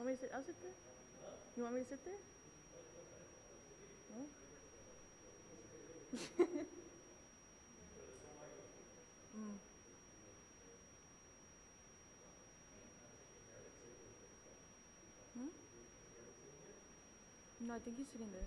Want me to sit? I'll sit there. You want me to sit there? No? Mm. Hmm? No, I think he's sitting there.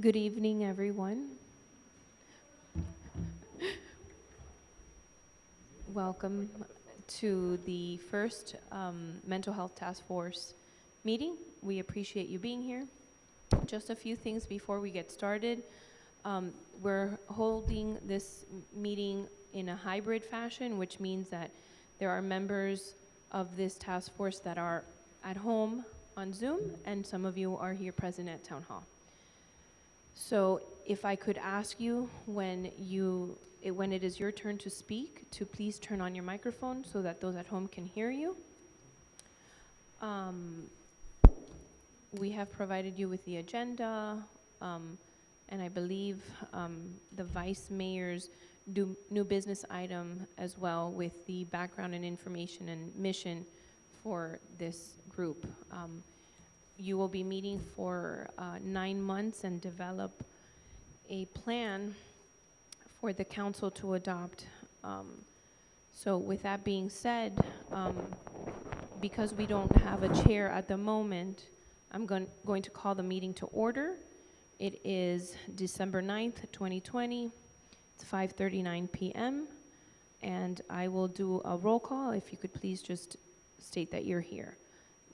Good evening, everyone. Welcome to the first Mental Health Task Force meeting. We appreciate you being here. Just a few things before we get started. We're holding this meeting in a hybrid fashion, which means that there are members of this task force that are at home on Zoom, and some of you are here present at Town Hall. So if I could ask you when it is your turn to speak, to please turn on your microphone so that those at home can hear you. We have provided you with the agenda, and I believe the Vice Mayor's new business item as well, with the background and information and mission for this group. You will be meeting for 9 months and develop a plan for the council to adopt. So with that being said, because we don't have a chair at the moment, I'm going to call the meeting to order. It is December 9th, 2020. It's 5:39 p.m. And I will do a roll call. If you could please just state that you're here.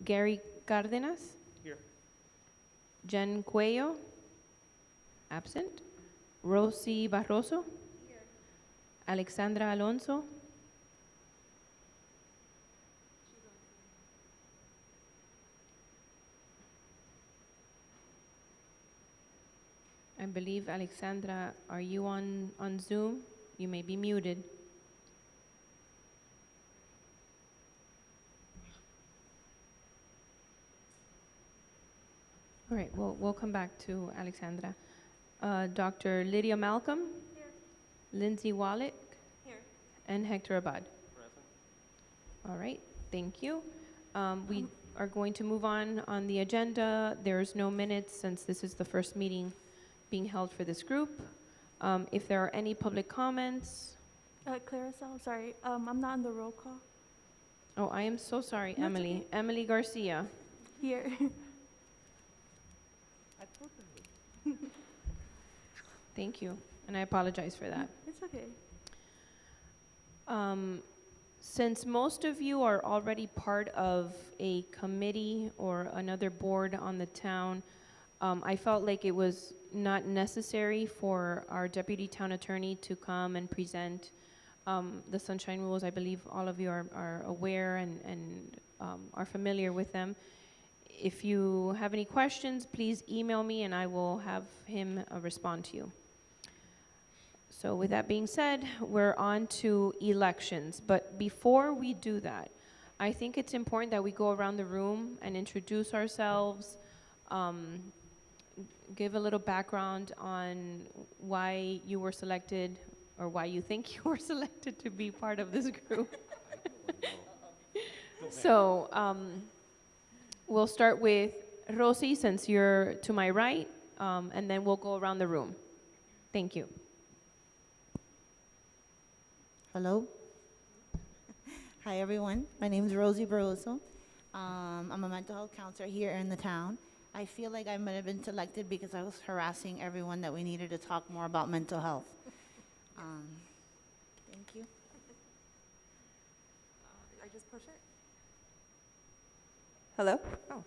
Gary Cardenas? Here. Jen Cuello? Absent. Rosie Barroso? Here. Alexandra Alonso. I believe, Alexandra, are you on Zoom? You may be muted. All right, we'll come back to Alexandra. Dr. Lydia Malcolm? Here. Lindsay Wallach? Here. And Hector Abad? Present. All right, thank you. We are going to move on the agenda. There's no minutes since this is the first meeting being held for this group. If there are any public comments. Clarissa, I'm sorry. I'm not on the roll call. Oh, I am so sorry, No, it's Emily. okay. Emily Garcia. Here. Thank you, and I apologize for that. It's okay. Since most of you are already part of a committee or another board on the town, I felt like it was not necessary for our deputy town attorney to come and present the sunshine rules. I believe all of you are aware and are familiar with them. If you have any questions, please email me and I will have him respond to you. So with that being said, we're on to elections. But before we do that, I think it's important that we go around the room and introduce ourselves, give a little background on why you were selected or why you think you were selected to be part of this group. So we'll start with Rosie, since you're to my right, and then we'll go around the room. Thank you. Hello. Hi, everyone. My name is Rosie Barroso. I'm a mental health counselor here in the town. I feel like I might have been selected because I was harassing everyone that we needed to talk more about mental health. Thank you. I just push it? Hello? Oh.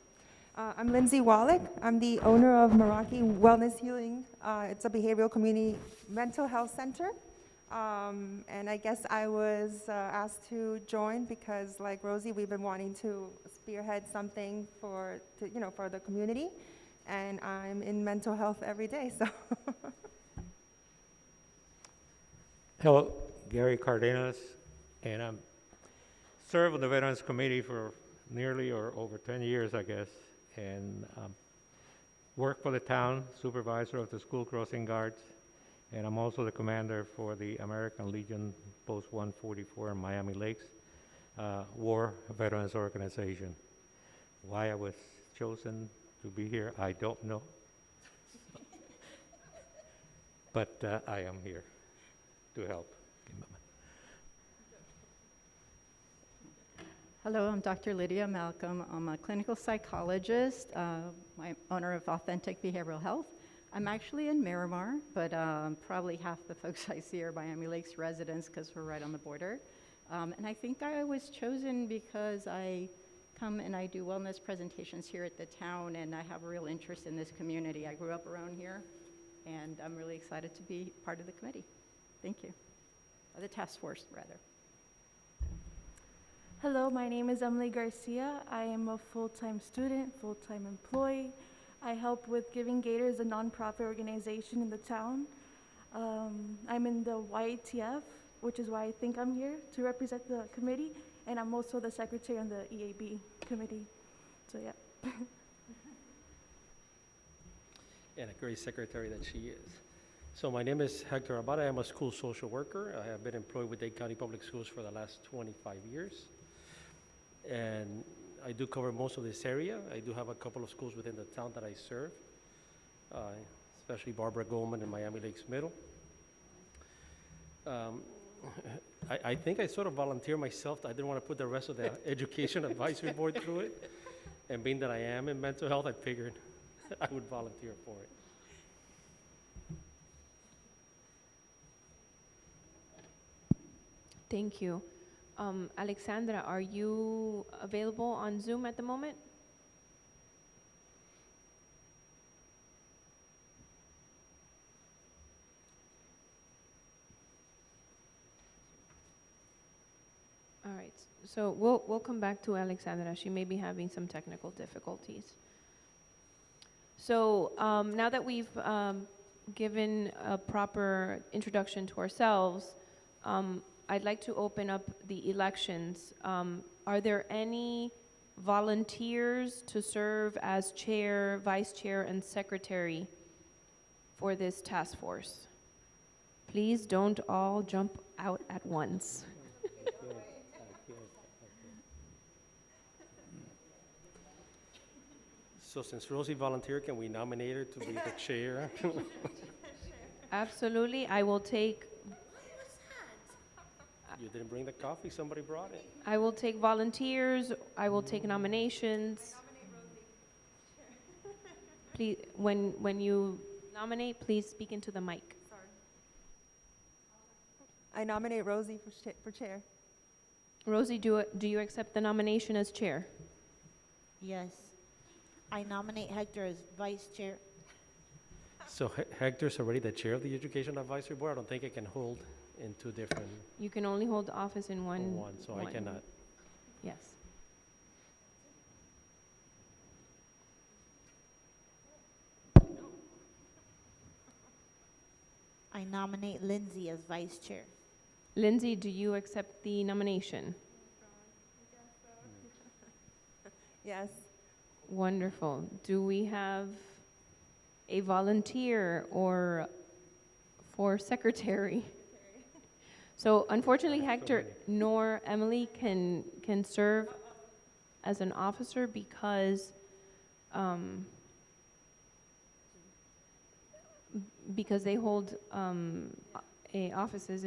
I'm Lindsay Wallach. I'm the owner of Meraki Wellness Healing. It's a behavioral community mental health center. And I guess I was asked to join because, like Rosie, we've been wanting to spearhead something for the community. And I'm in mental health every day, so. Hello, Gary Cardenas, and I'm served on the Veterans Committee for nearly or over 10 years, I guess, and work for the town, supervisor of the school crossing guards, and I'm also the commander for the American Legion Post 144 in Miami Lakes War Veterans Organization. Why I was chosen to be here, I don't know. But I am here to help. Hello, I'm Dr. Lydia Malcolm. I'm a clinical psychologist, I'm owner of Authentic Behavioral Health. I'm actually in Miramar, but probably half the folks I see are Miami Lakes residents because we're right on the border. And I think I was chosen because I come and I do wellness presentations here at the town, and I have a real interest in this community. I grew up around here, and I'm really excited to be part of the committee. Thank you. Or the task force, rather. Hello, my name is Emily Garcia. I am a full-time student, full-time employee. I help with Giving Gators, a nonprofit organization in the town. I'm in the YATF, which is why I think I'm here to represent the committee, and I'm also the secretary on the EAB committee. So yeah. And a great secretary that she is. So my name is Hector Abad. I am a school social worker. I have been employed with Dade County Public Schools for the last 25 years. And I do cover most of this area. I do have a couple of schools within the town that I serve, especially Barbara Goldman and Miami Lakes Middle. I think I sort of volunteer myself. I didn't want to put the rest of the Education Advisory Board through it. And being that I am in mental health, I figured I would volunteer for it. Thank you. Alexandra, are you available on Zoom at the moment? So we'll come back to Alexandra. She may be having some technical difficulties. So now that we've given a proper introduction to ourselves, I'd like to open up the elections. Are there any volunteers to serve as chair, vice chair, and secretary for this task force? Please don't all jump out at once. So since Rosie volunteered, can we nominate her to be the chair? Absolutely. I will take You didn't bring the coffee, somebody brought it. volunteers. I will take nominations. Please, when you nominate, please speak into the mic. I nominate Rosie for chair. Rosie, do you accept the nomination as chair? Yes. I nominate Hector as vice chair. So Hector's already the chair of the Education Advisory Board. I don't think I can hold in two different, You can only hold office in one. one, so I cannot. Yes. I nominate Lindsay as vice chair. Lindsay, do you accept the nomination? Yes. Wonderful. Do we have a volunteer or for secretary? So unfortunately, Hector nor Emily can serve as an officer because they hold offices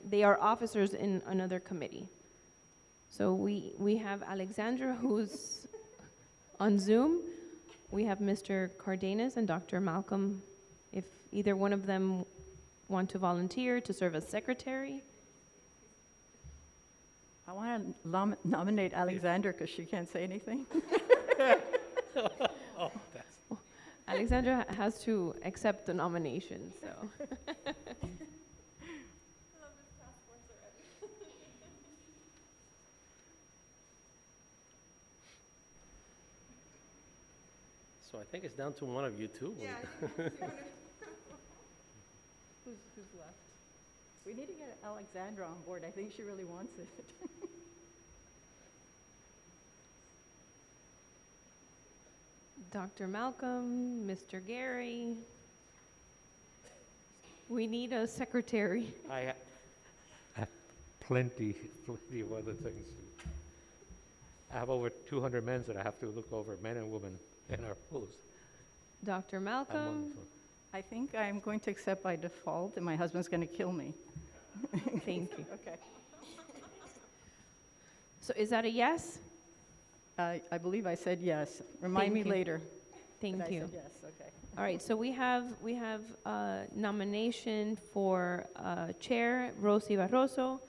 they are officers in another committee. So we have Alexandra, who's on Zoom. We have Mr. Cardenas and Dr. Malcolm. If either one of them want to volunteer to serve as secretary. I want to nominate Alexander because she can't say anything. Oh, that's. Alexandra has to accept the nomination, so. So I think it's down to one of you two. Who's left? We need to get Alexandra on board. I think she really wants it. Dr. Malcolm, Mr. Gary. We need a secretary. I have plenty of other things. I have over 200 men that I have to look over, men and women, in our post. Dr. I'm Malcolm. wonderful. I think I'm going to accept by default, and my husband's going to kill me. Thank you. Okay. So is that a yes? I believe I said yes. Remind me Thank you. later. Thank that I you. said yes, okay. All right, so we have nomination for Chair Rosie Barroso,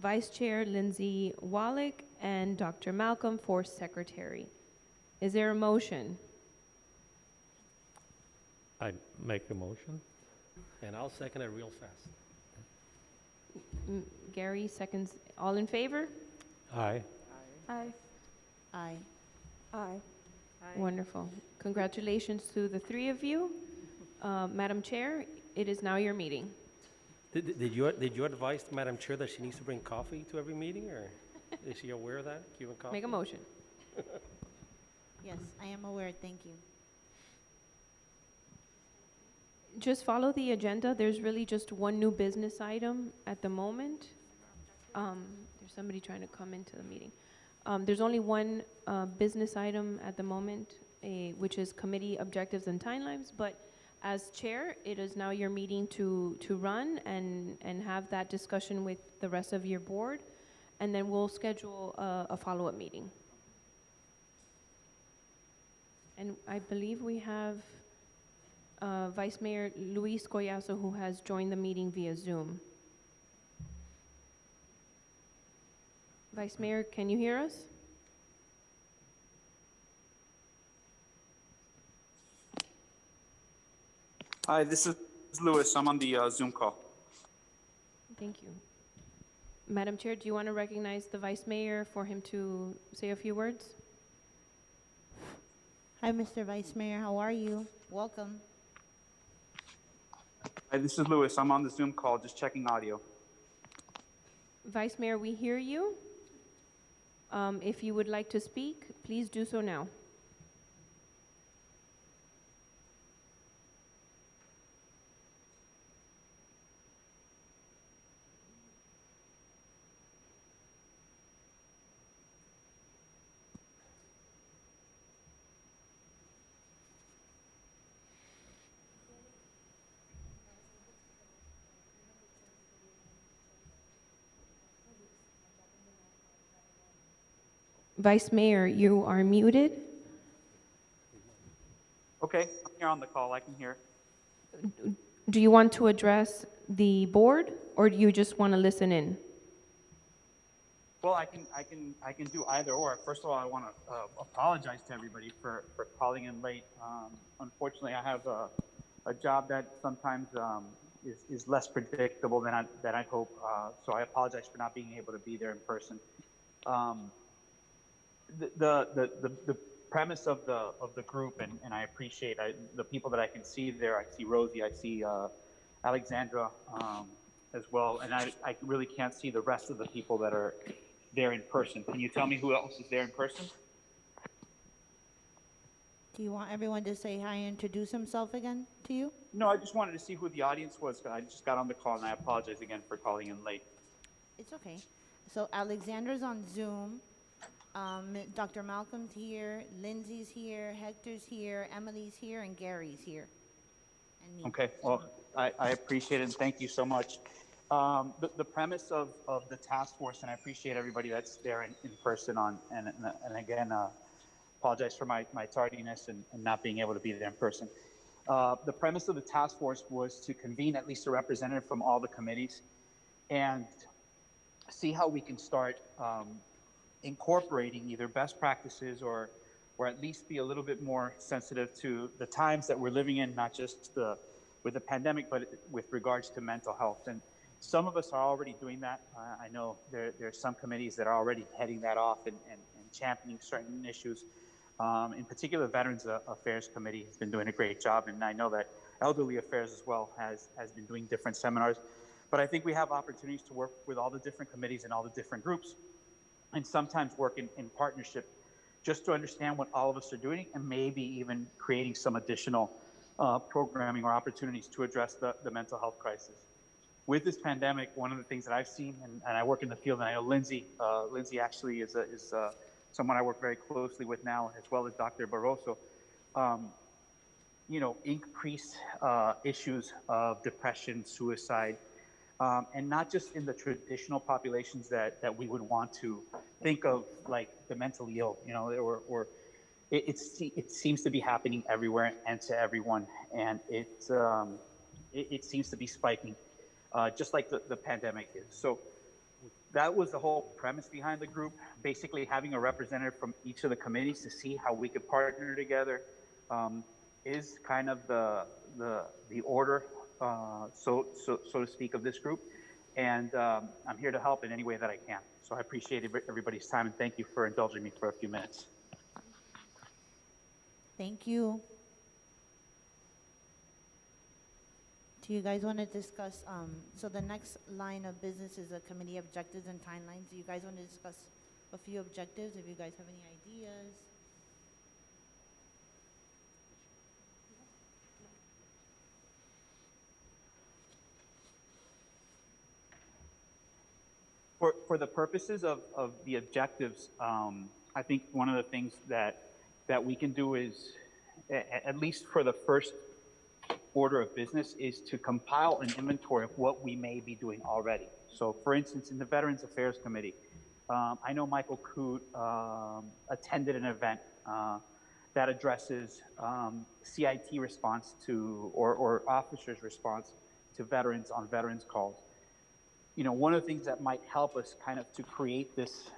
Vice Chair Lindsay Wallach, and Dr. Malcolm for Secretary. Is there a motion? I make a motion. And I'll second it real fast. Gary seconds. All in favor? Aye. Aye. Aye. Aye. Wonderful. Congratulations to the three of you. Madam Chair, it is now your meeting. Did you advise Madam Chair that she needs to bring coffee to every meeting, or is she aware of that, Cuban coffee? Make a motion. Yes, I am aware. Thank you. Just follow the agenda. There's really just one new business item at the moment. There's somebody trying to come into the meeting. There's only one business item at the moment, which is committee objectives and timelines, but as chair, it is now your meeting to run and have that discussion with the rest of your board, and then we'll schedule a follow-up meeting. And I believe we have Vice Mayor Luis Collazo, who has joined the meeting via Zoom. Vice Mayor, can you hear us? Hi, this is Louis. I'm on the Zoom call. Thank you. Madam Chair, do you want to recognize the Vice Mayor for him to say a few words? Hi, Mr. Vice Mayor, how are you? Welcome. Hi, this is Louis. I'm on the Zoom call, just checking audio. Vice Mayor, we hear you. If you would like to speak, please do so now. Vice Mayor, you are muted. Okay, I'm here on the call. I can hear. Do you want to address the board, or do you just want to listen in? Well, I can do either or. First of all, I want to apologize to everybody for calling in late. Unfortunately, I have a job that sometimes is less predictable than I'd hope. So I apologize for not being able to be there in person. The premise of the group, and I appreciate the people that I can see there. I see Rosie, I see Alexandra as well, and I really can't see the rest of the people that are there in person. Can you tell me who else is there in person? Do you want everyone to say hi and introduce himself again to you? No, I just wanted to see who the audience was. I just got on the call, and I apologize again for calling in late. It's okay. So Alexandra's on Zoom. Dr. Malcolm's here, Lindsay's here, Hector's here, Emily's here, and Gary's here. And me. Okay, well, I appreciate it, and thank you so much. The premise of the task force, and I appreciate everybody that's there in person and again, apologize for my tardiness and not being able to be there in person. The premise of the task force was to convene at least a representative from all the committees and see how we can start incorporating either best practices or at least be a little bit more sensitive to the times that we're living in, not just with the pandemic, but with regards to mental health. And some of us are already doing that. I know there are some committees that are already heading that off and championing certain issues. In particular, Veterans Affairs Committee has been doing a great job, and I know that Elderly Affairs as well has been doing different seminars. But I think we have opportunities to work with all the different committees and all the different groups, and sometimes work in partnership just to understand what all of us are doing and maybe even creating some additional programming or opportunities to address the mental health crisis. With this pandemic, one of the things that I've seen, and I work in the field, and I know Lindsay actually is someone I work very closely with now, as well as Dr. Barroso, increased issues of depression, suicide, and not just in the traditional populations that we would want to think of, like the mentally ill, it seems to be happening everywhere and to everyone, and it seems to be spiking, just like the pandemic is. So that was the whole premise behind the group, basically having a representative from each of the committees to see how we could partner together, is kind of the order, so to speak, of this group. And I'm here to help in any way that I can. So I appreciate everybody's time, and thank you for indulging me for a few minutes. Thank you. Do you guys want to discuss, so the next line of business is the committee objectives and timelines. Do you guys want to discuss a few objectives, if you guys have any ideas? For the purposes of the objectives, I think one of the things that we can do is, at least for the first order of business, is to compile an inventory of what we may be doing already. So for instance, in the Veterans Affairs Committee, I know Michael Coote attended an event that addresses CIT response to, or officers' response to veterans on veterans calls. One of the things that might help us kind of to create this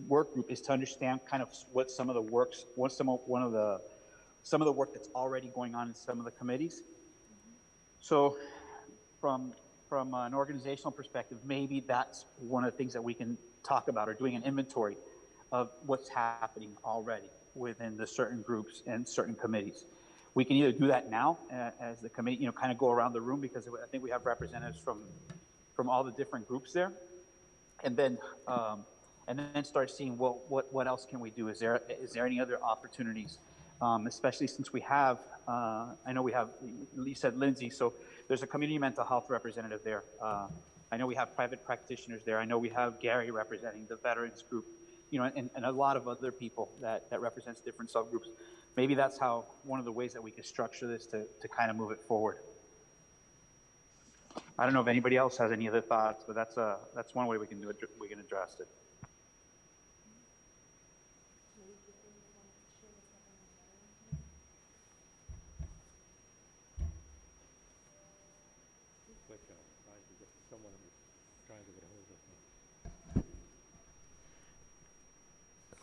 work group is to understand kind of what some of the works, some of the work that's already going on in some of the committees. So from from an organizational perspective, maybe that's one of the things that we can talk about, or doing an inventory of what's happening already within the certain groups and certain committees. We can either do that now as the committee, you know, kind of go around the room, because I think we have representatives from all the different groups there, and then start seeing, well, what else can we do? Is there any other opportunities? Especially since we have, I know we have, you said Lindsay, so there's a community mental health representative there. I know we have private practitioners there. I know we have Gary representing the veterans group, you know, and a lot of other people that represents different subgroups. Maybe that's how, one of the ways that we could structure this to kind of move it forward. I don't know if anybody else has any other thoughts, but that's one way we can do it. We can address it.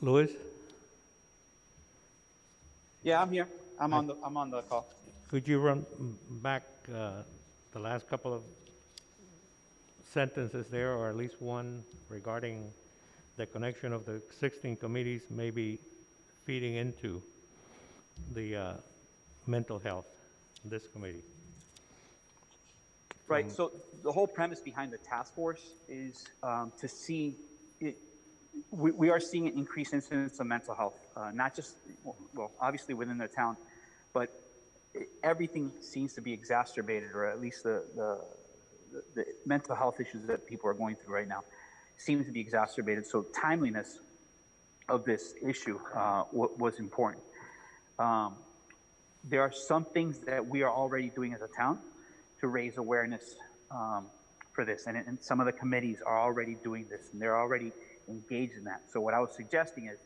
Louis? Yeah, I'm here. I'm on the call. Could you run back the last couple of sentences there, or at least one, regarding the connection of the 16 committees maybe feeding into the mental health, this committee? Right, so the whole premise behind the task force is to see it. We are seeing an increased incidence of mental health, not just, well, obviously within the town, but everything seems to be exacerbated, or at least the mental health issues that people are going through right now seems to be exacerbated. So timeliness of this issue was important. There are some things that we are already doing as a town to raise awareness for this, and some of the committees are already doing this, and they're already engaged in that. So what I was suggesting is,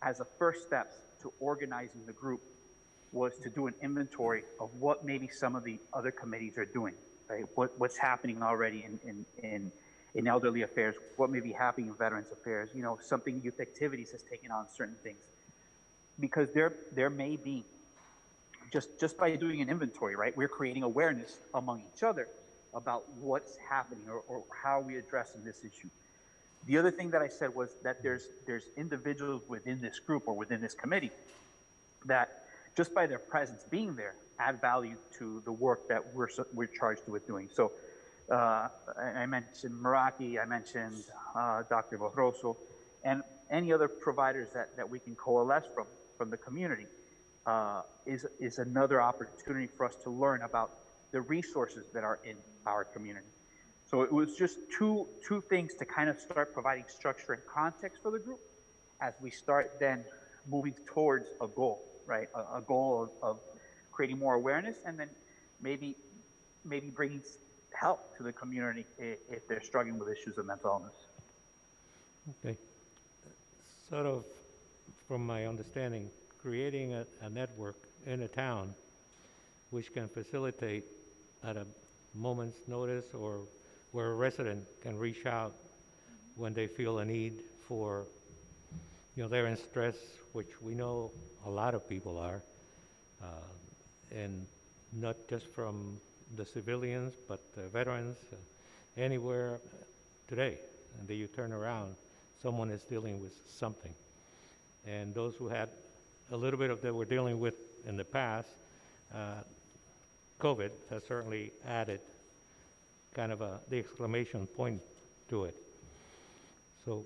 as a first step to organizing the group, was to do an inventory of what maybe some of the other committees are doing, right? What's happening already in elderly affairs, what may be happening in veterans affairs, you know, something youth activities has taken on certain things. Because there may be, just by doing an inventory, right, we're creating awareness among each other about what's happening, or how we addressing this issue. The other thing that I said was that there's individuals within this group or within this committee that, just by their presence being there, add value to the work that we're charged with doing. So I mentioned Meraki, I mentioned Dr. Borroso, and any other providers that we can coalesce from the community is another opportunity for us to learn about the resources that are in our community. So it was just two things to kind of start providing structure and context for the group as we start then moving towards a goal, right? A goal of creating more awareness, and then maybe bringing help to the community if they're struggling with issues of mental illness. Okay. Sort of, from my understanding, creating a network in a town which can facilitate at a moment's notice, or where a resident can reach out when they feel a need for, you know, they're in stress, which we know a lot of people are, and not just from the civilians, but the veterans, anywhere today. And then you turn around, someone is dealing with something. And those who had a little bit of that were dealing with in the past, COVID has certainly added kind of the exclamation point to it. So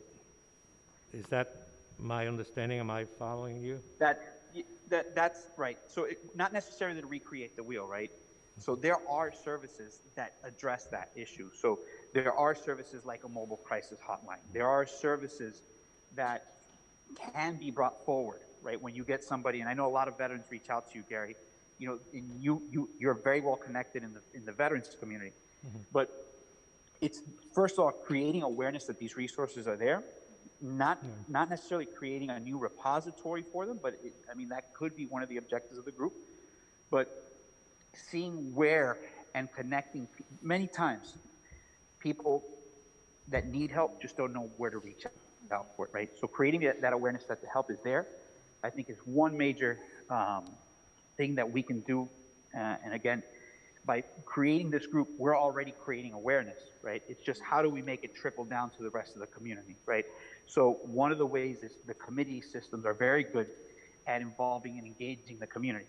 is that my understanding? Am I following you? That's right. So not necessarily to recreate the wheel, right? So there are services that address that issue. So there are services like a mobile crisis hotline. There are services that can be brought forward, right? When you get somebody, and I know a lot of veterans reach out to you, Gary, you know, and you're very well connected in the veterans community. Mm-hmm. But it's, first of all, creating awareness that these resources are there, not necessarily creating a new repository for them, but I mean, that could be one of the objectives of the group. But seeing where and connecting, many times people that need help just don't know where to reach out for it, right? So creating that awareness that the help is there, I think, is one major thing that we can do. And again, by creating this group, we're already creating awareness, right? It's just how do we make it trickle down to the rest of the community, right? So one of the ways is the committee systems are very good at involving and engaging the community.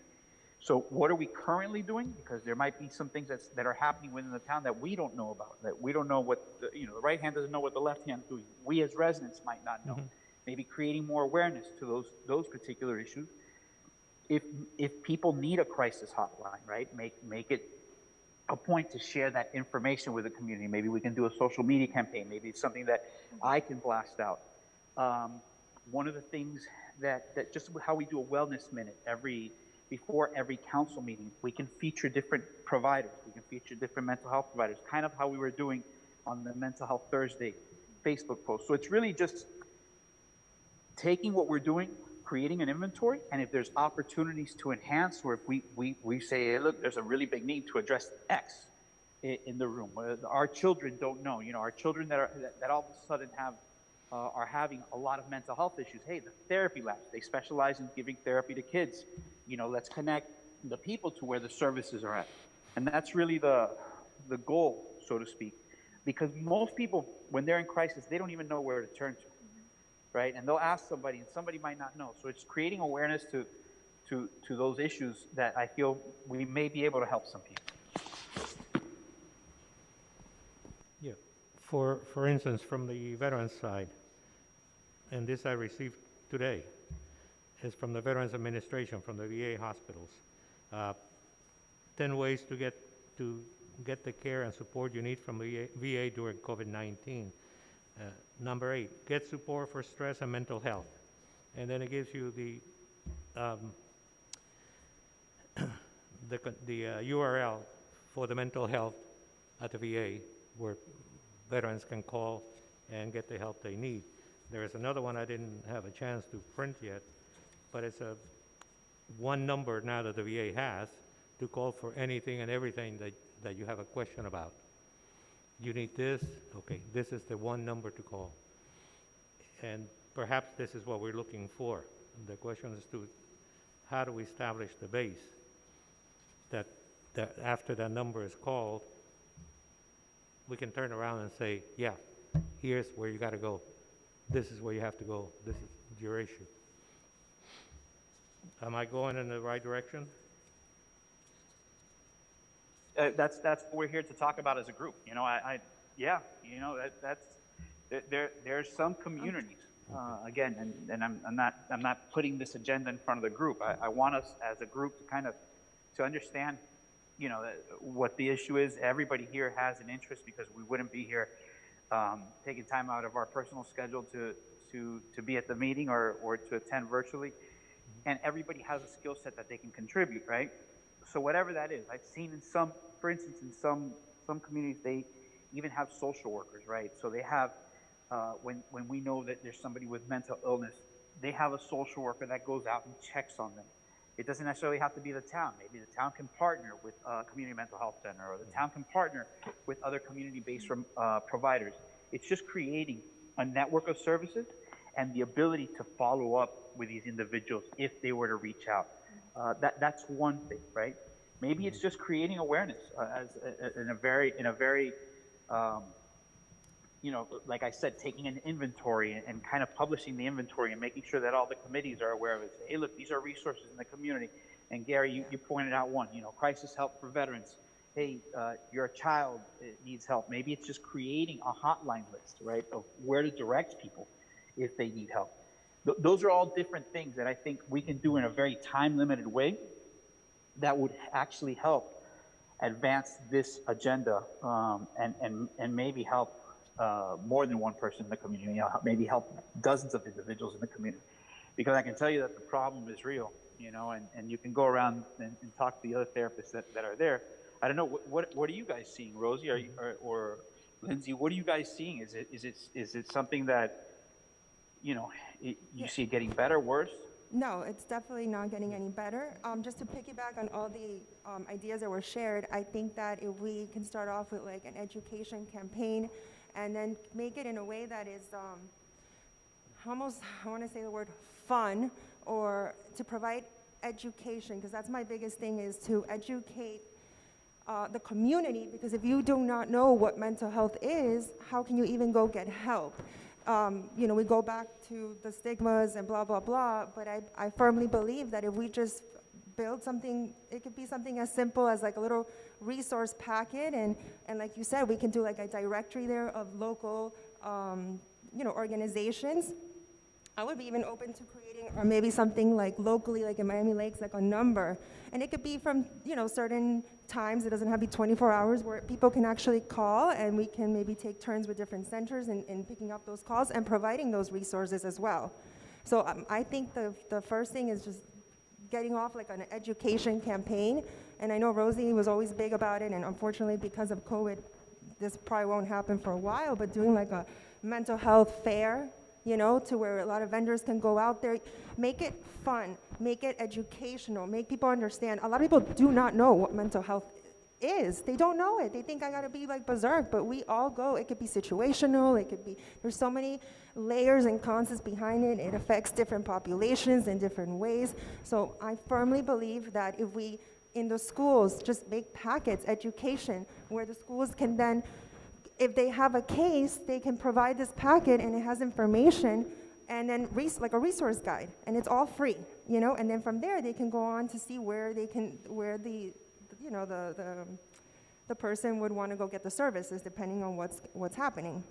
So what are we currently doing? Because there might be some things that are happening within the town that we don't know about, that we don't know what, the right hand doesn't know what the left hand is doing. We as residents might not know. Maybe creating more awareness to those particular issues. If people need a crisis hotline, right, make it a point to share that information with the community. Maybe we can do a social media campaign. Maybe it's something that I can blast out. One of the things that just how we do a wellness minute before every council meeting, we can feature different providers. We can feature different mental health providers, kind of how we were doing on the Mental Health Thursday Facebook post. So it's really just taking what we're doing, creating an inventory, and if there's opportunities to enhance, or if we say, hey, look, there's a really big need to address X in the room. Our children don't know, our children that all of a sudden are having a lot of mental health issues. Hey, the therapy labs, they specialize in giving therapy to kids. Let's connect the people to where the services are at. And that's really the goal, so to speak, because most people, when they're in crisis, they don't even know where to turn to. Right? And they'll ask somebody, and somebody might not know. So it's creating awareness to those issues that I feel we may be able to help some people. Yeah. For instance, from the veterans side, and this I received today, is from the Veterans Administration, from the VA hospitals. 10 ways to get the care and support you need from the VA during COVID-19. Number 8, get support for stress and mental health. And then it gives you the URL for the mental health at the VA where veterans can call and get the help they need. There is another one I didn't have a chance to print yet, but it's one number now that the VA has to call for anything and everything that you have a question about. You need this, okay, this is the one number to call. And perhaps this is what we're looking for. The question is how do we establish the base that after that number is called, we can turn around and say, yeah, here's where you got to go. This is where you have to go. This is your issue. Am I going in the right direction? That's what we're here to talk about as a group. There's some communities again, and I'm not putting this agenda in front of the group. I want us as a group to kind of to understand, what the issue is. Everybody here has an interest because we wouldn't be here taking time out of our personal schedule to be at the meeting or to attend virtually, and everybody has a skill set that they can contribute, right? So whatever that is, I've seen for instance, in some communities, they even have social workers, right? So they have, when we know that there's somebody with mental illness, they have a social worker that goes out and checks on them. It doesn't necessarily have to be the town. Maybe the town can partner with a community mental health center, or the town can partner with other community-based providers. It's just creating a network of services and the ability to follow up with these individuals if they were to reach out. That's one thing, right? Maybe it's just creating awareness in a very, like I said, taking an inventory and kind of publishing the inventory and making sure that all the committees are aware of it. Hey, look, these are resources in the community. And Gary, you pointed out one, crisis help for veterans. Hey, your child needs help. Maybe it's just creating a hotline list, right, of where to direct people if they need help. Those are all different things that I think we can do in a very time-limited way that would actually help advance this agenda and maybe help more than one person in the community, maybe help dozens of individuals in the community. Because I can tell you that the problem is real, and you can go around and talk to the other therapists that are there. I don't know, what are you guys seeing, Rosie or Lindsay? What are you guys seeing? Is it something that, you see it getting better, worse? No, it's definitely not getting any better. Just to piggyback on all the ideas that were shared, I think that if we can start off with like an education campaign and then make it in a way that is almost, I want to say the word fun, or to provide education, because that's my biggest thing, is to educate the community, because if you do not know what mental health is, how can you even go get help? We go back to the stigmas and blah, blah, blah, but I firmly believe that if we just build something, it could be something as simple as like a little resource packet, and like you said, we can do like a directory there of local, organizations. I would be even open to creating, or maybe something like locally, like in Miami Lakes, like a number. And it could be from, certain times. It doesn't have to be 24 hours where people can actually call, and we can maybe take turns with different centers in picking up those calls and providing those resources as well. So I think the first thing is just getting off like an education campaign. And I know Rosie was always big about it, and unfortunately because of COVID, this probably won't happen for a while, but doing like a mental health fair, to where a lot of vendors can go out there, make it fun, make it educational, make people understand. A lot of people do not know what mental health is. They don't know it. They think I gotta be like berserk, but we all go. It could be situational, it could be, there's so many layers and concepts behind it. It affects different populations in different ways. So I firmly believe that if we, in the schools, just make packets, education, where the schools can then, if they have a case, they can provide this packet and it has information, and then like a resource guide, and it's all free, and then from there they can go on to see where the person would want to go get the services depending on what's happening.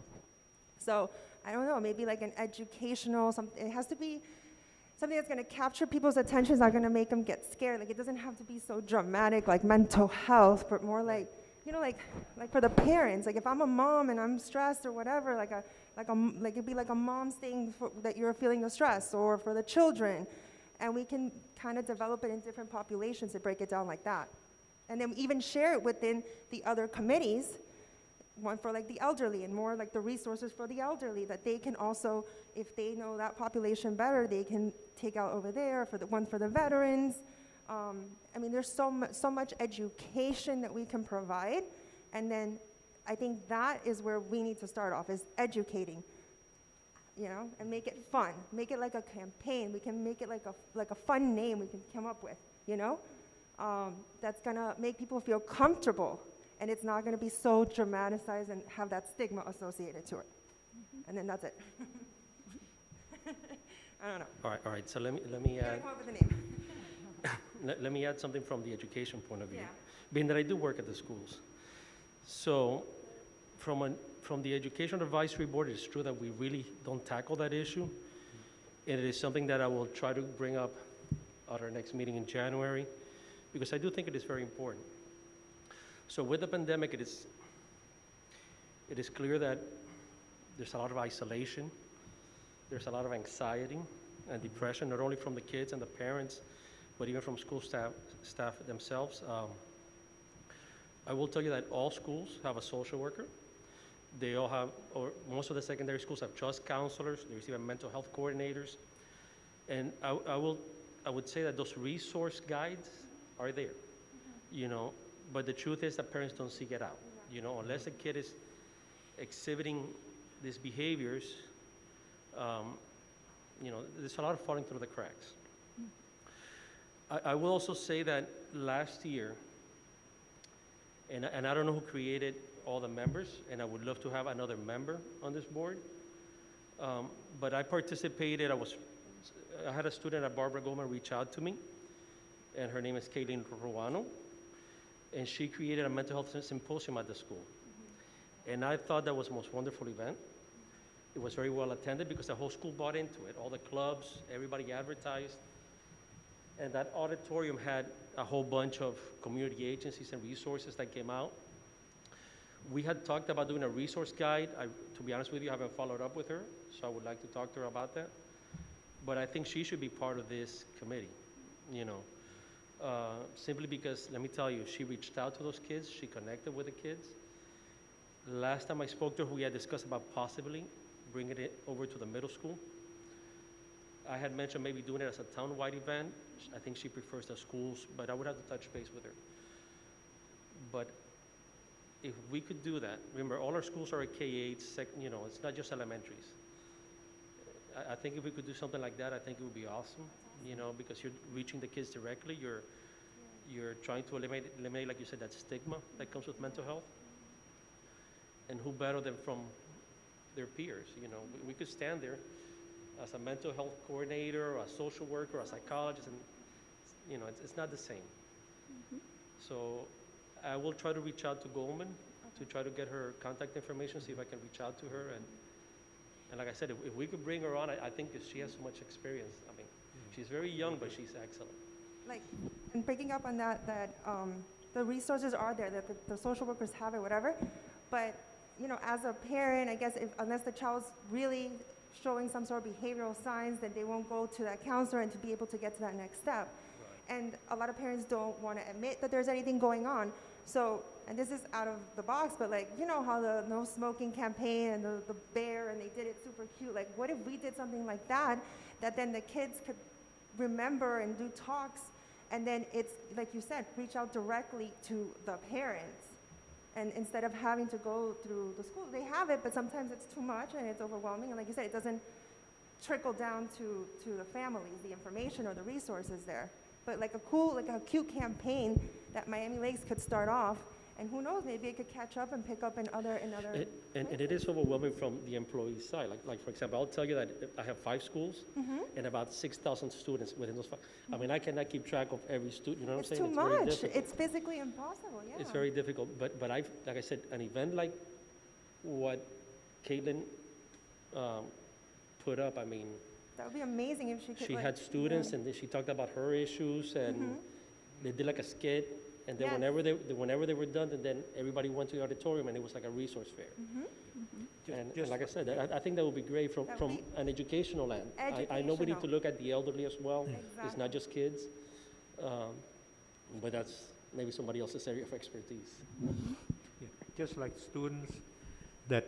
So I don't know, maybe like an educational, it has to be something that's going to capture people's attention. It's not going to make them get scared. Like, it doesn't have to be so dramatic like mental health, but more like, like for the parents, like if I'm a mom and I'm stressed or whatever, like it'd be like a mom's thing that you're feeling the stress, or for the children, and we can kind of develop it in different populations to break it down like that, and then even share it within the other committees, one for like the elderly and more like the resources for the elderly that they can also, if they know that population better, they can take out over there, for the one for the veterans. There's so much education that we can provide, and then I think that is where we need to start off, is educating, and make it fun, make it like a campaign. We can make it like a fun name we can come up with, that's gonna make people feel comfortable, and it's not gonna be so dramatized and have that stigma associated to it. And then that's it. I don't know. All right, so let me You gotta add. come up with a name. Let me add something from the education point of view, Yeah. being that I do work at the schools. So from the Education Advisory Board, it's true that we really don't tackle that issue. And it is something that I will try to bring up at our next meeting in January, because I do think it is very important. So with the pandemic, it is clear that there's a lot of isolation, there's a lot of anxiety and depression, not only from the kids and the parents, but even from school staff themselves. I will tell you that all schools have a social worker. They all have, or most of the secondary schools have trust counselors. They receive mental health coordinators. And I would say that those resource guides are there, but the truth is that parents don't seek it out. Unless a kid is exhibiting these behaviors, there's a lot of falling through the cracks. I will also say that last year, and I don't know who created all the members, and I would love to have another member on this board, but I participated. I had a student at Barbara Goldman reach out to me, and her name is Kayleen Ruano, and she created a mental health symposium at the school. And I thought that was the most wonderful event. It was very well attended because the whole school bought into it. All the clubs, everybody advertised. And that auditorium had a whole bunch of community agencies and resources that came out. We had talked about doing a resource guide. To be honest with you, I haven't followed up with her, so I would like to talk to her about that. But I think she should be part of this committee, simply because, let me tell you, she reached out to those kids, she connected with the kids. Last time I spoke to her, we had discussed about possibly bringing it over to the middle school. I had mentioned maybe doing it as a town-wide event. I think she prefers the schools, but I would have to touch base with her. But if we could do that, remember, all our schools are at K-8, it's not just elementaries. I think if we could do something like that, I think it would be awesome, because you're reaching the kids directly. you're trying to eliminate, like you said, that stigma that comes with mental health. And who better than from their peers? You know, we could stand there as a mental health coordinator, or a social worker, or a psychologist, and you know, it's not the same. So I will try to reach out to Goldman to try to get her contact information, see if I can reach out to her. And like I said, if we could bring her on, I think she has so much experience. I mean, she's very young, but she's excellent. Like, and picking up on that, the resources are there, that the social workers have it, whatever. But, you know, as a parent, I guess unless the child's really showing some sort of behavioral signs, then they won't go to that counselor and to be able to get to that next step. Right. And a lot of parents don't want to admit that there's anything going on. So, and this is out of the box, but like, you know how the no smoking campaign and the bear, and they did it super cute. Like, what if we did something like that, that then the kids could remember and do talks, and then it's, like you said, reach out directly to the parents. And instead of having to go through the school, they have it, but sometimes it's too much and it's overwhelming. And like you said, it doesn't trickle down to the families, the information or the resources there. But like a cute campaign that Miami Lakes could start off, and who knows, maybe it could catch up and pick up in other and it is overwhelming from the employee side. Like for example, I'll tell you that I have 5 schools and about 6,000 students within those 5. I mean, I cannot keep track of every student. You know what I'm saying? It's too much. It's physically impossible. Yeah. It's very difficult. But like I said, an event like what Caitlin put up, I mean, that would be amazing if she could. She had students, and then she talked about her issues, and they did like a skit. And then whenever they were done, and then everybody went to the auditorium, and it was like a resource fair. And like I said, I think that would be great from an educational end. I know we need to look at the elderly as well. Exactly. It's not just kids, but that's maybe somebody else's area of expertise. Yeah, just like students, that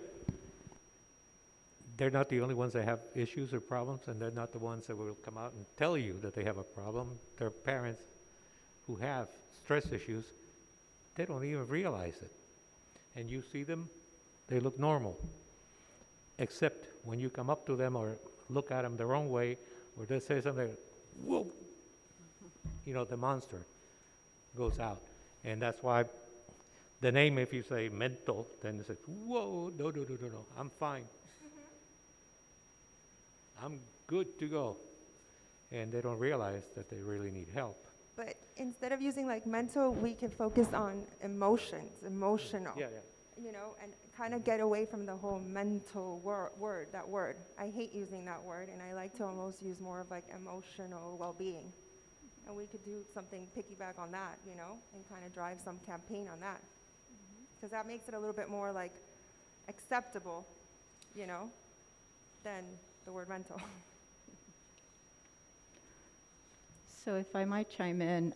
they're not the only ones that have issues or problems, and they're not the ones that will come out and tell you that they have a problem. Their parents who have stress issues, they don't even realize it. And you see them, they look normal. Except when you come up to them or look at them the wrong way, or they say something, whoa, you know, the monster goes out. And that's why the name, if you say mental, then they say, whoa, no, I'm fine. I'm good to go. And they don't realize that they really need help. But instead of using like mental, we can focus on emotional. Yeah. You know, and kind of get away from the whole mental word. I hate using that word, and I like to almost use more of like emotional well-being. And we could do something piggyback on that, you know, and kind of drive some campaign on that. Because that makes it a little bit more like acceptable, you know, than the word mental. So if I might chime in,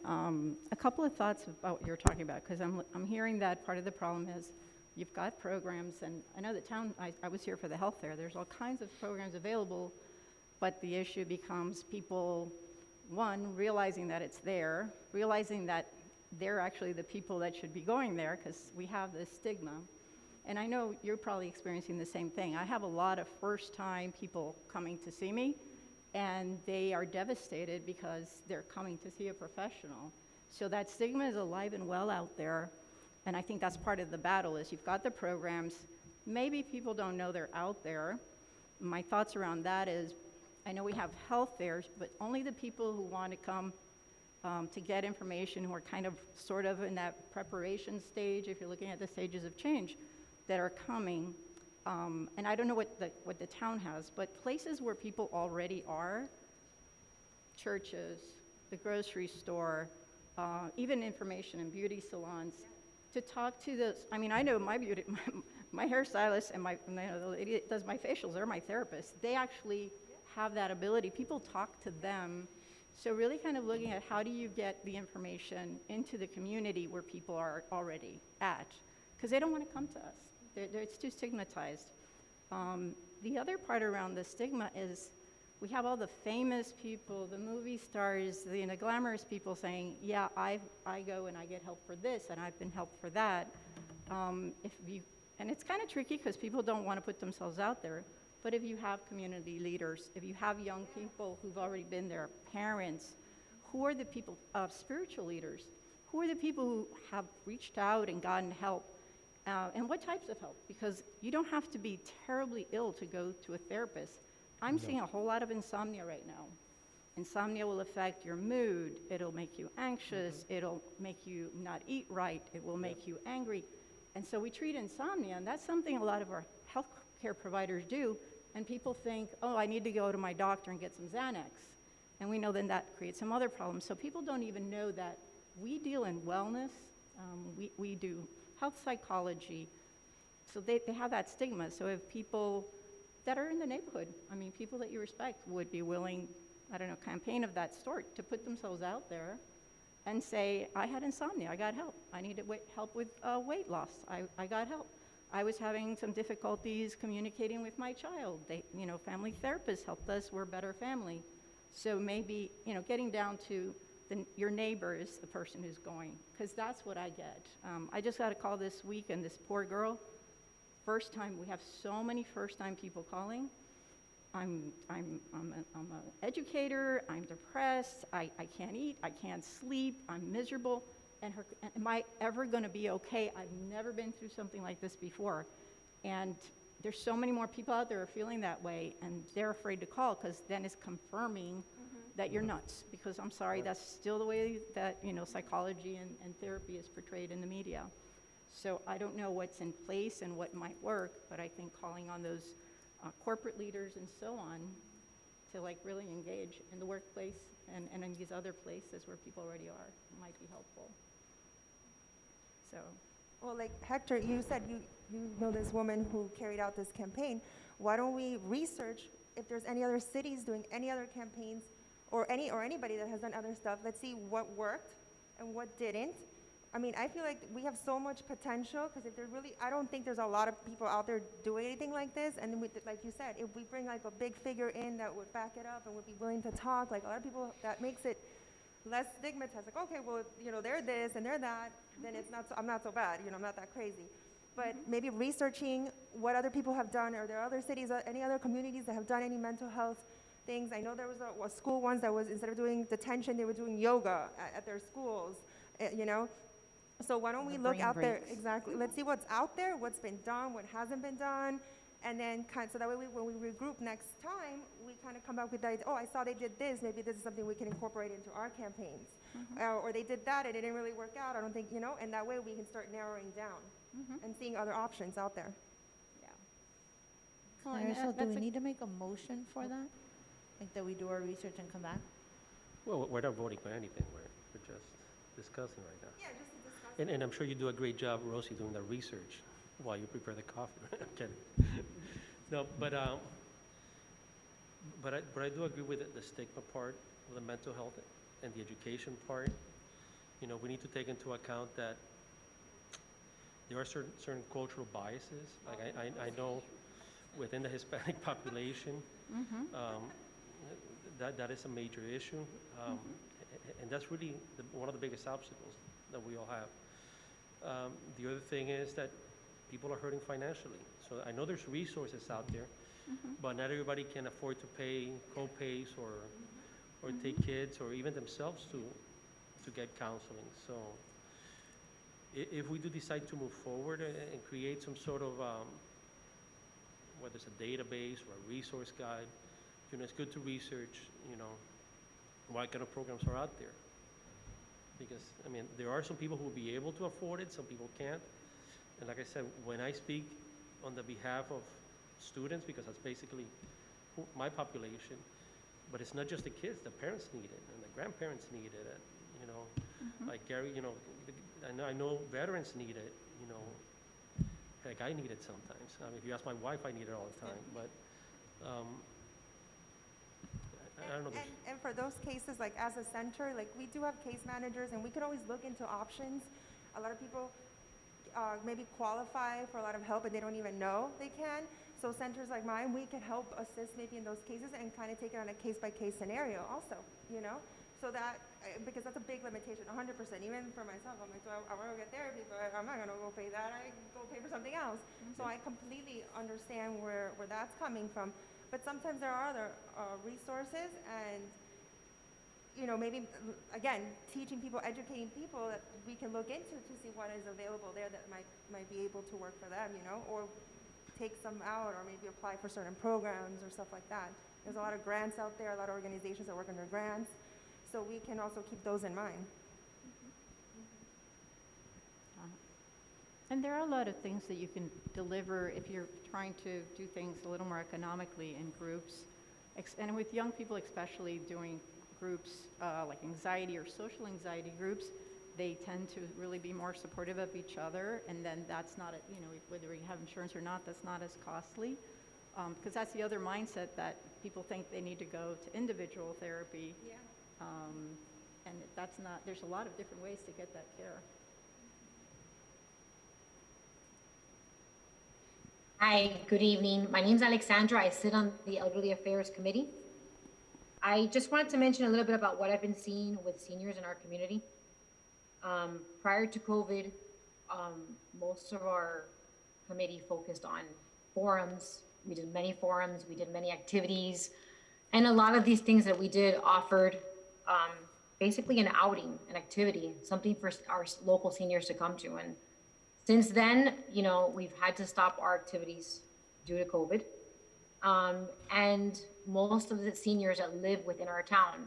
a couple of thoughts about what you're talking about, because I'm hearing that part of the problem is you've got programs, and I know the town, I was here for the health fair, there's all kinds of programs available, but the issue becomes people, one, realizing that it's there, realizing that they're actually the people that should be going there, because we have this stigma. And I know you're probably experiencing the same thing. I have a lot of first-time people coming to see me, and they are devastated because they're coming to see a professional. So that stigma is alive and well out there, and I think that's part of the battle is you've got the programs, maybe people don't know they're out there. My thoughts around that is, I know we have health fairs, but only the people who want to come to get information, who are kind of sort of in that preparation stage, if you're looking at the stages of change, that are coming. And I don't know what the town has, but places where people already are, churches, the grocery store, even information in beauty salons, to talk to those. I mean, I know my hairstylist and the lady that does my facials, they're my therapists. They actually have that ability. People talk to them. So really kind of looking at how do you get the information into the community where people are already at, because they don't want to come to us. It's too stigmatized. The other part around the stigma is we have all the famous people, the movie stars, the glamorous people saying, yeah, I go and I get help for this, and I've been helped for that. And it's kind of tricky because people don't want to put themselves out there, but if you have community leaders, if you have young people who've already been there, parents, who are the people, spiritual leaders, who are the people who have reached out and gotten help, and what types of help? Because you don't have to be terribly ill to go to a therapist. I'm seeing a whole lot of insomnia right now. Insomnia will affect your mood. It'll make you anxious. It'll make you not eat right. It will make you angry. And so we treat insomnia, and that's something a lot of our healthcare providers do. And people think, oh, I need to go to my doctor and get some Xanax. And we know then that creates some other problems. So people don't even know that we deal in wellness. We do health psychology. So they have that stigma. So if people that are in the neighborhood, I mean, people that you respect would be willing, I don't know, campaign of that sort to put themselves out there and say, I had insomnia, I got help. I needed help with weight loss, I got help. I was having some difficulties communicating with my child. Family therapists helped us, we're a better family. So maybe, getting down to your neighbor is the person who's going, because that's what I get. I just got a call this week, and this poor girl, first time, we have so many first-time people calling. I'm an educator, I'm depressed, I can't eat, I can't sleep, I'm miserable, and am I ever gonna be okay? I've never been through something like this before. And there's so many more people out there who are feeling that way, and they're afraid to call, because then it's confirming that you're nuts, because I'm sorry, that's still the way that, psychology and therapy is portrayed in the media. So I don't know what's in place and what might work, but I think calling on those corporate leaders and so on to really engage in the workplace and in these other places where people already are might be helpful. So. Well, like Hector, you said you know this woman who carried out this campaign. Why don't we research if there's any other cities doing any other campaigns or anybody that has done other stuff? Let's see what worked and what didn't. I mean, I feel like we have so much potential, because if there really, I don't think there's a lot of people out there doing anything like this. And like you said, if we bring a big figure in that would back it up and would be willing to talk, a lot of people, that makes it less stigmatized. Okay, well, if, they're this and they're that, then it's not so, I'm not so bad, I'm not that crazy. But maybe researching what other people have done. Are there other cities, any other communities that have done any mental health things? I know there was a school once that was, instead of doing detention, they were doing yoga at their schools, So why don't we look out there, exactly, let's see what's out there, what's been done, what hasn't been done, and then so that way when we regroup next time, we kind of come up with the idea, I saw they did this, maybe this is something we can incorporate into our campaigns. Or they did that and it didn't really work out, I don't think, and that way we can start narrowing down and seeing other options out there. Yeah. So do we need to make a motion for that? Like that we do our research and come back? Well, we're not voting for anything, we're just discussing right now. Yeah, just to discuss. And I'm sure you do a great job, Rosie, doing the research while you prepare the coffee. I'm kidding. No, but I do agree with the stigma part of the mental health and the education part. We need to take into account that there are certain cultural biases. Like I know within the Hispanic population, that is a major issue. And that's really one of the biggest obstacles that we all have. The other thing is that people are hurting financially. So I know there's resources out there, but not everybody can afford to pay co-pays or take kids or even themselves to get counseling. So if we do decide to move forward and create some sort of, whether it's a database or a resource guide, it's good to research, what kind of programs are out there. Because, there are some people who will be able to afford it, some people can't. And like I said, when I speak on the behalf of students, because that's basically my population, but it's not just the kids, the parents need it, and the grandparents need it, like Gary, I know veterans need it, heck, I need it sometimes. If you ask my wife, I need it all the time, but I don't know. And for those cases, like as a center, we do have case managers, and we can always look into options. A lot of people maybe qualify for a lot of help, and they don't even know they can. So centers like mine, we can help assist maybe in those cases and kind of take it on a case-by-case scenario also, So that, because that's a big limitation, 100%, even for myself. I'm like, so I want to get therapy, but I'm not going to go pay that. I go pay for something else. So I completely understand where that's coming from. But sometimes there are other resources, and maybe, again, teaching people, educating people that we can look into to see what is available there that might be able to work for them, or take some out, or maybe apply for certain programs or stuff like that. There's a lot of grants out there, a lot of organizations that work under grants, so we can also keep those in mind. And there are a lot of things that you can deliver if you're trying to do things a little more economically in groups. And with young people especially, doing groups like anxiety or social anxiety groups, they tend to really be more supportive of each other, and then that's not, whether you have insurance or not, that's not as costly. Because that's the other mindset, that people think they need to go to individual therapy. Yeah. And that's not, there's a lot of different ways to get that care. Hi, good evening. My name's Alexandra. I sit on the Elderly Affairs Committee. I just wanted to mention a little bit about what I've been seeing with seniors in our community. Prior to COVID, most of our committee focused on forums. We did many forums, we did many activities, and a lot of these things that we did offered basically an outing, an activity, something for our local seniors to come to. And since then, we've had to stop our activities due to COVID. And most of the seniors that live within our town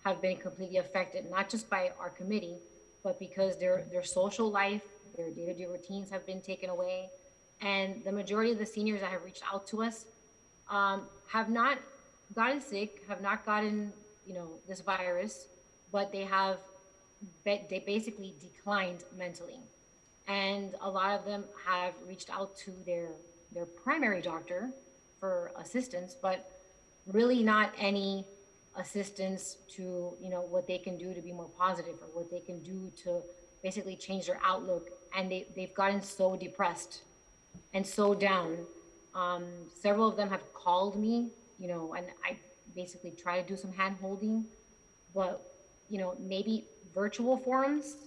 have been completely affected, not just by our committee, but because their social life, their day-to-day routines have been taken away. And the majority of the seniors that have reached out to us have not gotten sick, have not gotten, this virus, but they basically declined mentally. And a lot of them have reached out to their primary doctor for assistance, but really not any assistance to, what they can do to be more positive, or what they can do to basically change their outlook. And they've gotten so depressed and so down. Several of them have called me, and I basically try to do some hand holding, but, maybe virtual forums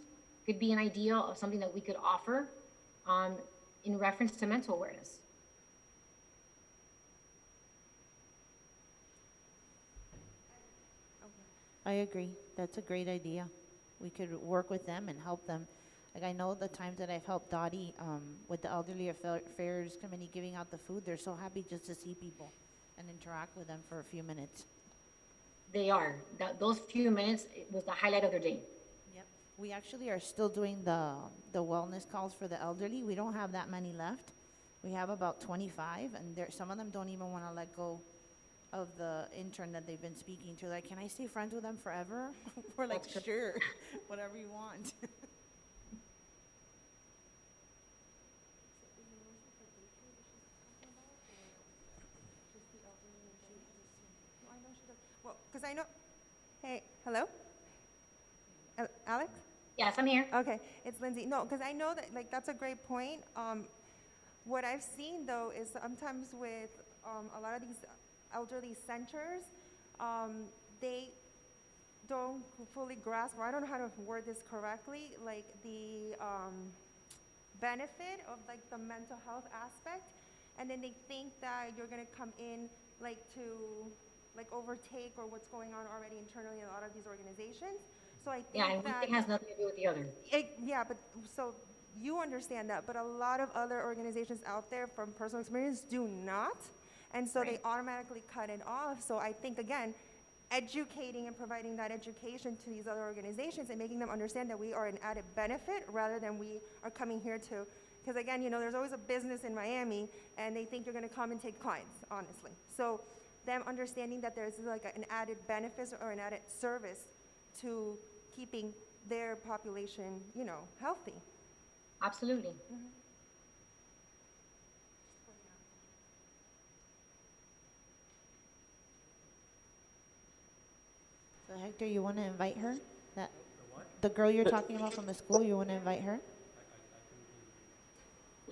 could be an idea of something that we could offer in reference to mental awareness. I agree. That's a great idea. We could work with them and help them. Like, I know the times that I've helped Dottie with the Elderly Affairs Committee giving out the food, they're so happy just to see people and interact with them for a few minutes. They are. Those few minutes was the highlight of their day. Yep. We actually are still doing the wellness calls for the elderly. We don't have that many left. We have about 25, and some of them don't even want to let go of the intern that they've been speaking to. Like, can I stay friends with them forever? We're like, sure, whatever you want. Well, because I know, hey, hello? Alex? Yes, I'm here. Okay, it's Lindsay. No, because I know that, that's a great point. What I've seen, though, is sometimes with a lot of these elderly centers, they don't fully grasp, or I don't know how to word this correctly, the benefit of the mental health aspect, and then they think that you're going to come in to overtake or what's going on already internally in a lot of these organizations. So I think and one thing has nothing to do with the other. Yeah, but so you understand that, but a lot of other organizations out there from personal experience do not. And so they automatically cut it off. So I think, again, educating and providing that education to these other organizations and making them understand that we are an added benefit rather than we are coming here to, because again, there's always a business in Miami and they think you're going to come and take clients, honestly. So them understanding that there's an added benefit or an added service to keeping their population, healthy. Absolutely. Mm-hmm. So Hector, you want to invite her? The girl you're talking about from the school, you want to invite her?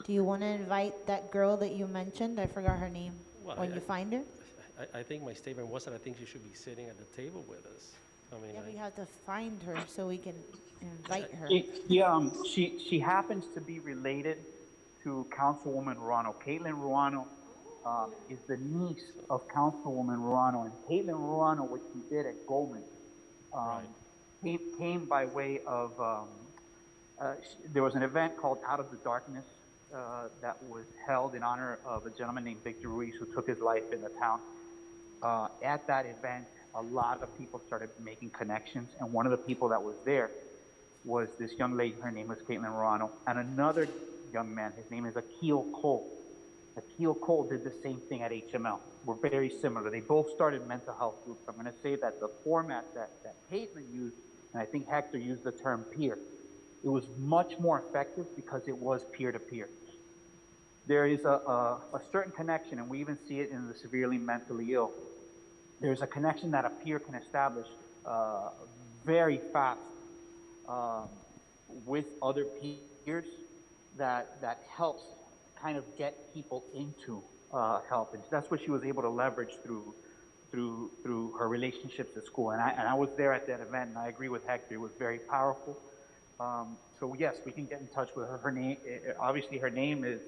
Do you want to invite that girl that you mentioned? I forgot her name. Well, When you find her? I think my statement was that I think she should be sitting at the table with us. Yeah, we have to find her so we can invite her. She happens to be related to Councilwoman Ruano. Caitlin Ruano is the niece of Councilwoman Ruano. And Caitlin Ruano, what she did at Goldman, Right. came by way of, there was an event called Out of the Darkness that was held in honor of a gentleman named Victor Ruiz who took his life in the town. At that event, a lot of people started making connections, and one of the people that was there was this young lady. Her name was Caitlin Ruano, and another young man. His name is Akil Cole. Akil Cole did the same thing at HML. We're very similar. They both started mental health groups. I'm going to say that the format that Caitlin used, and I think Hector used the term peer, it was much more effective because it was peer-to-peer. There is a certain connection, and we even see it in the severely mentally ill. There's a connection that a peer can establish very fast with other peers that helps kind of get people into help. And that's what she was able to leverage through her relationships at school. And I was there at that event, and I agree with Hector. It was very powerful. So yes, we can get in touch with her. Her name, obviously, her name is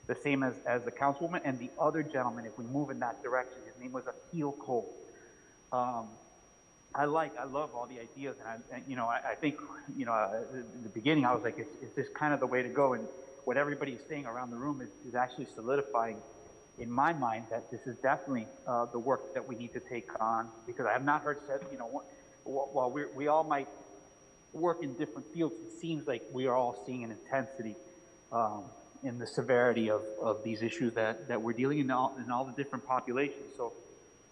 the same as the councilwoman, and the other gentleman, if we move in that direction, his name was Akil Cole. I love all the ideas, and I think, in the beginning, I was like, is this kind of the way to go? And what everybody's saying around the room is actually solidifying in my mind that this is definitely the work that we need to take on, because I have not heard said, while we all might work in different fields, it seems like we are all seeing an intensity in the severity of these issues that we're dealing in all the different populations. So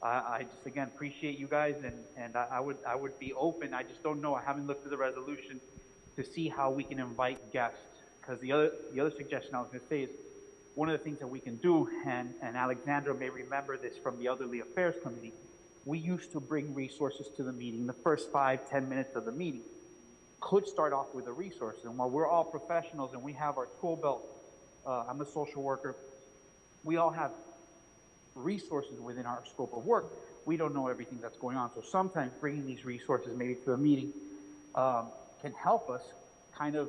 I just, again, appreciate you guys, and I would be open. I just don't know. I haven't looked at the resolution to see how we can invite guests, because the other suggestion I was going to say is one of the things that we can do, and Alexandra may remember this from the Elderly Affairs Committee, we used to bring resources to the meeting. The first 5-10 minutes of the meeting could start off with a resource. And while we're all professionals and we have our tool belt, I'm a social worker, we all have resources within our scope of work. We don't know everything that's going on. So sometimes bringing these resources maybe to a meeting can help us kind of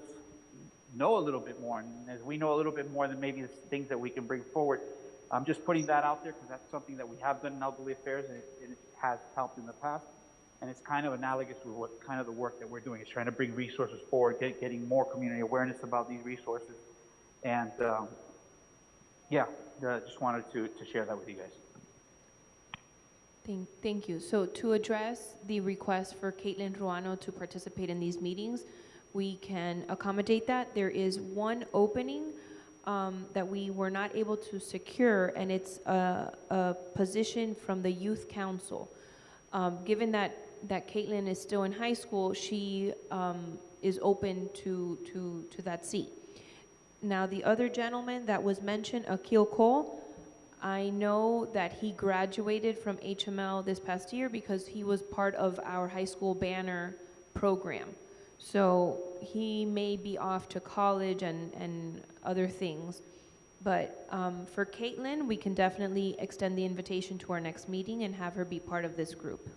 know a little bit more. And as we know a little bit more than maybe the things that we can bring forward, I'm just putting that out there because that's something that we have done in Elderly Affairs, and it has helped in the past. And it's kind of analogous with what kind of the work that we're doing is trying to bring resources forward, getting more community awareness about these resources. And just wanted to share that with you guys. Thank you. So to address the request for Caitlin Ruano to participate in these meetings, we can accommodate that. There is one opening that we were not able to secure, and it's a position from the Youth Council. Given that Caitlin is still in high school, she is open to that seat. Now, the other gentleman that was mentioned, Akil Cole, I know that he graduated from HML this past year because he was part of our high school banner program. So he may be off to college and other things. But for Caitlin, we can definitely extend the invitation to our next meeting and have her be part of this group.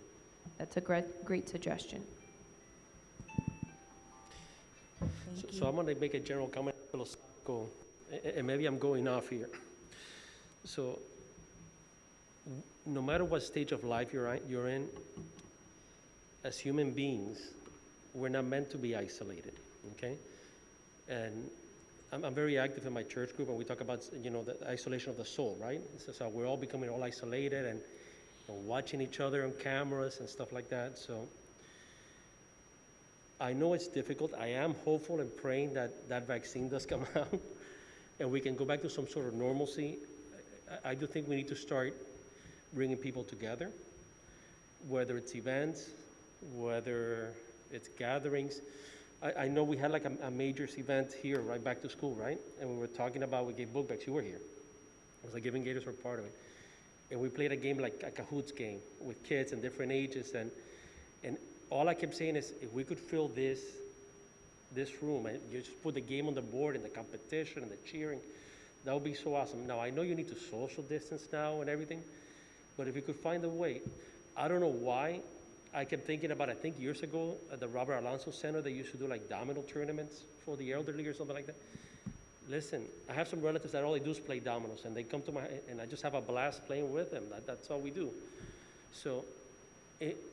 That's a great suggestion. So I'm going to make a general comment, philosophical, and maybe I'm going off here. So no matter what stage of life you're in, as human beings, we're not meant to be isolated, okay? And I'm very active in my church group, and we talk about, the isolation of the soul, right? So we're all becoming all isolated and watching each other on cameras and stuff like that. So I know it's difficult. I am hopeful and praying that vaccine does come out and we can go back to some sort of normalcy. I do think we need to start bringing people together, whether it's events, whether it's gatherings. I know we had like a major event here, right, back to school, right? And we were talking about, we gave book bags. You were here. It was like Giving Gators were part of it. And we played a game like a Kahoots game with kids and different ages. And all I kept saying is, if we could fill this room and you just put the game on the board and the competition and the cheering, that would be so awesome. Now, I know you need to social distance now and everything, but if you could find a way, I don't know why, I kept thinking about, I think years ago at the Robert Alonso Center, they used to do like domino tournaments for the elderly or something like that. Listen, I have some relatives that all they do is play dominoes, and they come to and I just have a blast playing with them. That's all we do. So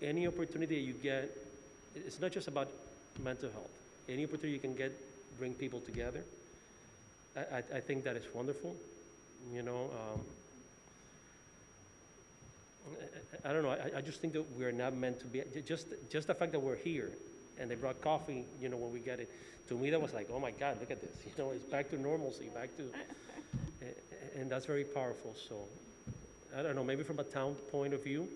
any opportunity you get, it's not just about mental health. Any opportunity you can get, bring people together. I think that is wonderful. You know, I don't know. I just think that we're not meant to be. Just the fact that we're here, and they brought coffee. You know, when we get it, to me that was like, oh my God, look at this. You know, it's back to normalcy, back to, and that's very powerful. So, I don't know. Maybe from a town point of view,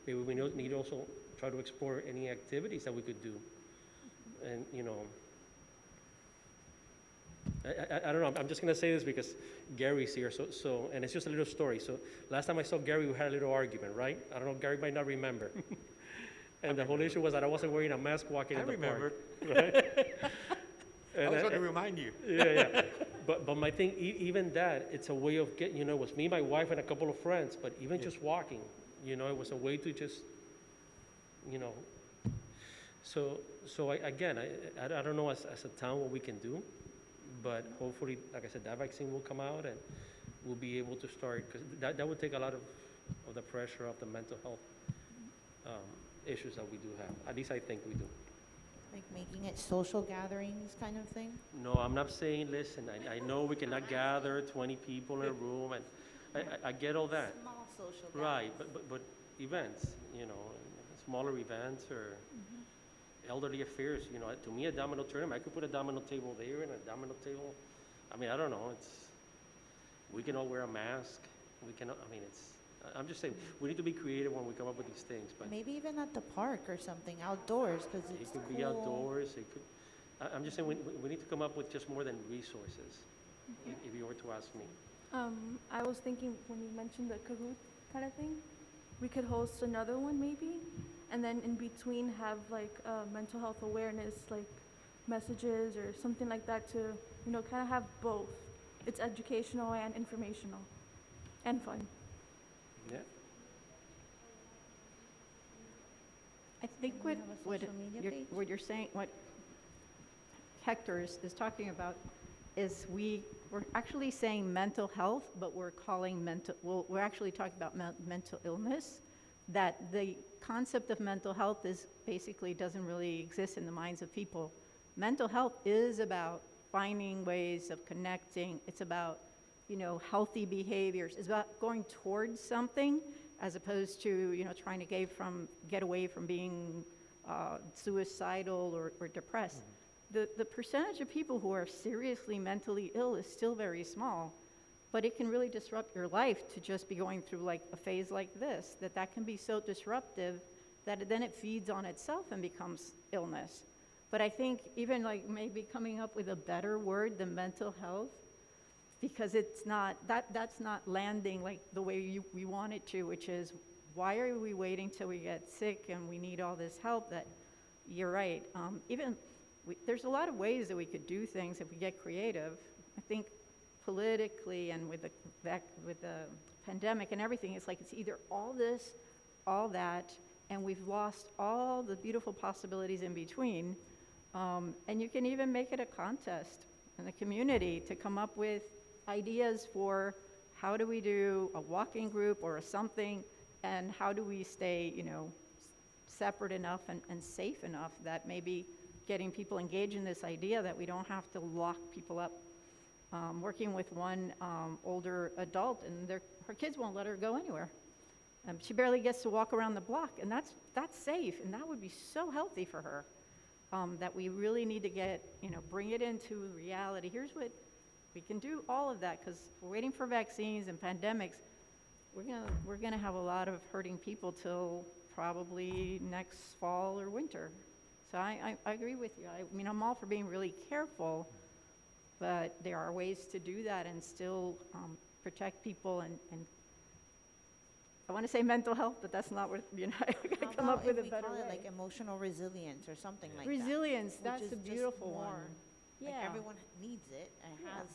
maybe we need to also try to explore any activities that we could do, and you know. I don't know, I'm just gonna say this because Gary's here, so, and it's just a little story. So last time I saw Gary, we had a little argument, right? I don't know, Gary might not remember. And the whole issue was that I wasn't wearing a mask walking in the park. Right? I was going to remind you. Yeah. But my thing, even that, it's a way of getting, you know, it was me, my wife, and a couple of friends, but even just walking, you know, it was a way to just, you know. So I don't know as a town what we can do. But hopefully, like I said, that vaccine will come out and we'll be able to start, because that would take a lot of the pressure off the mental health issues that we do have. At least I think we do. Like making it social gatherings kind of thing? No, I'm not saying, listen, I know we cannot gather 20 people in a room, and I get all that. Small social gatherings. Right, but events, you know, smaller events or elderly affairs, you know, to me, a domino tournament, I could put a domino table there and a domino table. I mean, I don't know, we can all wear a mask. I'm just saying, we need to be creative when we come up with these things, but. Maybe even at the park or something, outdoors, because it's cool. It could be outdoors, I'm just saying, we need to come up with just more than resources, if you were to ask me. I was thinking when you mentioned the Kahoot kind of thing, we could host another one maybe, and then in between have like mental health awareness, like messages or something like that to, you know, kind of have both. It's educational and informational and fun. Yeah. I think We have a social media page? what you're saying, what Hector is talking about is we're actually saying mental health, but we're calling we're actually talking about mental illness, that the concept of mental health basically doesn't really exist in the minds of people. Mental health is about finding ways of connecting. It's about, you know, healthy behaviors. It's about going towards something as opposed to, you know, trying to get away from being suicidal or depressed. The percentage of people who are seriously mentally ill is still very small, but it can really disrupt your life to just be going through like a phase like this, that can be so disruptive that then it feeds on itself and becomes illness. But I think even like maybe coming up with a better word than mental health, because it's not, that's not landing like the way we want it to, which is, why are we waiting till we get sick and we need all this help? That you're right. There's a lot of ways that we could do things if we get creative. I think politically and with the pandemic and everything, it's like it's either all this, all that, and we've lost all the beautiful possibilities in between. And you can even make it a contest in the community to come up with ideas for how do we do a walking group or a something, and how do we stay, you know, separate enough and safe enough that maybe getting people engaged in this idea that we don't have to lock people up. Working with one older adult, and her kids won't let her go anywhere. She barely gets to walk around the block, and that's safe, and that would be so healthy for her. That we really need to get, you know, bring it into reality. Here's what we can do, all of that, because we're waiting for vaccines and pandemics. We're gonna have a lot of hurting people till probably next fall or winter. So I agree with you. I mean, I'm all for being really careful, but there are ways to do that and still protect people and I want to say mental health, but that's not what, you know, I gotta come up with a better way. How about if we call it like emotional resilience or something like that? Resilience, which that's is a just beautiful more, one. Like Yeah. everyone needs it and Yeah. has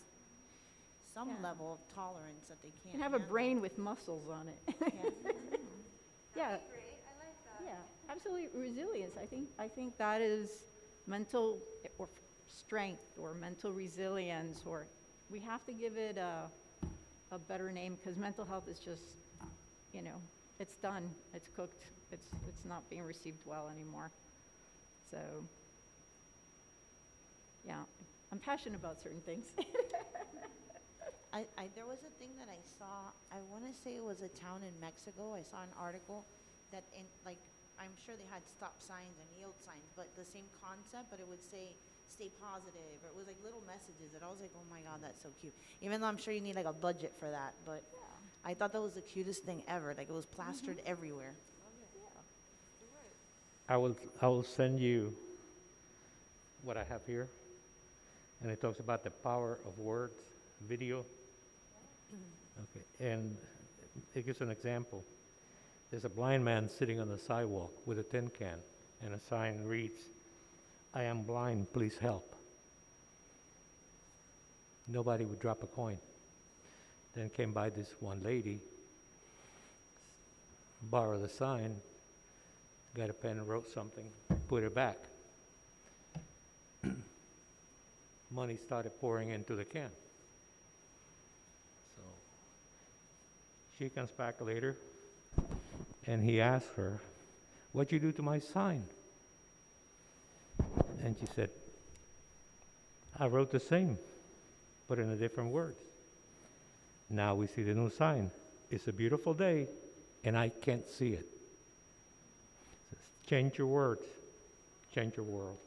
some Yeah. level of tolerance that they can't You can have a handle. brain with muscles on it. Yeah. Yeah. Yeah, absolutely, resilience. I think that is mental or strength or mental resilience, or we have to give it a better name, because mental health is just, you know, it's done, it's cooked, it's not being received well anymore. So, yeah, I'm passionate about certain things. There was a thing that I saw, I want to say it was a town in Mexico. I saw an article that I'm sure they had stop signs and yield signs, but the same concept, but it would say, stay positive, or it was like little messages that I was like, oh my God, that's so cute. Even though I'm sure you need like a budget for that, but I thought that was the cutest thing ever. Like it was plastered everywhere. I will send you what I have here, and it talks about the power of words, video. Okay, and it gives an example. There's a blind man sitting on the sidewalk with a tin can, and a sign reads, "I am blind, please help." Nobody would drop a coin. Then came by this one lady, borrowed the sign, got a pen and wrote something, put it back. Money started pouring into the can. So she comes back later, and he asks her, "What'd you do to my sign?" And she said, "I wrote the same, but in a different words. Now we see the new sign. It's a beautiful day, and I can't see it." It says, change your words, change your world.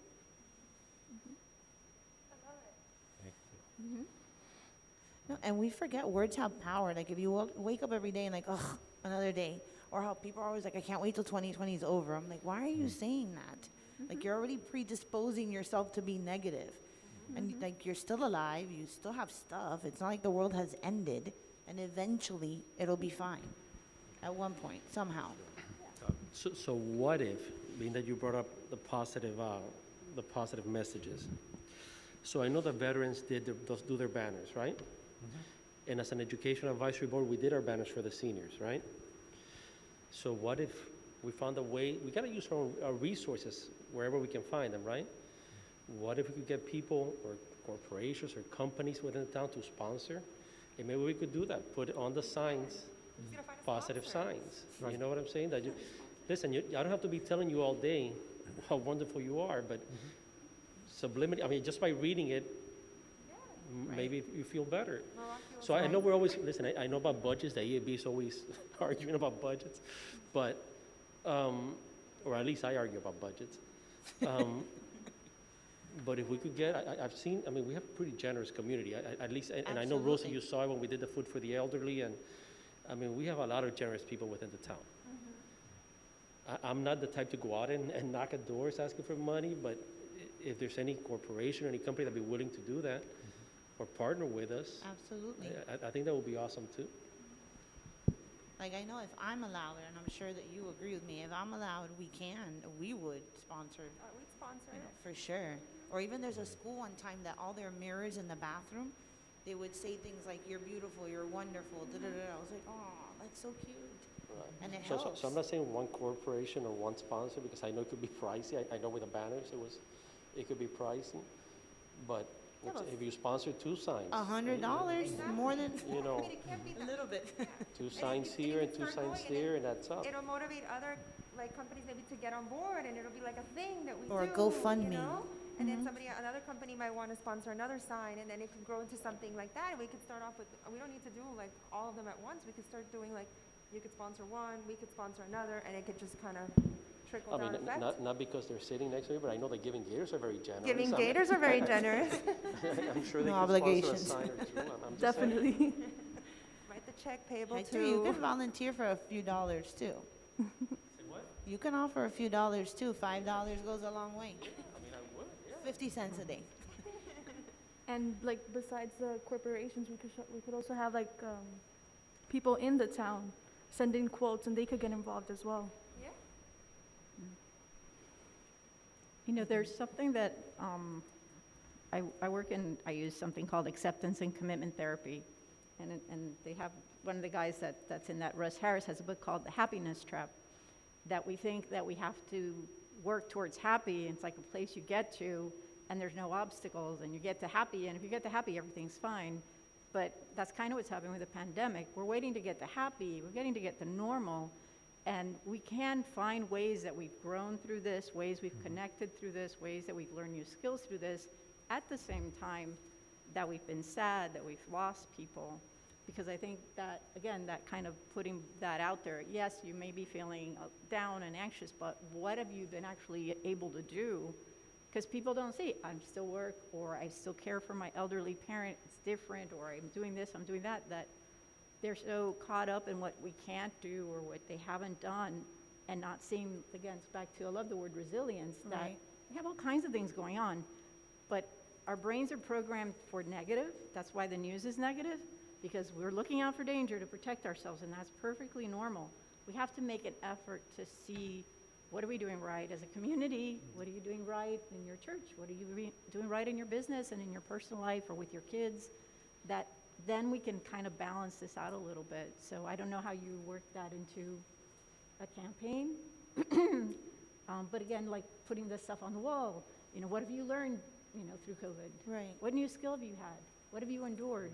Thank you. No, and we forget words have power. Like if you wake up every day and like, ugh, another day. Or how people are always like, I can't wait till 2020 is over. I'm like, why are you saying that? Like you're already predisposing yourself to be negative. And like you're still alive, you still have stuff. It's not like the world has ended, and eventually it'll be fine. At one point, somehow. So what if, being that you brought up the positive messages. So I know the veterans do their banners, right? And as an education advisory board, we did our banners for the seniors, right? So what if we found a way, we gotta use our resources wherever we can find them, right? What if we could get people or corporations or companies within the town to sponsor? And maybe we could do that, put it on the signs, positive signs. Right. You know what I'm saying? That listen, I don't have to be telling you all day how wonderful you are, but sublimity, I mean, just by reading it, maybe you feel better. So I know we're always, listen, I know about budgets, the EAB is always arguing about budgets, but, or at least I argue about budgets. But if we could get, I've seen, I mean, we have a pretty generous community, at least, and I know, Rosa, you saw it when we did the food for the elderly, and I mean, we have a lot of generous people within the town. I'm not the type to go out and knock at doors asking for money, but if there's any corporation or any company that'd be willing to do that or partner with us, Absolutely. I think that would be awesome too. Like I know if I'm allowed, and I'm sure that you agree with me, if I'm allowed, we would sponsor. We'd sponsor You know, it. for sure. Or even there's a school one time that all their mirrors in the bathroom, they would say things like, "You're beautiful, you're wonderful," da-da-da. I was like, oh, that's so cute. And it helps. So I'm not saying one corporation or one sponsor, because I know it could be pricey. I know with the banners, it could be pricey, but Yeah, but if you sponsor two signs. $100, more than You know, I mean, it can't be a that. little bit. two signs here and two signs there, and that's up. It'll motivate other, like, companies maybe to get on board, and it'll be like a thing that we do. Or a GoFundMe. You know? And then another company might want to sponsor another sign, and then it can grow into something like that. And we could start off with, we don't need to do like all of them at once. We could start doing like, you could sponsor one, we could sponsor another, and it could just kind of trickle I down mean, effect. not because they're sitting next to me, but I know the Giving Gators are very generous. Giving I mean, Gators are very generous. I'm sure they No could sponsor a obligations. sign or two. I'm just saying. Definitely. Write the check payable Hector, you to. can volunteer for a few dollars too. Say what? You can offer a few dollars too. $5 goes a long way. I mean, I would, yeah. 50 cents a day. And like besides the corporations, we could also have like people in the town send in quotes, and they could get involved as well. You know, there's something that I use something called acceptance and commitment therapy. And they have, one of the guys that's in that, Russ Harris, has a book called The Happiness Trap, that we think that we have to work towards happy. It's like a place you get to, and there's no obstacles, and you get to happy, and if you get to happy, everything's fine. But that's kind of what's happening with the pandemic. We're waiting to get to happy, we're getting to get to normal, And we can find ways that we've grown through this, ways we've connected through this, ways that we've learned new skills through this, at the same time that we've been sad, that we've lost people. Because I think that, again, that kind of putting that out there, yes, you may be feeling down and anxious, but what have you been actually able to do? Because people don't see, I'm still work, or I still care for my elderly parent, it's different, or I'm doing this, I'm doing that, that they're so caught up in what we can't do or what they haven't done, and not seeing, again, it's back to, I love the word resilience, that Right. we have all kinds of things going on, but our brains are programmed for negative. That's why the news is negative, because we're looking out for danger to protect ourselves, and that's perfectly normal. We have to make an effort to see, what are we doing right as a community? What are you doing right in your church? What are you doing right in your business and in your personal life or with your kids? That then we can kind of balance this out a little bit. So I don't know how you work that into a campaign. But again, like putting this stuff on the wall, you know, what have you learned, you know, through COVID? Right. What new skill have you had? What have you endured?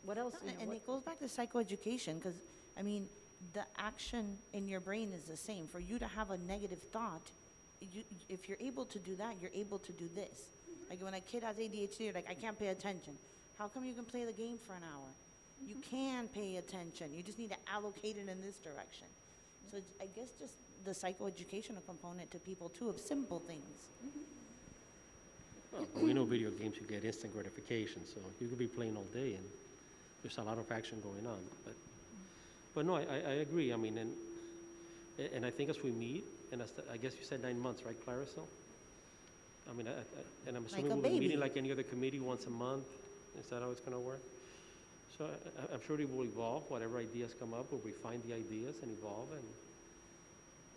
What else? You know, And what- it goes back to psychoeducation, because, I mean, the action in your brain is the same. For you to have a negative thought, if you're able to do that, you're able to do this. Like when a kid has ADHD, you're like, I can't pay attention. How come you can play the game for an hour? You can pay attention. You just need to allocate it in this direction. So it's, I guess, just the psychoeducational component to people too, of simple things. Well, we know video games, you get instant gratification, so you could be playing all day and there's a lot of action going on. But no, I agree. I mean, and I think as we meet, and as I guess you said 9 months, right, Clarissa? I mean, and I'm assuming a we'll be baby. meeting like any other committee once a month. Is that how it's going to work? So I'm sure it will evolve. Whatever ideas come up, we'll refine the ideas and evolve,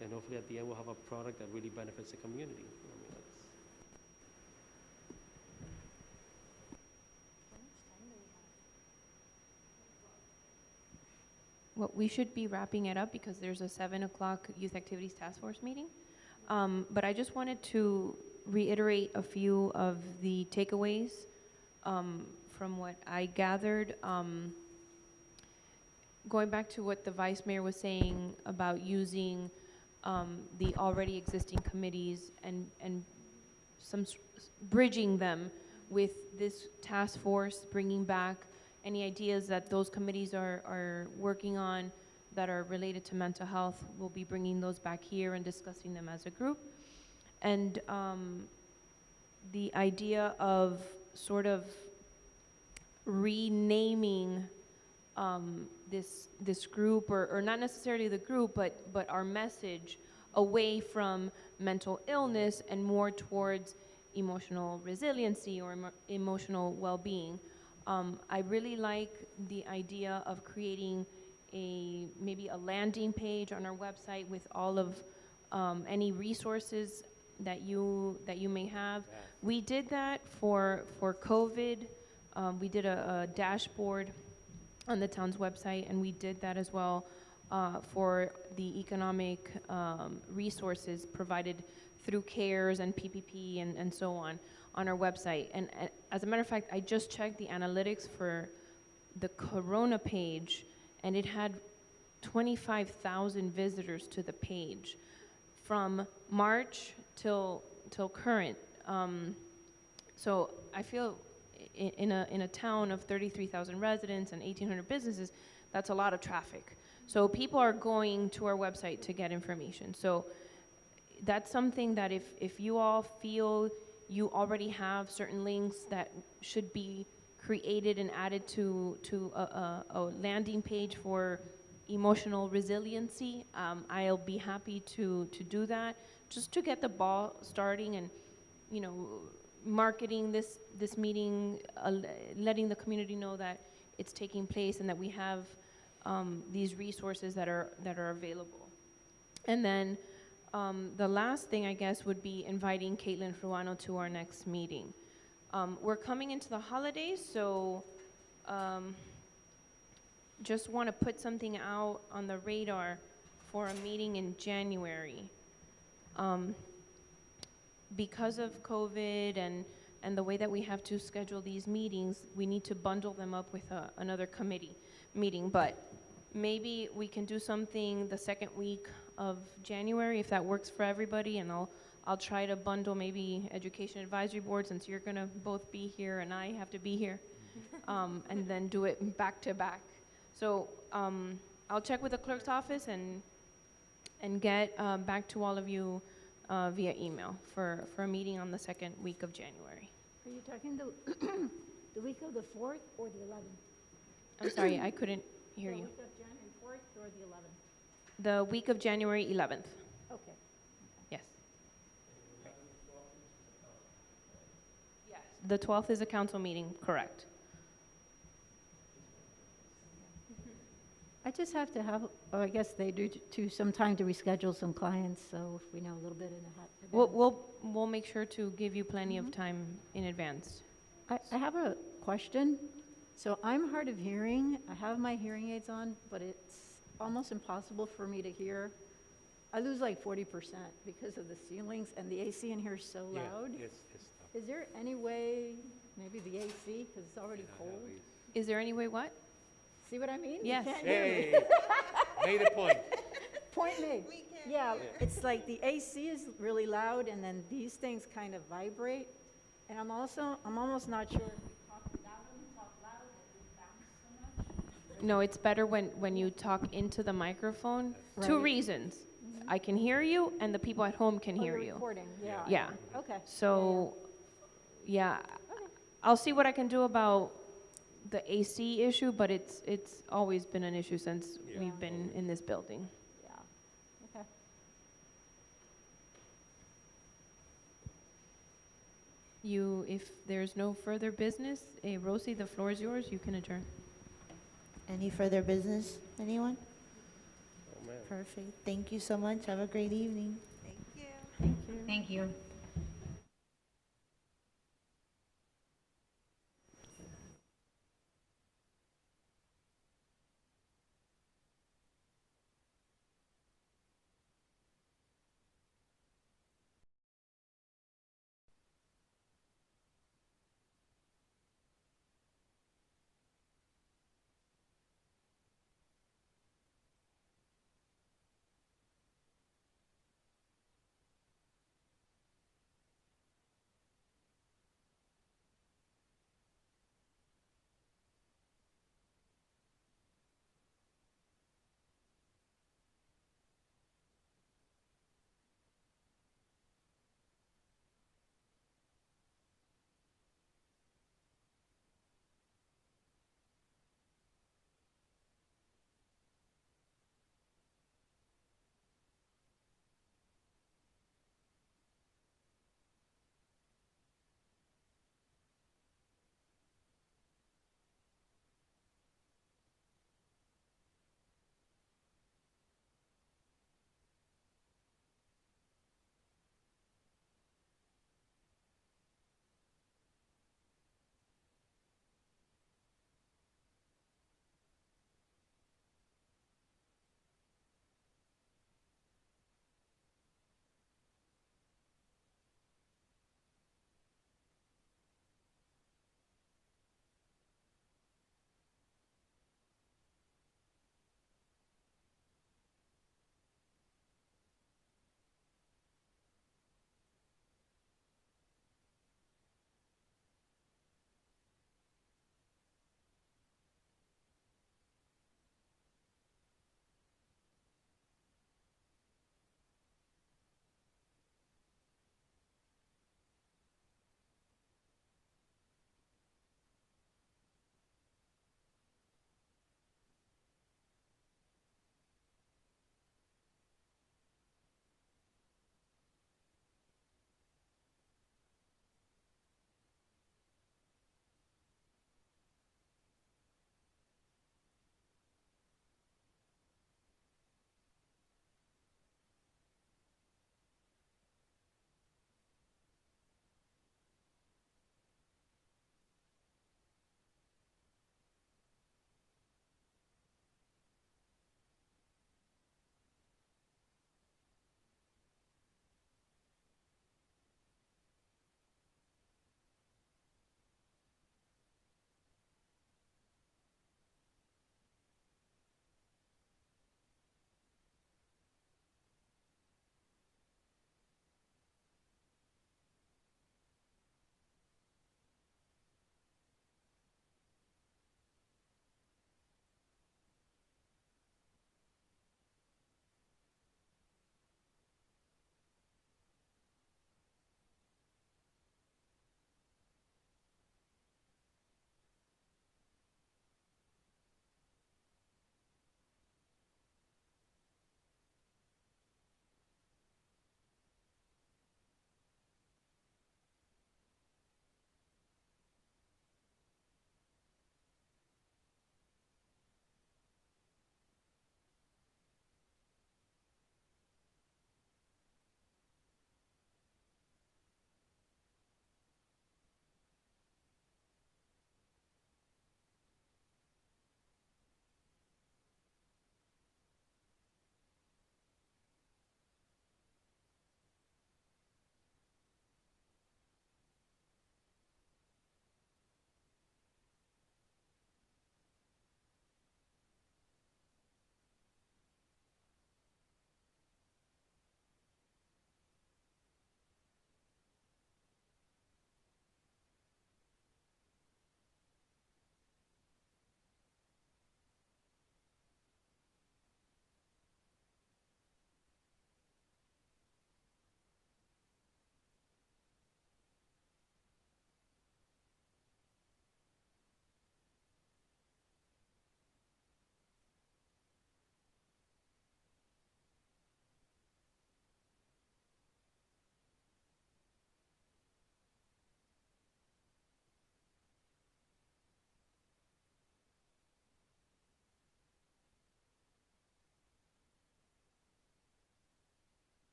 and hopefully at the end we'll have a product that really benefits the community. I mean, that's, Well, we should be wrapping it up because there's a 7 o'clock Youth Activities Task Force meeting. But I just wanted to reiterate a few of the takeaways from what I gathered. Going back to what the Vice Mayor was saying about using the already existing committees and bridging them with this task force, bringing back any ideas that those committees are working on that are related to mental health. We'll be bringing those back here and discussing them as a group. And the idea of sort of renaming this group, or not necessarily the group, but our message away from mental illness and more towards emotional resiliency or emotional well-being. I really like the idea of creating maybe a landing page on our website with all of any resources that you may have. We did that for COVID. We did a dashboard on the town's website, and we did that as well for the economic resources provided through CARES and PPP and so on our website. And as a matter of fact, I just checked the analytics for the Corona page, and it had 25,000 visitors to the page from March till current. So I feel in a town of 33,000 residents and 1,800 businesses, that's a lot of traffic. So people are going to our website to get information. So that's something that if you all feel you already have certain links that should be created and added to a landing page for emotional resiliency, I'll be happy to do that, just to get the ball starting and, you know, marketing this meeting, letting the community know that it's taking place and that we have these resources that are available. And then the last thing, I guess, would be inviting Caitlin Fruano to our next meeting. We're coming into the holidays, so just want to put something out on the radar for a meeting in January. Because of COVID and the way that we have to schedule these meetings, we need to bundle them up with another committee meeting. But maybe we can do something the second week of January, if that works for everybody, and I'll try to bundle maybe Education Advisory Board, since you're gonna both be here and I have to be here, and then do it back to back. So, I'll check with the clerk's office and get, back to all of you, via email for a meeting on the second week of January. Are you talking the week of the 4th or the 11th? I'm sorry, I couldn't hear you. The week of January 4th or the 11th? The week of January 11th, Okay. yes. Yes. The 12th is a council meeting, correct. I just have to have, or I guess they do too, some time to reschedule some clients, so if we know a little bit in advance. We'll make sure to give you plenty of time in advance. I have a question. So I'm hard of hearing. I have my hearing aids on, but it's almost impossible for me to hear. I lose like 40% because of the ceilings, and the AC in here is so loud. It's tough. Is there any way, maybe the AC, because it's already cold? Is there any way what? See what I mean? You Yes. can't hear me. Hey, made a point. Point made. Yeah, it's like the AC is really loud, and then these things kind of vibrate. And I'm almost not sure if we talk loud and talk loud, it will bounce so much. No, it's better when you talk into the microphone. Two Right. reasons. I can hear you, and the people at home can Oh, hear you're you. recording, yeah. Yeah. Okay. So, yeah, I'll see what I can do about the AC issue, but it's always been an issue since we've been in this building. Yeah, okay. If there's no further business, Rosie, the floor is yours. You can adjourn. Any further business? Anyone? Oh, man. Perfect. Thank you so much. Have a great evening. Thank you. Thank you. Thank you.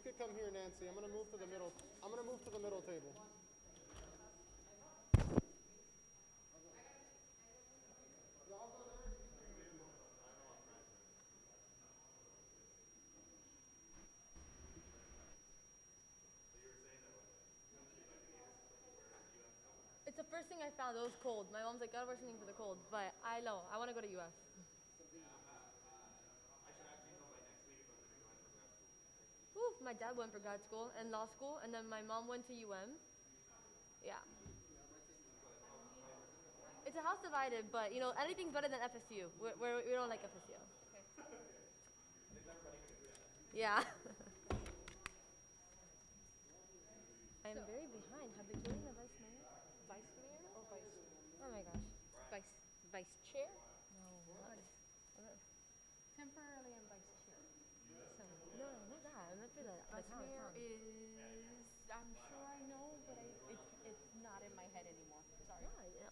could come here, Nancy. I'm gonna move to the middle. I'm gonna move to the middle table. It's the first thing I found. It was cold. My mom's like, gotta wear something for the cold. But I know. I want to go to UF. Woo, my dad went for grad school and law school, and then my mom went to Yeah. It's a house divided, but you know, anything's better than FSU. We don't like FSU. Okay. Yeah. I'm very behind. Have they chosen the vice mayor? Vice mayor or vice? Oh my gosh. Vice chair? No. Temporarily I'm vice chair. No, not that. I meant for the vice mayor is. I'm sure I know, but it's not in my head anymore. Sorry. Yeah,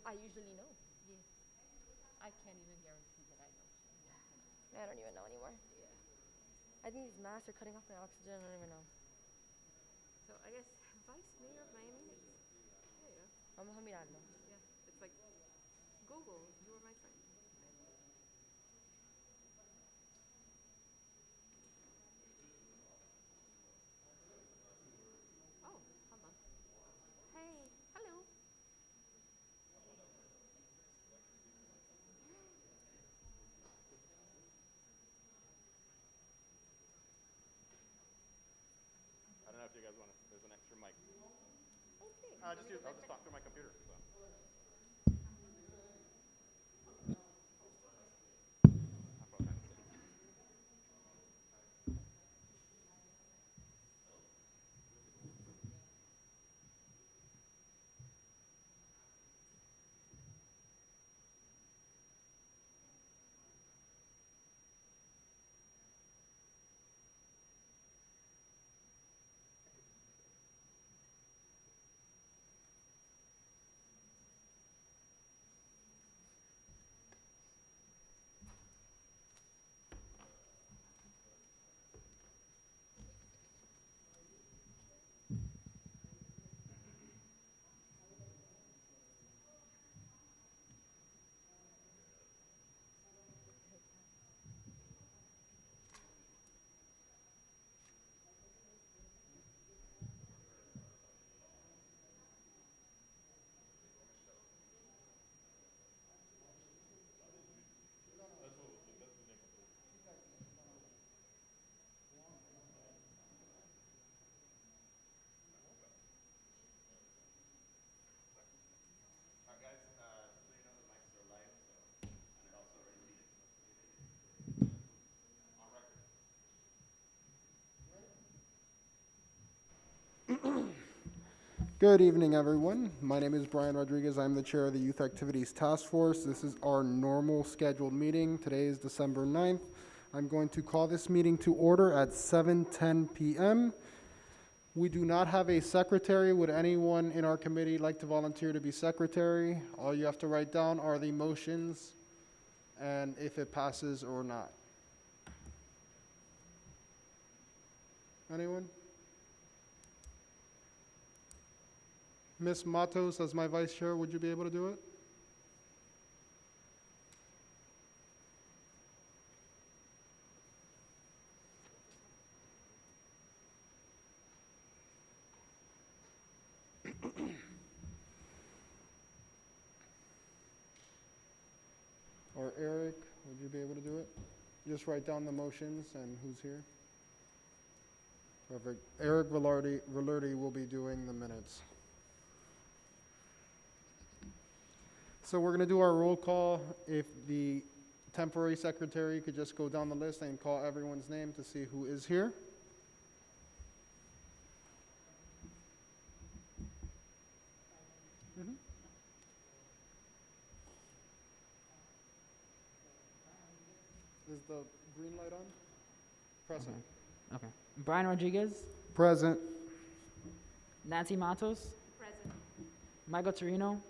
I usually know. Yeah. I can't even guarantee that I know. I don't even know anymore. Yeah. I think these masks are cutting off my oxygen. I don't even know. So I guess vice mayor of Miami. Yeah. Vamos a mirarlo. Yeah. It's like Google. You are my friend. Oh, hold on. Hey, hello. I don't know if you guys want to. There's an extra mic. Okay. I'll just talk through my computer. So. Good evening, everyone. My name is Brian Rodriguez. I'm the chair of the Youth Activities Task Force. This is our normal scheduled meeting. Today is December 9th. I'm going to call this meeting to order at 7:10 p.m. We do not have a secretary. Would anyone in our committee like to volunteer to be secretary? All you have to write down are the motions and if it passes or not. Anyone? Ms. Matos, as my vice chair, would you be able to do it? Or Eric, would you be able to do it? Just write down the motions and who's here. Perfect. Eric Velarde will be doing the minutes. So we're going to do our roll call. If the temporary secretary could just go down the list and call everyone's name to see who is here. Mm-hmm. Is the green light on? Present. Okay. Brian Rodriguez. Present. Nancy Matos. Present. Michael Torino.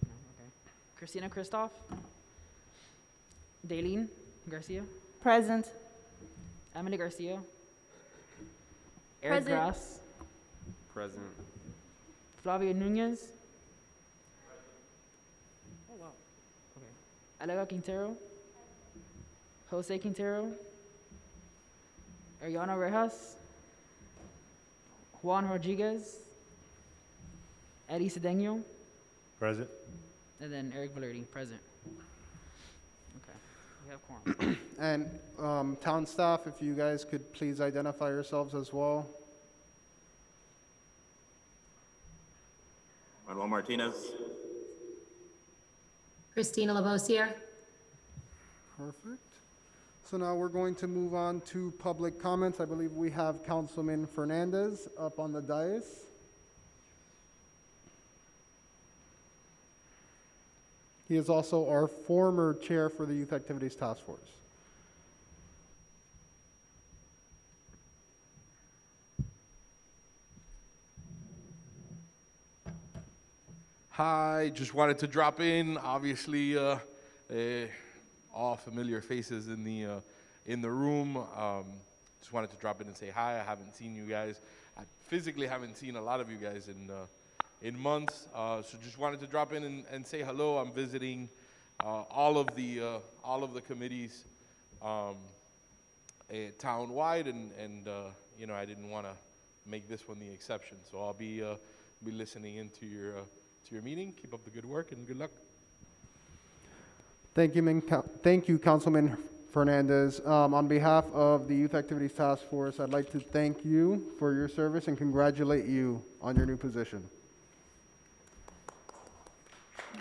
No, okay. Christina Christoph. Daylene Garcia. Present. Emily Garcia. Eric Present. Grass, Present. Flavio Nunez. Oh, wow. Okay. Alega Quintero, Jose Quintero, Ariana Rejas, Juan Rodriguez, Eddie Cedeno, Present. and then Eric Valerdi, present. Okay, we have quorum. And town staff, if you guys could please identify yourselves as well. Manuel Martinez. Christina Lavosier. Perfect. So now we're going to move on to public comments. I believe we have Councilman Fernandez up on the dais. He is also our former chair for the Youth Activities Task Force. Hi, just wanted to drop in. Obviously, all familiar faces in the room. Just wanted to drop in and say hi. I haven't seen you guys. I physically haven't seen a lot of you guys in months. So just wanted to drop in and say hello. I'm visiting all of the committees town-wide, and you know, I didn't want to make this one the exception. So I'll be listening into your meeting. Keep up the good work and good luck. Thank you, Councilman Fernandez. On behalf of the Youth Activities Task Force, I'd like to thank you for your service and congratulate you on your new position.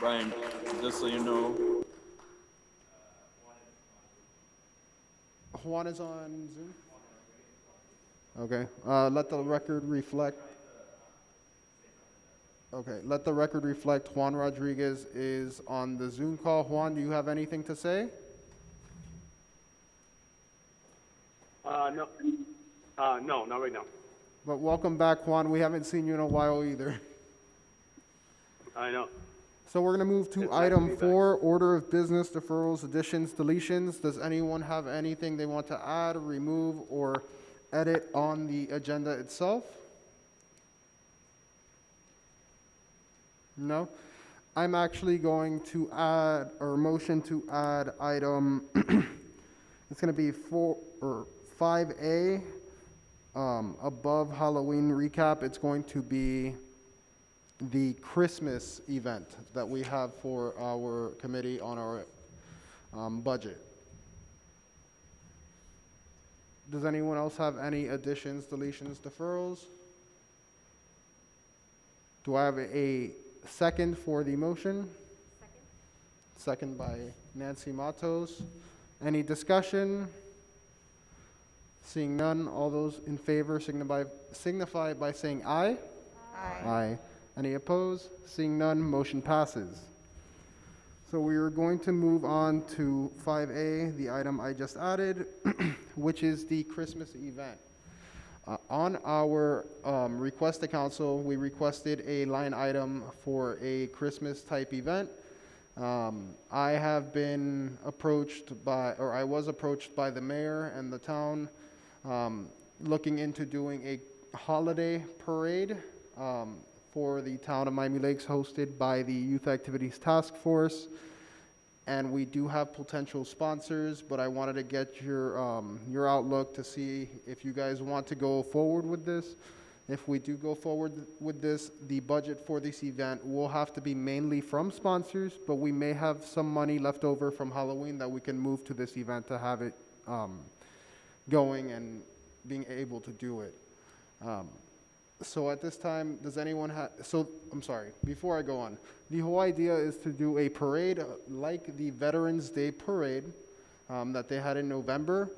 Brian, just so you know. Juan is on Zoom? Okay, let the record reflect. Okay, let the record reflect Juan Rodriguez is on the Zoom call. Juan, do you have anything to say? No, not right now. But welcome back, Juan. We haven't seen you in a while either. I know. So we're going to move to It's nice to item be back. 4, order of business, deferrals, additions, deletions. Does anyone have anything they want to add, remove, or edit on the agenda itself? No? I'm actually going to add, or motion to add item, it's going to be 5A, above Halloween recap. It's going to be the Christmas event that we have for our committee on our budget. Does anyone else have any additions, deletions, deferrals? Do I have a second for the motion? Second by Nancy Matos. Any discussion? Seeing none, all those in favor signify by saying aye. Aye. Aye. Any opposed? Seeing none, motion passes. So we are going to move on to 5A, the item I just added, which is the Christmas event. On our request to council, we requested a line item for a Christmas type event. I have been approached by, or I was approached by the mayor and the town looking into doing a holiday parade for the town of Miami Lakes, hosted by the Youth Activities Task Force. And we do have potential sponsors, but I wanted to get your outlook to see if you guys want to go forward with this. If we do go forward with this, the budget for this event will have to be mainly from sponsors, but we may have some money left over from Halloween that we can move to this event to have it going and being able to do it. So at this time, does anyone have, I'm sorry, before I go on, the whole idea is to do a parade like the Veterans Day Parade that they had in November,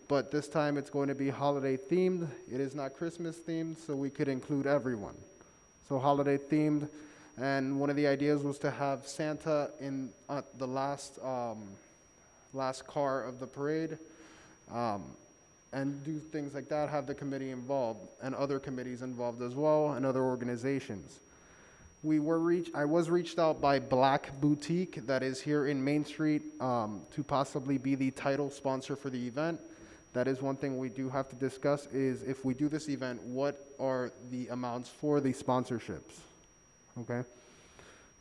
but this time it's going to be holiday themed. It is not Christmas themed, so we could include everyone. So holiday themed, and one of the ideas was to have Santa in the last car of the parade, and do things like that, have the committee involved, and other committees involved as well, and other organizations. I was reached out by Black Boutique, that is here in Main Street, to possibly be the title sponsor for the event. That is one thing we do have to discuss is if we do this event, what are the amounts for the sponsorships? Okay?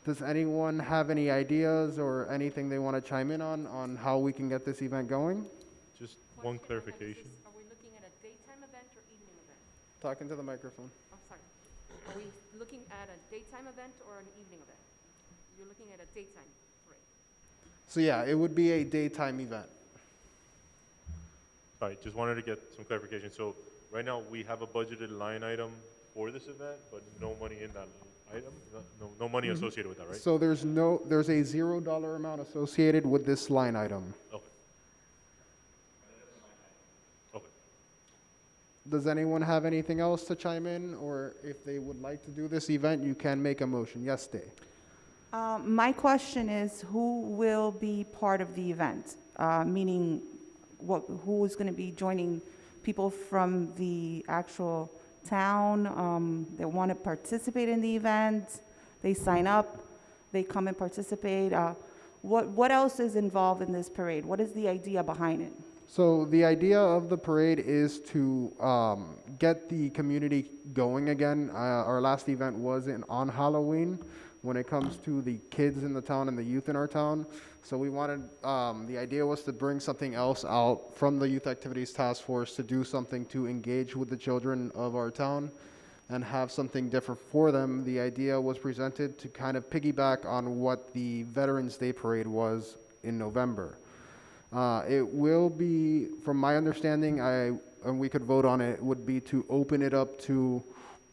Does anyone have any ideas or anything they want to chime in on how we can get this event going? Just one clarification. Are we looking at a daytime event or evening event? Talking to the microphone. Oh, sorry. Are we looking at a daytime event or an evening event? You're looking at a daytime parade. So yeah, it would be a daytime event. All right, just wanted to get some clarification. So right now, we have a budgeted line item for this event, but no money in that item? No money associated with that, right? So there's a $0 amount associated with this line item. Okay. Okay. Does anyone have anything else to chime in? Or if they would like to do this event, you can make a motion. Yes, Day. My question is, who will be part of the event? Meaning, who is going to be joining people from the actual town that want to participate in the event? They sign up, they come and participate. What else is involved in this parade? What is the idea behind it? So the idea of the parade is to get the community going again. Our last event was on Halloween when it comes to the kids in the town and the youth in our town. So we wanted, the idea was to bring something else out from the Youth Activities Task Force to do something to engage with the children of our town and have something different for them. The idea was presented to kind of piggyback on what the Veterans Day Parade was in November. It will be, from my understanding, and we could vote on it, would be to open it up to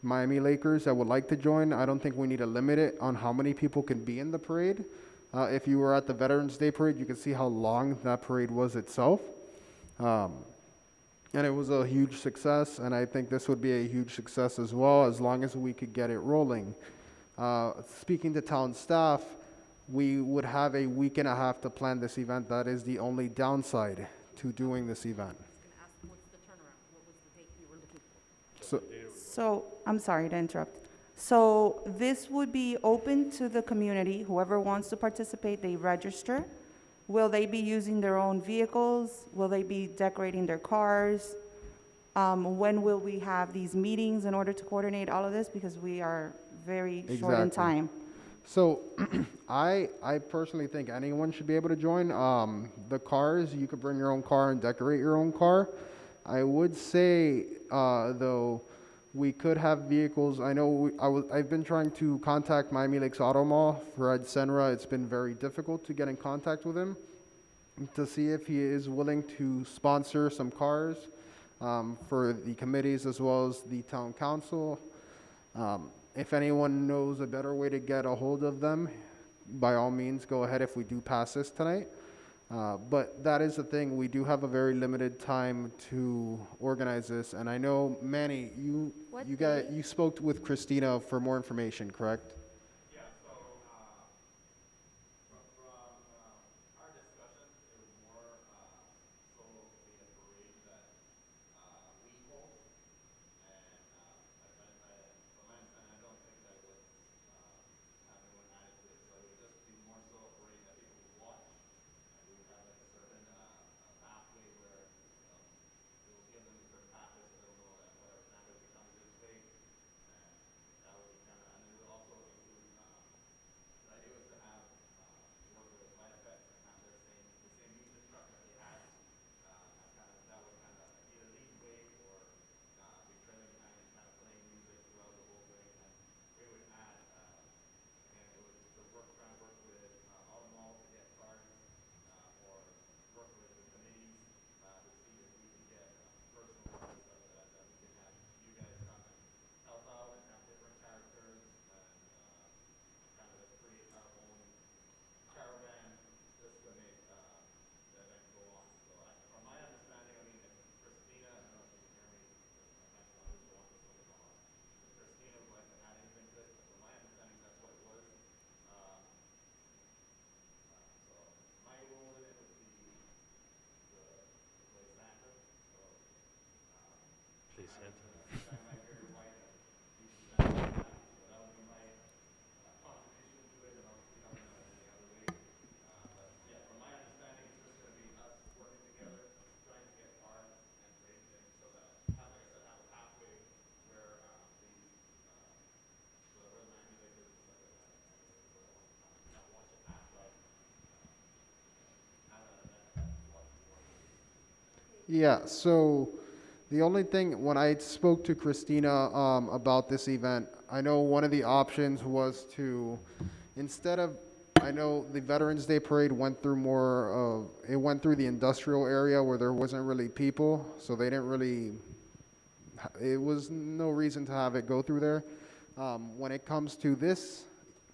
Miami Lakers that would like to join. I don't think we need to limit it on how many people can be in the parade. If you were at the Veterans Day Parade, you could see how long that parade was itself. And it was a huge success, and I think this would be a huge success as well, as long as we could get it rolling. Speaking to town staff, we would have a week and a half to plan this event. That is the only downside to doing this event. So, I'm sorry to interrupt. So this would be open to the community. Whoever wants to participate, they register. Will they be using their own vehicles? Will they be decorating their cars? When will we have these meetings in order to coordinate all of this? Because we are very short in time. So I personally think anyone should be able to join. The cars, you could bring your own car and decorate your own car. I would say, though, we could have vehicles. I know I've been trying to contact Miami Lakes Auto Mall, Fred Senra. It's been very difficult to get in contact with him to see if he is willing to sponsor some cars for the committees as well as the town council. If anyone knows a better way to get a hold of them, by all means, go ahead if we do pass this tonight. But that is the thing. We do have a very limited time to organize this. And I know, Manny, you spoke with Christina for more information, correct? Yeah, so the only thing, when I spoke to Christina about this event, I know one of the options was to, instead of, I know the Veterans Day Parade went through more of, it went through the industrial area where there wasn't really people, so they didn't really, it was no reason to have it go through there. When it comes to this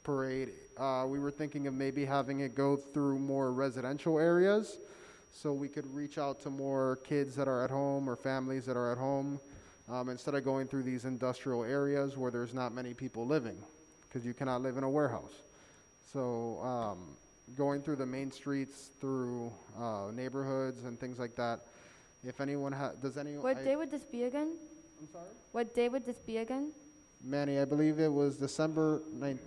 parade, we were thinking of maybe having it go through more residential areas, so we could reach out to more kids that are at home or families that are at home, instead of going through these industrial areas where there's not many people living, because you cannot live in a warehouse. So going through the main streets, through neighborhoods and things like that. If anyone does anyone? What day would this be again? I'm sorry? What day would this be again? Manny, I believe it was December 19th.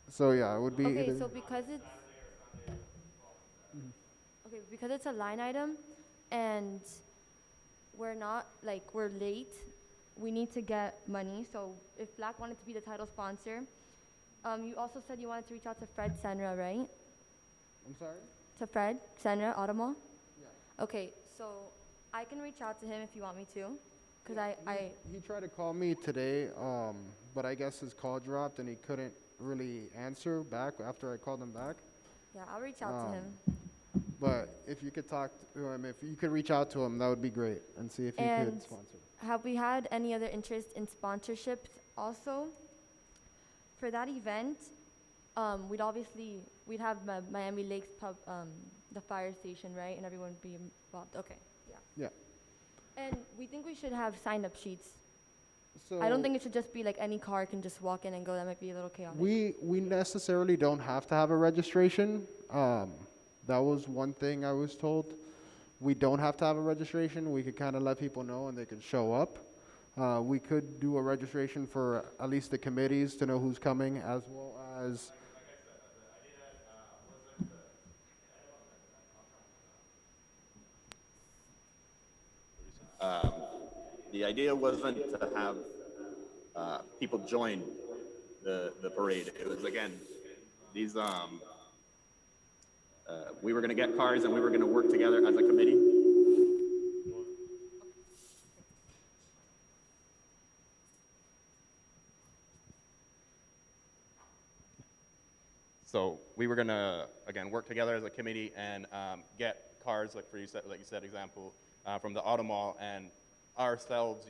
So yeah, it would be Okay, either. so because it's okay, because it's a line item, and we're not like we're late, we need to get money. So if Black wanted to be the title sponsor, you also said you wanted to reach out to Fred Senra, right? I'm sorry? To Fred Senra, Automall? Yeah. Okay, so I can reach out to him if you want me to, because He tried to call me today, but I guess his call dropped and he couldn't really answer back after I called him back. yeah, I'll reach out to him. But if you could talk to him, if you could reach out to him, that would be great, and see if he could And sponsor. have we had any other interest in sponsorships also? For that event, we'd have Miami Lakes pub, the fire station, right? And everyone would be involved. Okay, yeah. Yeah. And we think we should have sign-up sheets. So I don't think it should just be like any car can just walk in and go. That might be a little chaotic. we necessarily don't have to have a registration. That was one thing I was told. We don't have to have a registration. We could kind of let people know and they could show up. We could do a registration for at least the committees to know who's coming, as well as. The idea wasn't to have people join the parade. It was, again, these, we were going to get cars and we were going to work together as a committee. So we were going to, again, work together as a committee and get cars, like you said, example, from the Automall, and ourselves,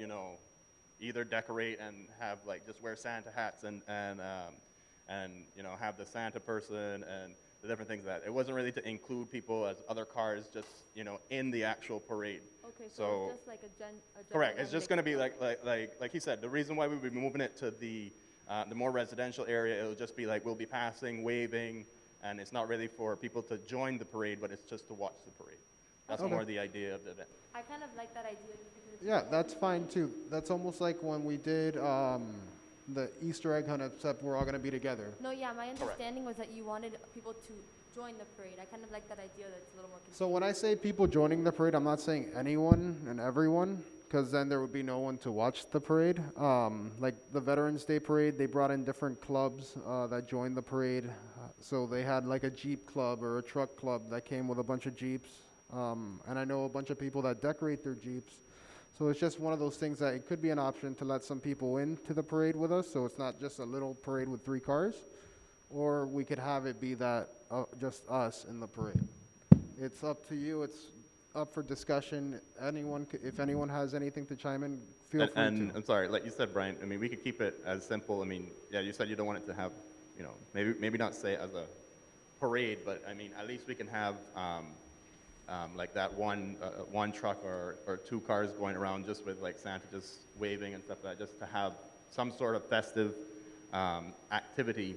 either decorate and have just wear Santa hats and have the Santa person and the different things that. It wasn't really to include people as other cars just, in the actual parade. Okay, so it's just like a correct. It's just going to be like he said, the reason why we would be moving it to the more residential area, it'll just be we'll be passing, waving, and it's not really for people to join the parade, but it's just to watch the parade. That's more the idea of the event. I kind of like that idea. Yeah, that's fine too. That's almost like when we did the Easter egg hunt, except we're all going to be together. No, yeah, my understanding was that you wanted people to join the parade. I kind of like that idea that's a little more So when I say people joining the parade, I'm not saying anyone and everyone, because then there would be no one to watch the parade. Like the Veterans Day Parade, they brought in different clubs that joined the parade. So they had like a Jeep club or a truck club that came with a bunch of Jeeps. And I know a bunch of people that decorate their Jeeps. So it's just one of those things that it could be an option to let some people into the parade with us, so it's not just a little parade with 3 cars, or we could have it be that just us in the parade. It's up to you. It's up for discussion. If anyone has anything to chime in, feel free And to. I'm sorry, like you said, Brian, I mean, we could keep it as simple. I mean, yeah, you said you don't want it to have, maybe not say as a parade, but I mean, at least we can have like that one truck or 2 cars going around just with Santa just waving and stuff like that, just to have some sort of festive activity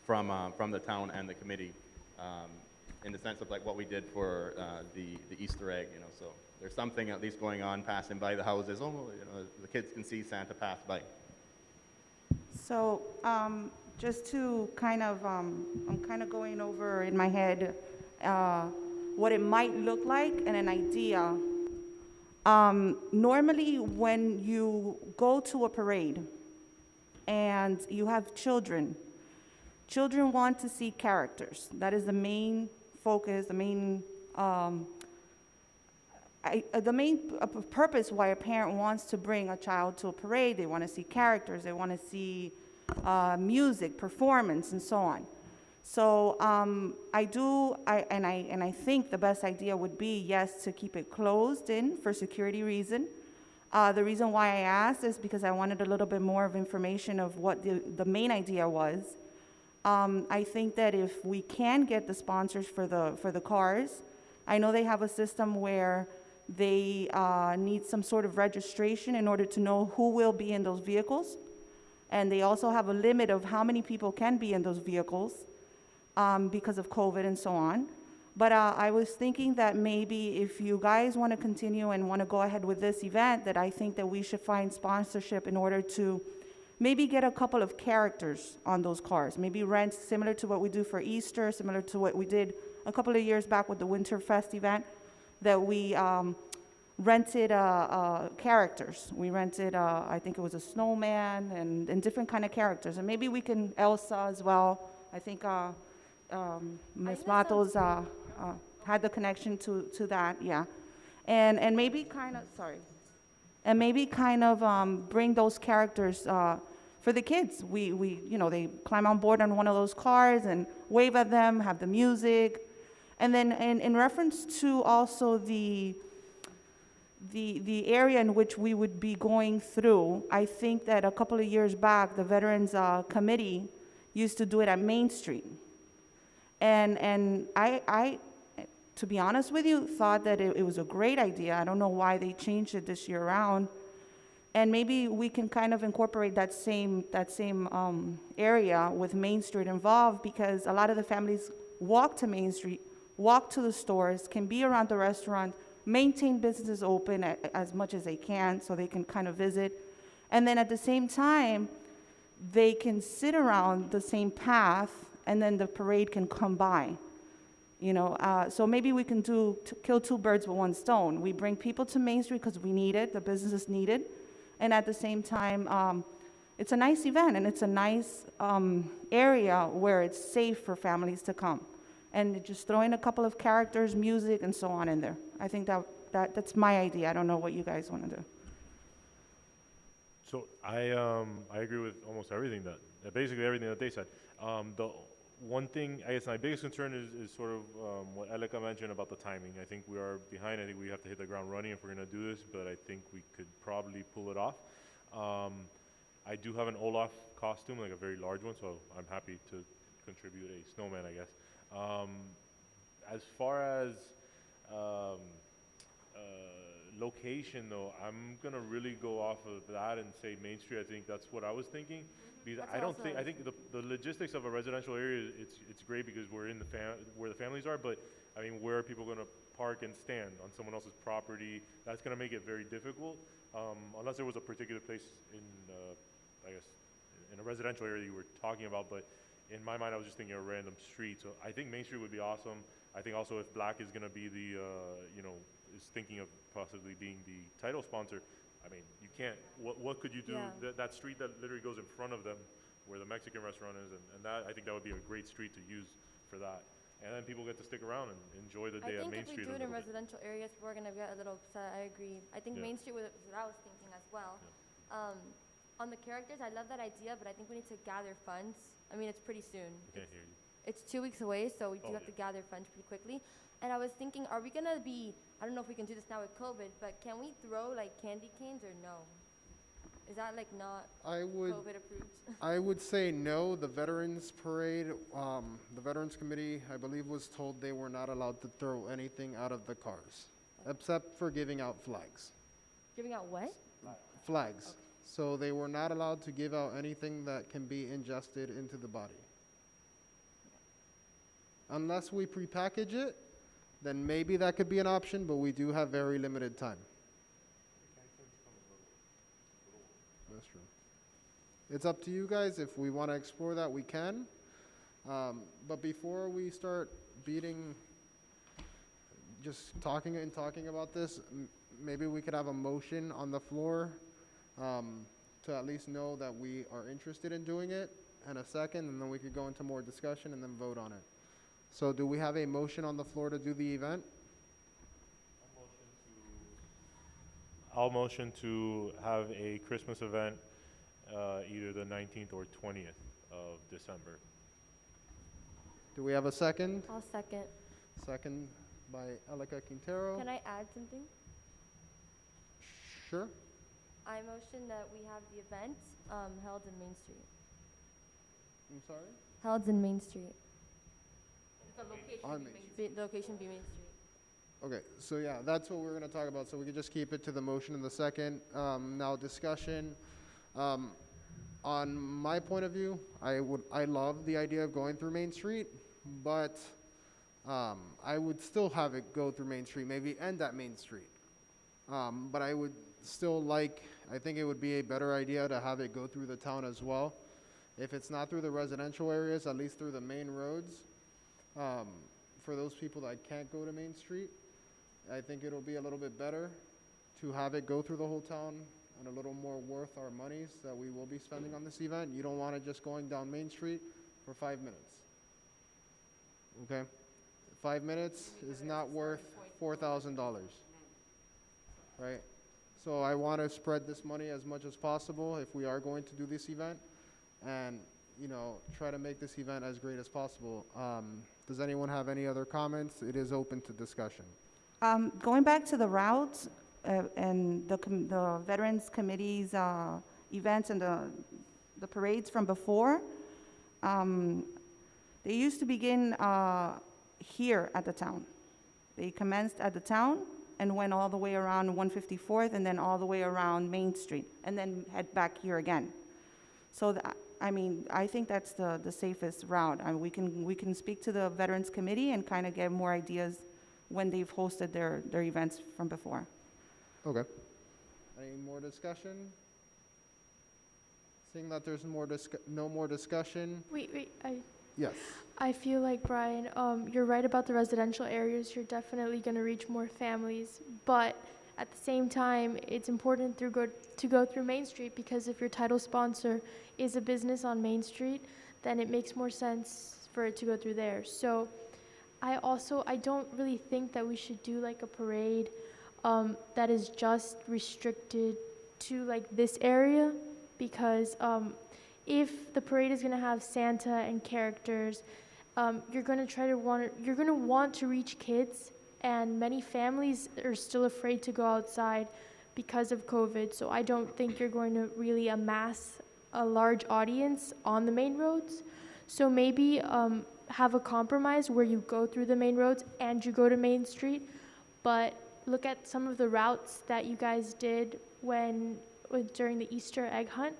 from the town and the committee, in the sense of what we did for the Easter egg, so there's something at least going on, passing by the houses. The kids can see Santa pass by. So just to kind of, I'm kind of going over in my head what it might look like and an idea. Normally when you go to a parade, and you have children. Children want to see characters. That is the main focus, the main purpose why a parent wants to bring a child to a parade. They want to see characters, they want to see music, performance, and so on. So I think the best idea would be, yes, to keep it closed in for security reason. The reason why I asked is because I wanted a little bit more of information of what the main idea was. I think that if we can get the sponsors for the cars, I know they have a system where they need some sort of registration in order to know who will be in those vehicles. And they also have a limit of how many people can be in those vehicles because of COVID and so on. But I was thinking that maybe if you guys want to continue and want to go ahead with this event, that I think that we should find sponsorship in order to maybe get a couple of characters on those cars. Maybe rent similar to what we do for Easter, similar to what we did a couple of years back with the Winterfest event, that we rented characters. We rented, I think it was a snowman and different kind of characters. And maybe we can, Elsa as well. I think Ms. Matos had the connection to that, yeah. And maybe kind of, and maybe kind of bring those characters for the kids. They climb on board on one of those cars and wave at them, have the music. And then in reference to also the area in which we would be going through, I think that a couple of years back, the Veterans Committee used to do it at Main Street. And I, to be honest with you, thought that it was a great idea. I don't know why they changed it this year around. And maybe we can kind of incorporate that same area with Main Street involved, because a lot of the families walk to Main Street, walk to the stores, can be around the restaurant, maintain businesses open as much as they can so they can kind of visit. And then at the same time, they can sit around the same path and then the parade can come by. So maybe we can kill two birds with one stone. We bring people to Main Street because we need it, the businesses need it. And at the same time, it's a nice event and it's a nice area where it's safe for families to come. And just throw in a couple of characters, music, and so on in there. I think that's my idea. I don't know what you guys want to do. So I agree with almost everything basically everything that they said. The one thing, I guess my biggest concern is sort of what Elika mentioned about the timing. I think we are behind. I think we have to hit the ground running if we're going to do this, but I think we could probably pull it off. I do have an Olaf costume, like a very large one, so I'm happy to contribute a snowman, I guess. As far as location, though, I'm gonna really go off of that and say Main Street. I think that's what I was thinking, because I think the logistics of a residential area, it's great because we're in where the families are, but I mean, where are people gonna park and stand on someone else's property? That's gonna make it very difficult, unless there was a particular place in, I guess, in a residential area you were talking about, but in my mind, I was just thinking a random street. So I think Main Street would be awesome. I think also if Black is going to be the, is thinking of possibly being the title sponsor, I mean, you can't, what could you do? Yeah. That street that literally goes in front of them, where the Mexican restaurant is, and that, I think that would be a great street to use for that. And then people get to stick around and enjoy the day at Main Street. I think if we do it in residential areas, we're going to get a little upset. I agree. I think Main Street was what I was thinking as well. Yeah. On the characters, I love that idea, but I think we need to gather funds. I mean, it's pretty soon. I can't hear you. It's 2 weeks away, so we do have to gather funds pretty quickly. And I was thinking, are we going to be, I don't know if we can do this now with COVID, but can we throw like candy canes or no? Is that like not COVID approved? I would say no. The Veterans Parade, the Veterans Committee, I believe, was told they were not allowed to throw anything out of the cars, except for giving out flags. Giving out what? Flags. Okay. So they were not allowed to give out anything that can be ingested into the body. Unless we prepackage it, then maybe that could be an option, but we do have very limited time. That's true. It's up to you guys. If we want to explore that, we can. But before we start talking about this, maybe we could have a motion on the floor to at least know that we are interested in doing it, and a second, and then we could go into more discussion and then vote on it. So do we have a motion on the floor to do the event? I'll motion to have a Christmas event, either the 19th or 20th of December. Do we have a second? I'll second. Second by Elika Quintero. Can I add something? Sure. I motion that we have the event held in Main Street. I'm sorry? Held in Main Street. The On location Main be the location be Main Street. Okay, so yeah, that's what we're gonna talk about, so we could just keep it to the motion in the second. Now discussion, on my point of view, I love the idea of going through Main Street, but, I would still have it go through Main Street, maybe end at Main Street. But I would still I think it would be a better idea to have it go through the town as well. If it's not through the residential areas, at least through the main roads, for those people that can't go to Main Street. I think it'll be a little bit better to have it go through the whole town and a little more worth our monies that we will be spending on this event. You don't want it just going down Main Street for 5 minutes. Okay? 5 minutes is not worth $4,000. Right? So I want to spread this money as much as possible if we are going to do this event and, try to make this event as great as possible. Does anyone have any other comments? It is open to discussion. Going back to the routes and the Veterans Committee's events and the parades from before, they used to begin here at the town. They commenced at the town and went all the way around 154th and then all the way around Main Street and then head back here again. So I think that's the safest route. We can speak to the Veterans Committee and kind of get more ideas when they've hosted their events from before. Okay. Any more discussion? Seeing that there's no more discussion. Wait, Yes. I feel like, Brian, you're right about the residential areas. You're definitely going to reach more families. But at the same time, it's important to go through Main Street, because if your title sponsor is a business on Main Street, then it makes more sense for it to go through there. So I don't really think that we should do like a parade that is just restricted to like this area, because if the parade is going to have Santa and characters, you're going to want to reach kids, and many families are still afraid to go outside because of COVID. So I don't think you're going to really amass a large audience on the main roads. So maybe have a compromise where you go through the main roads and you go to Main Street, but look at some of the routes that you guys did during the Easter egg hunt,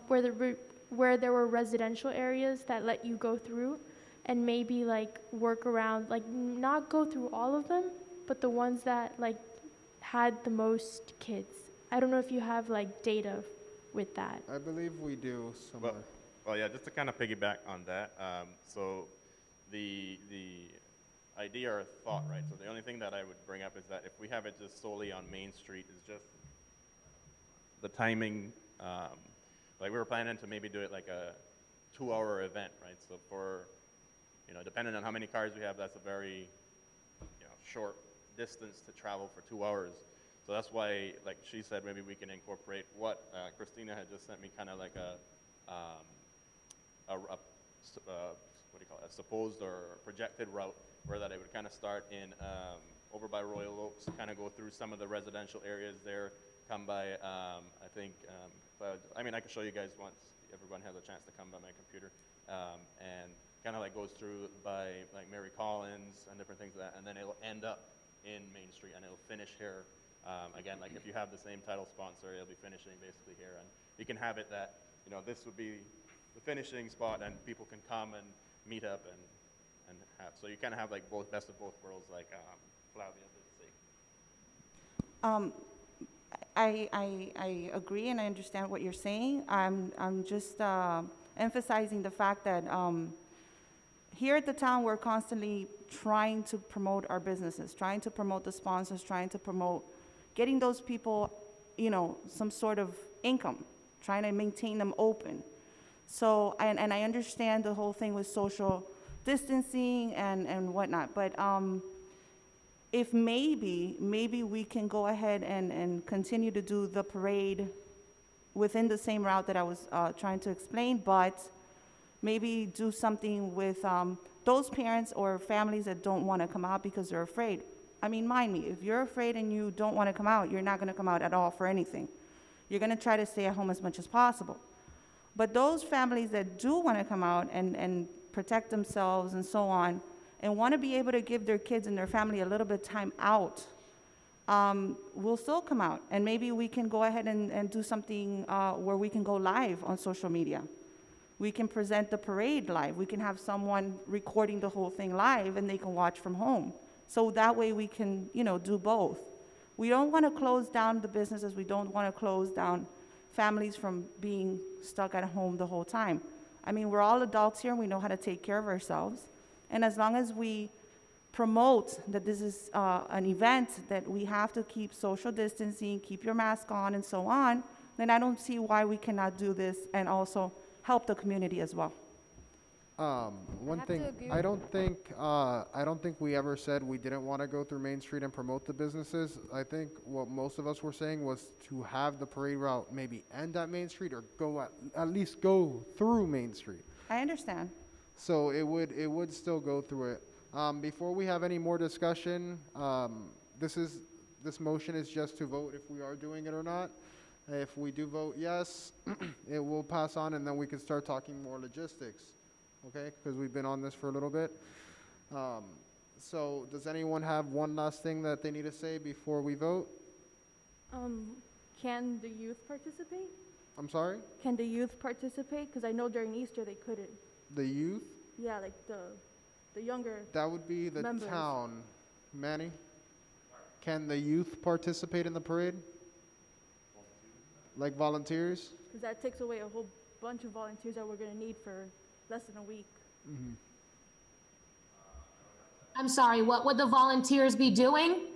where there were residential areas that let you go through, and maybe like work around, like not go through all of them, but the ones that like had the most kids. I don't know if you have like data with that. I believe we do somewhere. Well, yeah, just to kind of piggyback on that, so the idea or thought, right? So the only thing that I would bring up is that if we have it just solely on Main Street, is just the timing. Like we were planning to maybe do it like a 2-hour event, right? So for, depending on how many cars we have, that's a very, short distance to travel for 2 hours. So that's why, like she said, maybe we can incorporate what Christina had just sent me, kind of like a supposed or projected route, where that it would kind of start in over by Royal Oaks, kind of go through some of the residential areas there, come by, I think, I can show you guys once everyone has a chance to come by my computer, and kind of like goes through by like Mary Collins and different things like that, and then it'll end up in Main Street and it'll finish here. Again, like if you have the same title sponsor, it'll be finishing basically here, and you can have it that, this would be the finishing spot and people can come and meet up and have, so you kind of have like both, best of both worlds, like Flavia did say. I agree and I understand what you're saying. I'm just emphasizing the fact that here at the town, we're constantly trying to promote our businesses, trying to promote the sponsors, trying to promote getting those people, some sort of income. trying to maintain them open. So, and I understand the whole thing with social distancing and whatnot, but if maybe we can go ahead and continue to do the parade within the same route that I was trying to explain, but maybe do something with those parents or families that don't want to come out because they're afraid. I mean, mind me, if you're afraid and you don't want to come out, you're not going to come out at all for anything. You're going to try to stay at home as much as possible. But those families that do want to come out and protect themselves and so on, and want to be able to give their kids and their family a little bit of time out, will still come out. And maybe we can go ahead and do something where we can go live on social media. We can present the parade live. We can have someone recording the whole thing live and they can watch from home. So that way we can, do both. We don't want to close down the businesses. We don't want to close down families from being stuck at home the whole time. I mean, we're all adults here. We know how to take care of ourselves. And as long as we promote that this is an event that we have to keep social distancing, keep your mask on, and so on, then I don't see why we cannot do this and also help the community as well. One thing, I don't think we ever said we didn't want to go through Main Street and promote the businesses. I think what most of us were saying was to have the parade route maybe end at Main Street or go at least go through Main Street. I understand. So it would still go through it. Before we have any more discussion, this motion is just to vote if we are doing it or not. If we do vote yes, it will pass on, and then we can start talking more logistics, okay? Because we've been on this for a little bit. So does anyone have one last thing that they need to say before we vote? Can the youth participate? I'm sorry? Can the youth participate? Because I know during Easter they couldn't. The youth? Yeah, like the younger That would be the members. town. Manny? Can the youth participate in the parade? Like volunteers? Because that takes away a whole bunch of volunteers that we're going to need for less than a week. Mm-hmm. I'm sorry, what would the volunteers be doing?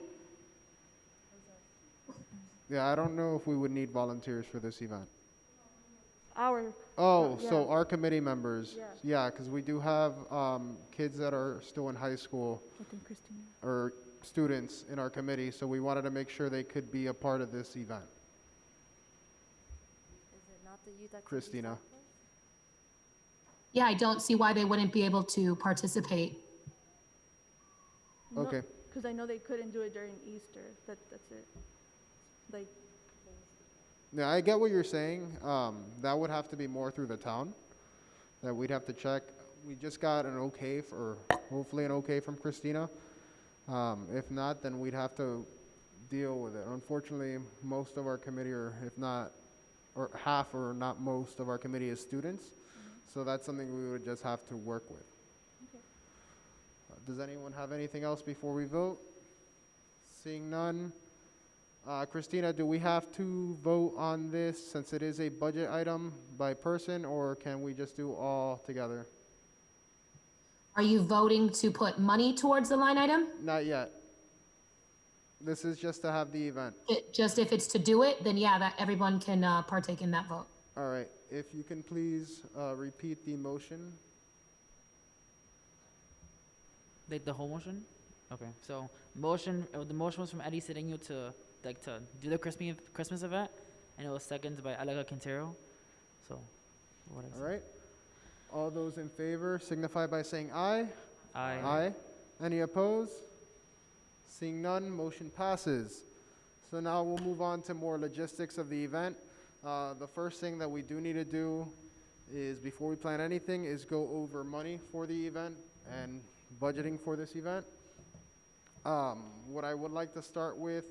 Yeah, I don't know if we would need volunteers for this event. Yeah. So our committee members. Yeah. Yeah, because we do have kids that are still in high school I think Christina. or students in our committee, so we wanted to make sure they could be a part of this event. Is it not the youth activities Christina. task force? Yeah, I don't see why they wouldn't be able to participate. Okay. Because I know they couldn't do it during Easter. That's it. Like, Yeah, I get what you're saying. That would have to be more through the town, that we'd have to check. We just got an okay, hopefully an okay from Christina. If not, then we'd have to deal with it. Unfortunately, most of our committee, or if not, or half or not most of our committee is students. So that's something we would just have to work with. okay. Does anyone have anything else before we vote? Seeing none. Christina, do we have to vote on this since it is a budget item by person, or can we just do all together? Are you voting to put money towards the line item? Not yet. This is just to have the event. Just if it's to do it, then yeah, that everyone can partake in that vote. All right, if you can please repeat the motion. The whole motion? Okay, so the motion was from Eddie Cedeno to do the Christmas event, and it was seconded by Alega Quintero. So, what I All right. All those in favor signify by saying aye. Aye. Aye. Any opposed? Seeing none, motion passes. So now we'll move on to more logistics of the event. The first thing that we do need to do is, before we plan anything, is go over money for the event and budgeting for this event. What I would like to start with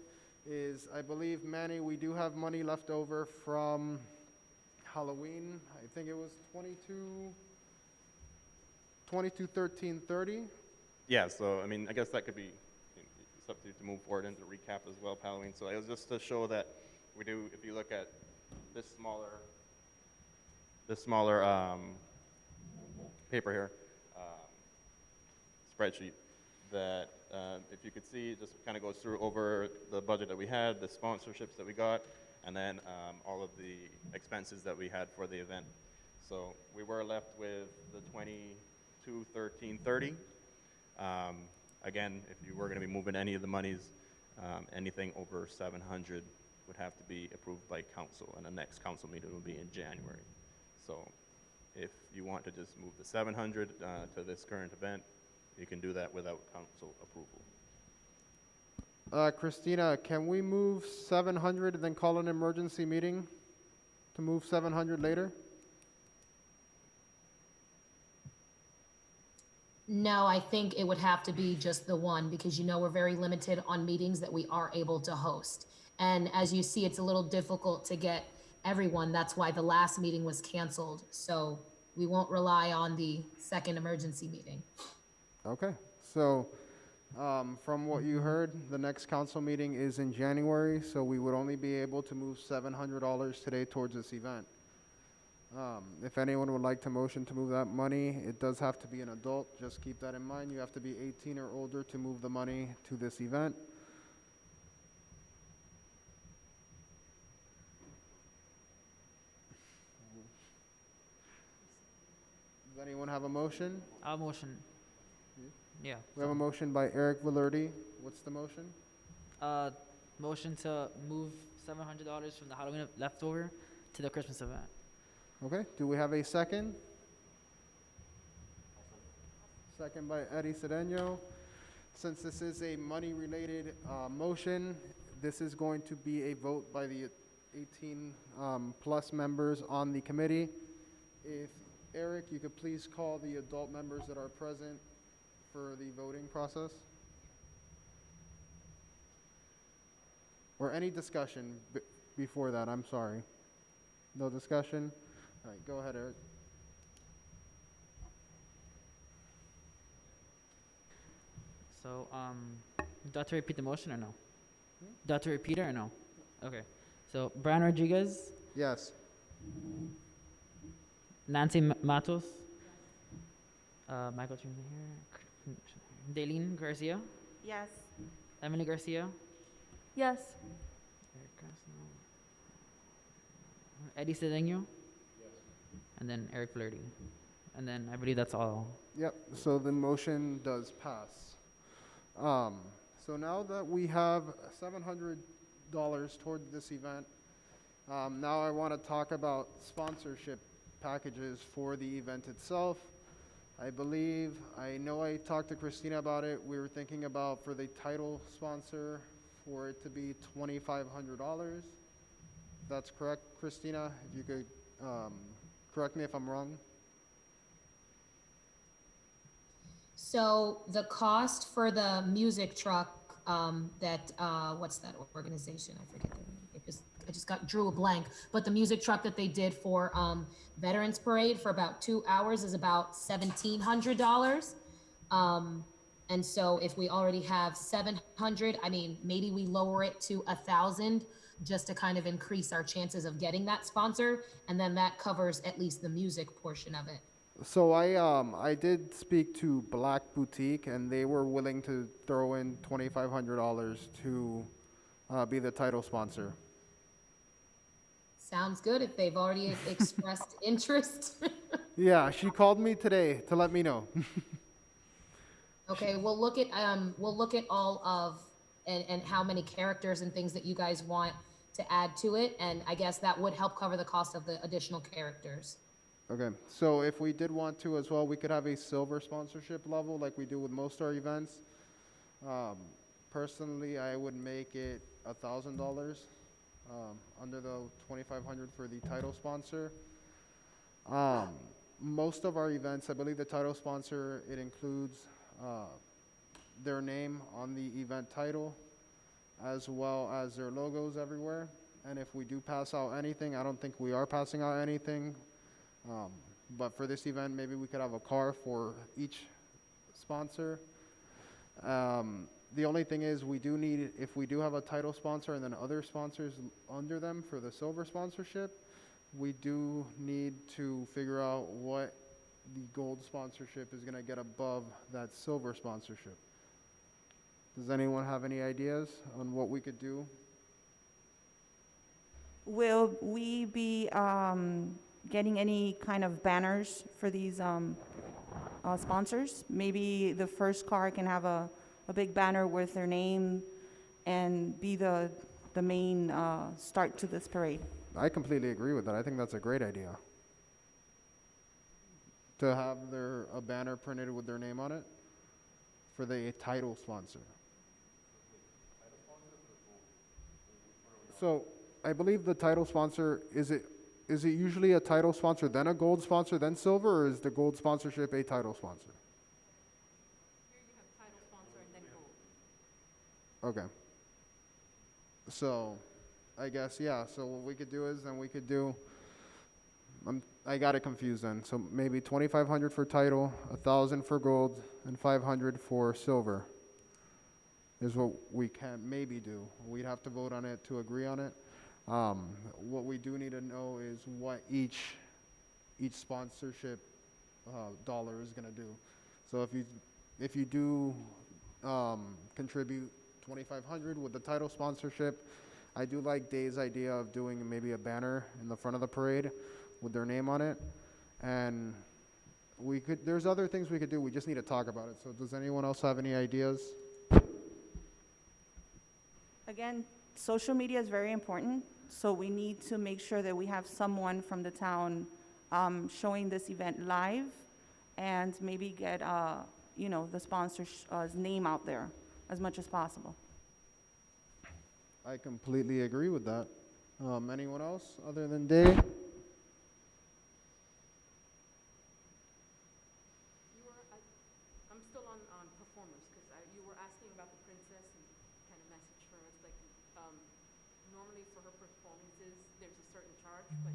is, I believe, Manny, we do have money left over from Halloween. I think it was 22/13/30. Yeah, so I mean, I guess that could be something to move forward into recap as well, Halloween. So it was just to show that we do, if you look at this smaller paper here, spreadsheet, that if you could see, it just kind of goes through over the budget that we had, the sponsorships that we got, and then all of the expenses that we had for the event. So we were left with the $22,1330. Again, if you were going to be moving any of the monies, anything over 700 would have to be approved by council, and the next council meeting will be in January. So if you want to just move the 700 to this current event, you can do that without council approval. Christina, can we move 700 and then call an emergency meeting to move 700 later? No, I think it would have to be just the one, because we're very limited on meetings that we are able to host. And as you see, it's a little difficult to get everyone. That's why the last meeting was canceled. So we won't rely on the second emergency meeting. Okay, so from what you heard, the next council meeting is in January, so we would only be able to move $700 today towards this event. If anyone would like to motion to move that money, it does have to be an adult. Just keep that in mind. You have to be 18 or older to move the money to this event. Does anyone have a motion? I'll motion. Yeah. We have a motion by Eric Velerde. What's the motion? Motion to move $700 from the Halloween leftover to the Christmas event. Okay, do we have a second? Second by Eddie Cedeno. Since this is a money-related motion, this is going to be a vote by the 18 plus members on the committee. If Eric, you could please call the adult members that are present for the voting process. Or any discussion before that, I'm sorry. No discussion? All right, go ahead, Eric. So, do I have to repeat the motion or no? Do I have to repeat it or no? Okay. So, Brian Rodriguez? Yes. Nancy Matos? Michael Trinity here. Daylene Garcia? Yes. Emily Garcia? Yes. Eric Casno. Eddie Cedeno? Yes. And then Eric Flirty. And then I believe that's all. Yep, so the motion does pass. So now that we have $700 toward this event, now I want to talk about sponsorship packages for the event itself. I know I talked to Christina about it. We were thinking about for the title sponsor for it to be $2,500. That's correct, Christina? If you could correct me if I'm wrong. So the cost for the music truck, what's that organization? I forget the name. I just drew a blank. But the music truck that they did for Veterans Parade for about 2 hours is about $1,700. And so if we already have 700, I mean, maybe we lower it to 1,000 just to kind of increase our chances of getting that sponsor. And then that covers at least the music portion of it. So I did speak to Black Boutique, and they were willing to throw in $2,500 to be the title sponsor. Sounds good if they've already expressed interest. Yeah, she called me today to let me know. Okay, we'll look at all of and how many characters and things that you guys want to add to it, and I guess that would help cover the cost of the additional characters. Okay, so if we did want to as well, we could have a silver sponsorship level like we do with most of our events. Personally, I would make it $1,000 under the $2,500 for the title sponsor. Most of our events, I believe the title sponsor, it includes their name on the event title as well as their logos everywhere. And if we do pass out anything, I don't think we are passing out anything. But for this event, maybe we could have a car for each sponsor. The only thing is we do need, if we do have a title sponsor and then other sponsors under them for the silver sponsorship, we do need to figure out what the gold sponsorship is going to get above that silver sponsorship. Does anyone have any ideas on what we could do? Will we be getting any kind of banners for these sponsors? Maybe the first car can have a big banner with their name and be the main start to this parade. I completely agree with that. I think that's a great idea. To have a banner printed with their name on it for the title sponsor. So I believe the title sponsor, is it usually a title sponsor, then a gold sponsor, then silver, or is the gold sponsorship a title sponsor? Here you have title sponsor and then gold. Okay. So I guess, yeah, so what we could do is then we could do, I got it confused then. So maybe 2,500 for title, 1,000 for gold, and 500 for silver is what we can maybe do. We'd have to vote on it to agree on it. What we do need to know is what each sponsorship dollar is going to do. So if you do contribute 2,500 with the title sponsorship, I do like Dave's idea of doing maybe a banner in the front of the parade with their name on it. And there's other things we could do. We just need to talk about it. So does anyone else have any ideas? Again, social media is very important, so we need to make sure that we have someone from the town showing this event live and maybe get, the sponsor's name out there as much as possible. I completely agree with that. Anyone else other than Dave? I'm still on performers, because you were asking about the princess and kind of message her. It's like, normally for her performances, there's a certain charge, but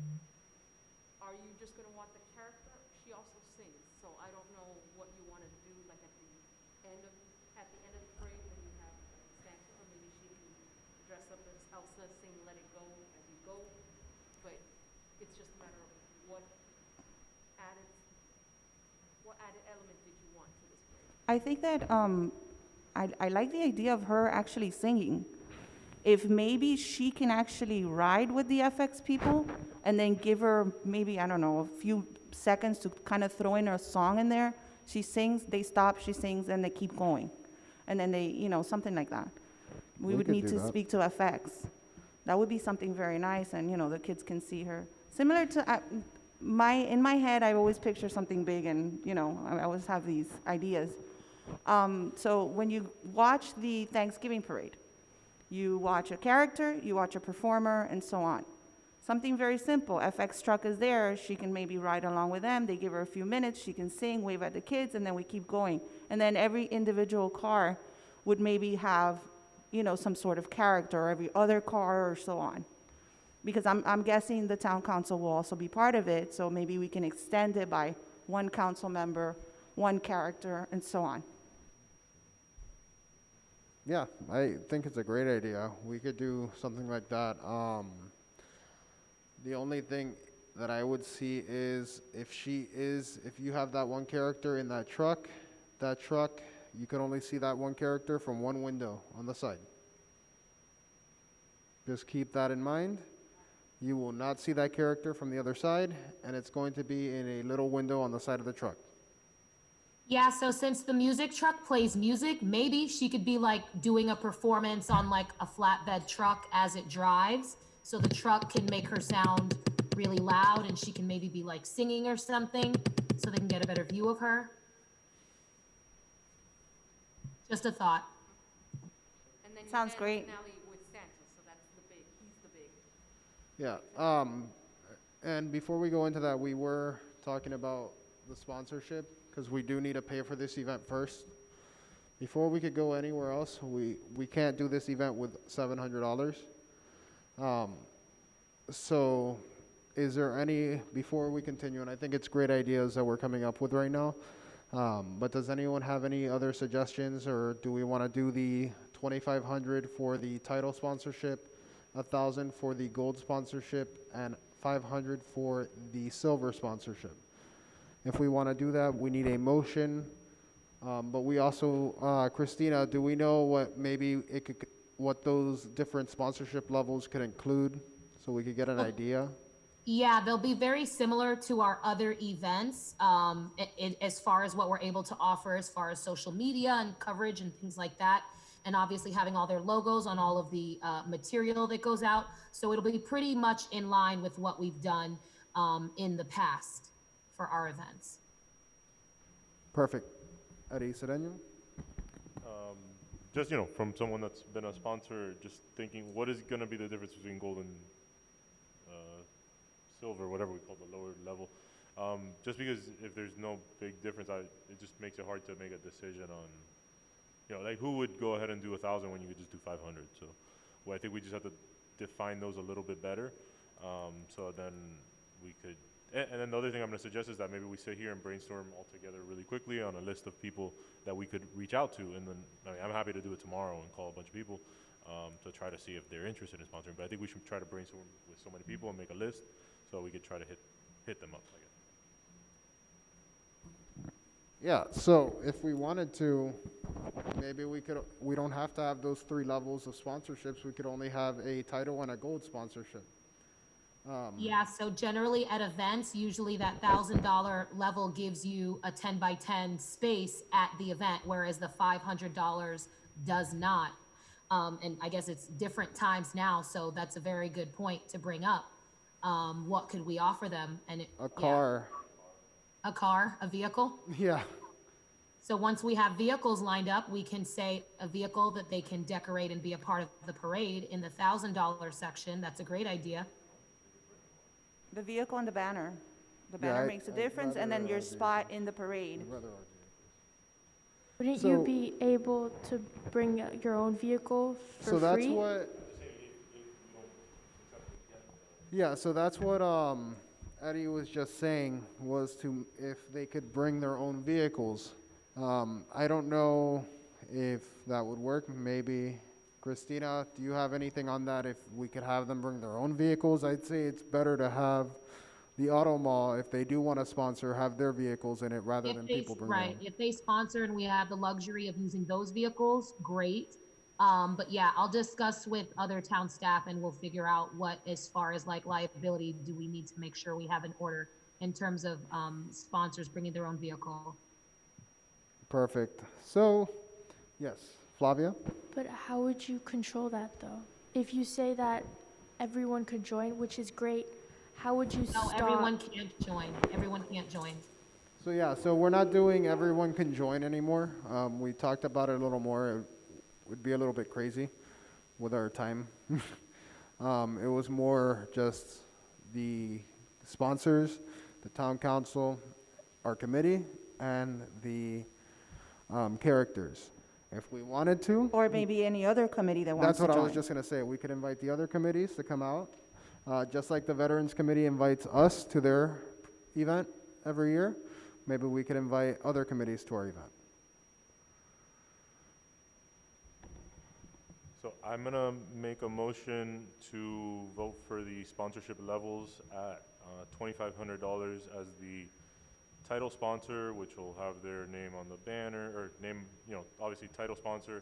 are you just going to want the character? She also sings, so I don't know what you wanted to do, like at the end of the parade when you have Santa, or maybe she can dress up as Elsa, sing Let It Go as you go, but it's just a matter of what added element did you want to this parade? I think that I like the idea of her actually singing. If maybe she can actually ride with the FX people and then give her maybe, I don't know, a few seconds to kind of throw in a song in there. She sings, they stop, she sings, and they keep going. And then they, something like that. We would could need do to that. speak to FX. That would be something very nice, and, the kids can see her. Similar to, in my head, I always picture something big, and, I always have these ideas. So when you watch the Thanksgiving parade, you watch a character, you watch a performer, and so on. Something very simple. FX truck is there. She can maybe ride along with them. They give her a few minutes. She can sing, wave at the kids, and then we keep going. And then every individual car would maybe have, some sort of character, or every other car, or so on. Because I'm guessing the town council will also be part of it, so maybe we can extend it by one council member, one character, and so on. Yeah, I think it's a great idea. We could do something like that. The only thing that I would see is if you have that one character in that truck, you can only see that one character from one window on the side. Just keep that in mind. You will not see that character from the other side, and it's going to be in a little window on the side of the truck. Yeah, so since the music truck plays music, maybe she could be like doing a performance on like a flatbed truck as it drives. So the truck can make her sound really loud, and she can maybe be like singing or something, so they can get a better view of her. Just a thought. And then Sounds great. finale with Santa, so he's the big. Yeah, and before we go into that, we were talking about the sponsorship, because we do need to pay for this event first. Before we could go anywhere else, we can't do this event with $700. So is there any, before we continue, and I think it's great ideas that we're coming up with right now, but does anyone have any other suggestions, or do we want to do the $2,500 for the title sponsorship, $1,000 for the gold sponsorship, and $500 for the silver sponsorship? If we want to do that, we need a motion, but we also, Christina, do we know what those different sponsorship levels could include? so we could get an idea? Yeah, they'll be very similar to our other events, as far as what we're able to offer, as far as social media and coverage and things like that. And obviously having all their logos on all of the material that goes out. So it'll be pretty much in line with what we've done in the past for our events. Perfect. Eddie Cedeño? Just, from someone that's been a sponsor, just thinking, what is going to be the difference between gold and silver, whatever we call the lower level? Just because if there's no big difference, it just makes it hard to make a decision on, like who would go ahead and do 1,000 when you could just do 500? So, I think we just have to define those a little bit better, so then we could. And then the other thing I'm going to suggest is that maybe we sit here and brainstorm all together really quickly on a list of people that we could reach out to. And then, I'm happy to do it tomorrow and call a bunch of people to try to see if they're interested in sponsoring. But I think we should try to brainstorm with so many people and make a list so we could try to hit them up, I guess. Yeah, so if we wanted to, maybe we don't have to have those 3 levels of sponsorships. We could only have a title and a gold sponsorship. Yeah, so generally at events, usually that $1,000 level gives you a 10 by 10 space at the event, whereas the $500 does not. And I guess it's different times now, so that's a very good point to bring up. What could we offer them? And a car. Yeah. A car, a vehicle? Yeah. So once we have vehicles lined up, we can say a vehicle that they can decorate and be a part of the parade in the $1,000 section. That's a great idea. The vehicle and the banner. The banner makes a difference, and then your spot in the parade. Wouldn't you be able to bring your own vehicle for free? So that's what. Yeah, so that's what Eddie was just saying, was if they could bring their own vehicles. I don't know if that would work. Maybe. Christina, do you have anything on that? If we could have them bring their own vehicles, I'd say it's better to have the auto mall, if they do want to sponsor, have their vehicles in it rather than people bring their own. Right, if they sponsor and we have the luxury of using those vehicles, great. But yeah, I'll discuss with other town staff and we'll figure out what, as far as like liability, do we need to make sure we have in order in terms of sponsors bringing their own vehicle. Perfect. So, yes. Flavia? But how would you control that, though? If you say that everyone could join, which is great, how would you stop? No, everyone can't join. Everyone can't join. So yeah, so we're not doing everyone can join anymore. We talked about it a little more. It would be a little bit crazy with our time. It was more just the sponsors, the town council, our committee, and the characters. If we wanted to. Or maybe any other committee that wants to join. That's what I was just going to say. We could invite the other committees to come out, just like the Veterans Committee invites us to their event every year. Maybe we could invite other committees to our event. So I'm going to make a motion to vote for the sponsorship levels at $2,500 as the title sponsor, which will have their name on the banner, or name, obviously title sponsor.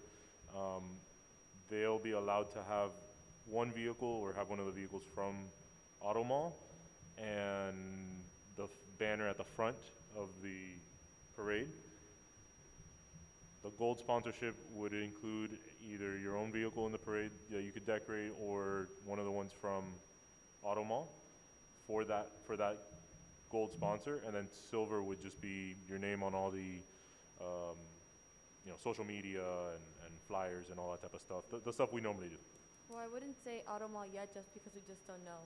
They'll be allowed to have one vehicle or have one of the vehicles from Auto Mall, and the banner at the front of the parade. The gold sponsorship would include either your own vehicle in the parade that you could decorate, or one of the ones from Auto Mall for that gold sponsor. And then silver would just be your name on all the social media and flyers and all that type of stuff, the stuff we normally do. Well, I wouldn't say auto mall yet, just because we just don't know.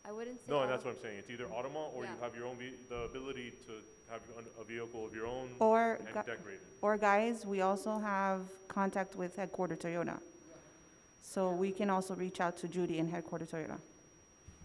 I wouldn't say. No, and that's what I'm saying. It's either auto mall, or you have your own the ability to have a vehicle of your own and decorate it. Or guys, we also have contact with Headquarter Toyota. So we can also reach out to Judy in Headquarter Toyota.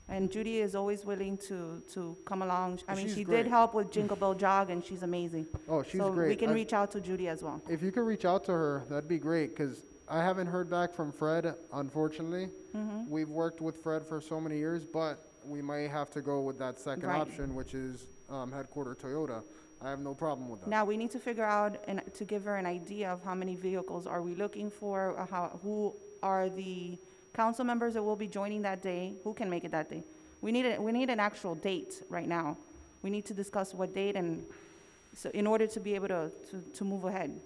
And Judy is always willing to come along. I mean, she did help with Jingle Bell Jog, and she's amazing. Oh, she's so great. We can reach out to Judy as well. If you could reach out to her, that'd be great, because I haven't heard back from Fred, unfortunately. Mm-hmm. We've worked with Fred for so many years, but we might have to go with that second option, which is Headquarter Toyota. I have no problem with that. Now, we need to figure out, and to give her an idea of how many vehicles are we looking for, who are the council members that will be joining that day, who can make it that day. We need an actual date right now. We need to discuss what date, and so in order to be able to move ahead.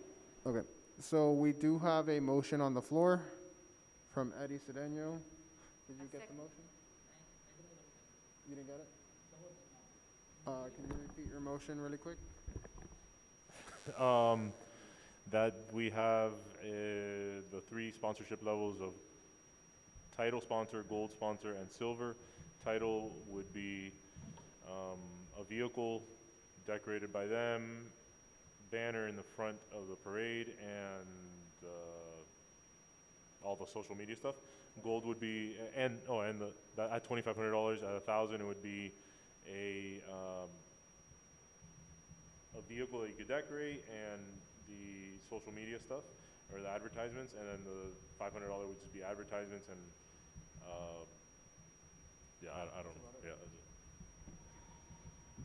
Okay, so we do have a motion on the floor from Eddie Cedeno. Did you get the motion? You didn't get it? Can you repeat your motion really quick? That we have the 3 sponsorship levels of title sponsor, gold sponsor, and silver. Title would be a vehicle decorated by them, banner in the front of the parade, and all the social media stuff. Gold would be, and at $2,500, at $1,000 it would be a vehicle that you could decorate and the social media stuff or the advertisements, and then the $500 would just be advertisements and yeah, I don't know. Yeah, that's it.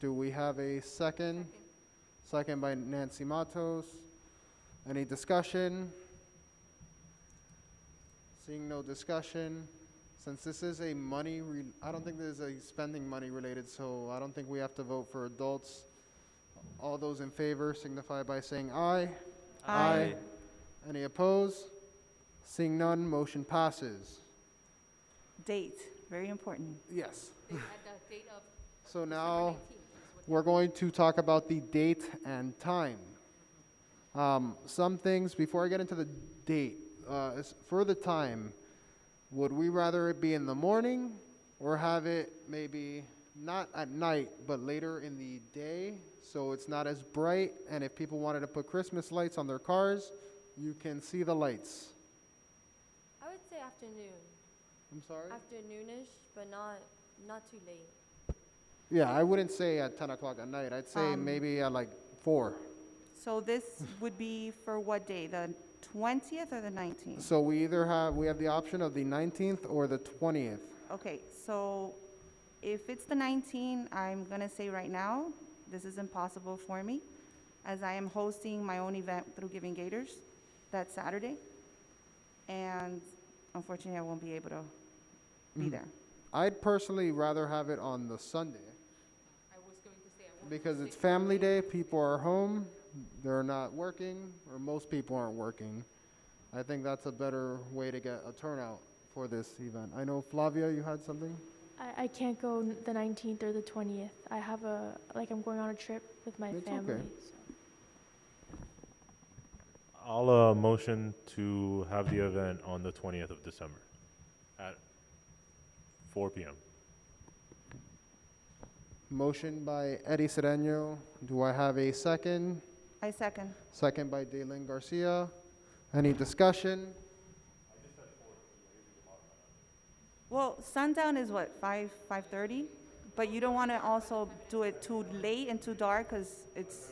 Do we have a second? Second by Nancy Matos. Any discussion? Seeing no discussion, since this is a I don't think this is a spending money related, so I don't think we have to vote for adults. All those in favor signify by saying aye. Aye. Any opposed? Seeing none, motion passes. Date, very important. Yes. At the date of So December now 19th is what we're going to talk about the date and time. Some things, before I get into the date, for the time, would we rather it be in the morning or have it maybe not at night, but later in the day, so it's not as bright, and if people wanted to put Christmas lights on their cars, you can see the lights? I would say afternoon. I'm sorry? Afternoonish, but not too late. Yeah, I wouldn't say at 10 o'clock at night. I'd say maybe at like 4. So this would be for what day, the 20th or the 19th? So we have the option of the 19th or the 20th. Okay, so if it's the 19th, I'm gonna say right now, this is impossible for me, as I am hosting my own event through Giving Gators that Saturday, and unfortunately, I won't be able to be there. I'd personally rather have it on the Sunday I was going to say I won't because it's family day, people are home, they're not working, or most people aren't working. I think that's a better way to get a turnout for this event. I know, Flavia, you had something? I can't go the 19th or the 20th. I have I'm going on a trip with my It's family. okay. So. I'll motion to have the event on the 20th of December at 4 p.m. Motion by Eddie Cedeno. Do I have a second? I second. Second by Daylin Garcia. Any discussion? Well, sundown is what, 5:30? But you don't want to also do it too late and too dark, because it's,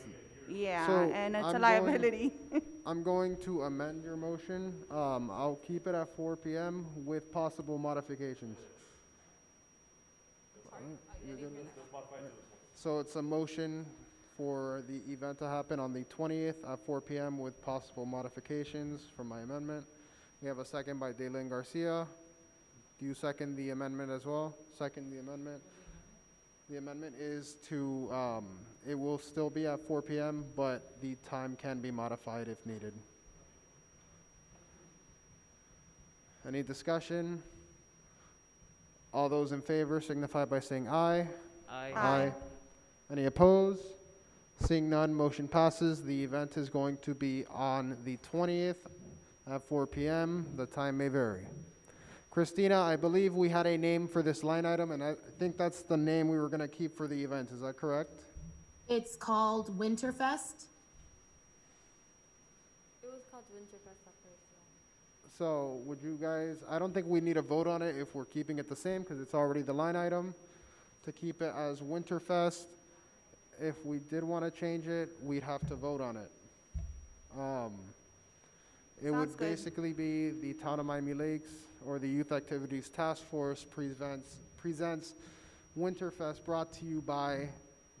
yeah, So and it's I'm a going- liability. I'm going to amend your motion. I'll keep it at 4 p.m. with possible modifications. You're good with it? So it's a motion for the event to happen on the 20th at 4 p.m. with possible modifications for my amendment. We have a second by Daylin Garcia. Do you second the amendment as well? Second the amendment. The amendment is to, it will still be at 4 p.m., but the time can be modified if needed. Any discussion? All those in favor signify by saying aye. Aye. Aye. Any opposed? Seeing none, motion passes. The event is going to be on the 20th at 4 p.m. The time may vary. Christina, I believe we had a name for this line item, and I think that's the name we were going to keep for the event. Is that correct? It's called Winterfest. It was called Winterfest at first, yeah. So would you guys, I don't think we need a vote on it if we're keeping it the same because it's already the line item. To keep it as Winterfest, if we did want to change it, we'd have to vote on it. It would Sounds good. basically be the Town of Miami Lakes or the Youth Activities Task Force presents Winterfest, brought to you by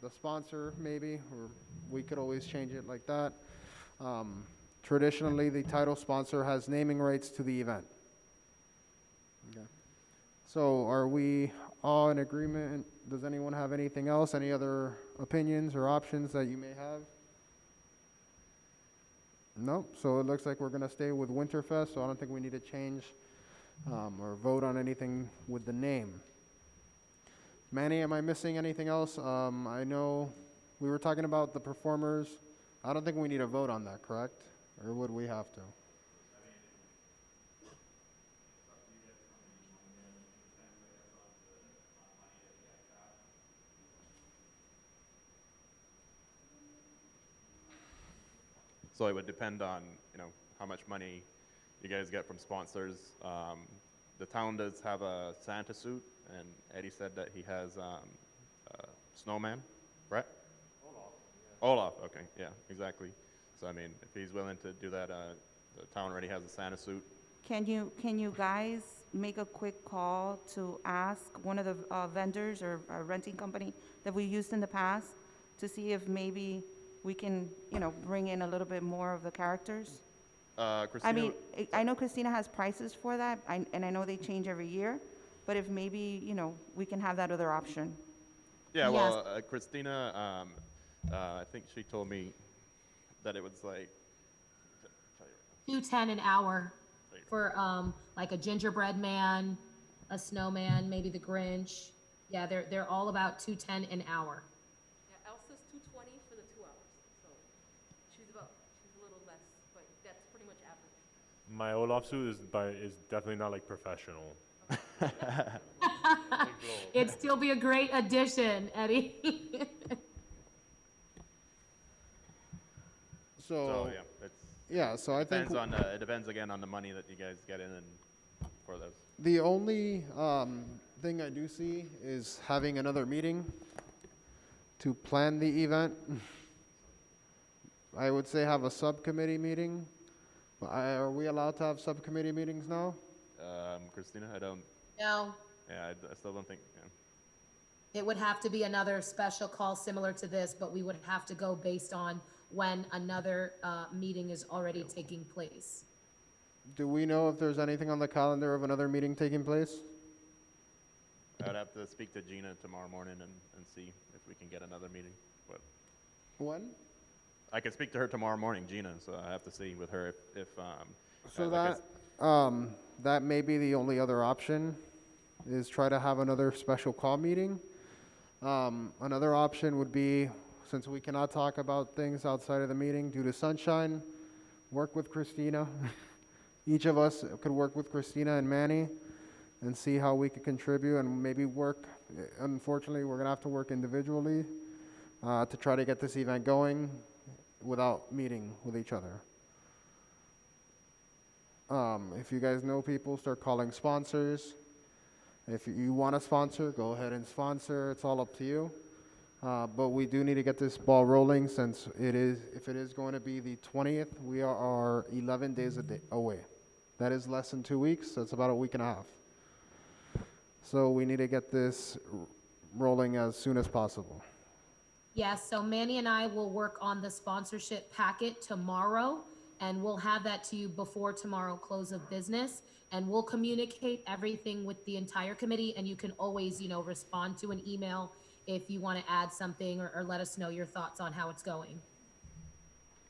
the sponsor maybe, or we could always change it like that. Traditionally, the title sponsor has naming rights to the event. So are we all in agreement? Does anyone have anything else? Any other opinions or options that you may have? Nope. So it looks like we're going to stay with Winterfest, so I don't think we need to change or vote on anything with the name. Manny, am I missing anything else? I know we were talking about the performers. I don't think we need a vote on that, correct? Or would we have to? So it would depend on, how much money you guys get from sponsors. The town does have a Santa suit, and Eddie said that he has a snowman, right? Olaf, okay, yeah, exactly. So I mean, if he's willing to do that, the town already has a Santa suit. Can you guys make a quick call to ask one of the vendors or renting company that we used in the past to see if maybe we can, bring in a little bit more of the characters? Christina, I mean, I know Christina has prices for that, and I know they change every year, but if maybe, we can have that other option. yeah, well, Christina, I think she told me that it was like $2.10 an hour for like a gingerbread man, a snowman, maybe the Grinch. Yeah, they're all about $2.10 an hour. Yeah, Elsa's 220 for the 2 hours, so she's a little less, but that's pretty much average. My Olaf suit is definitely not like professional. It'd still be a great addition, Eddie. So yeah, So I think it depends again on the money that you guys get in and for those. the only thing I do see is having another meeting to plan the event. I would say have a subcommittee meeting. Are we allowed to have subcommittee meetings now? Christina, I don't. No, Yeah, I still don't think. Yeah. it would have to be another special call similar to this, but we would have to go based on when another meeting is already taking place. Do we know if there's anything on the calendar of another meeting taking place? I'd have to speak to Gina tomorrow morning and see if we can get another meeting. But When? I can speak to her tomorrow morning, Gina. So I have to see with her if So like that may be the only other option, is try to have another special call meeting. Another option would be, since we cannot talk about things outside of the meeting due to sunshine, work with Christina. Each of us could work with Christina and Manny and see how we could contribute and maybe work. Unfortunately, we're gonna have to work individually to try to get this event going without meeting with each other. If you guys know people, start calling sponsors. If you want to sponsor, go ahead and sponsor. It's all up to you. But we do need to get this ball rolling, since if it is going to be the 20th, we are 11 days away. That is less than 2 weeks. That's about a week and a half. So we need to get this rolling as soon as possible. Yes, so Manny and I will work on the sponsorship packet tomorrow, and we'll have that to you before tomorrow close of business. And we'll communicate everything with the entire committee, and you can always, respond to an email if you want to add something or let us know your thoughts on how it's going.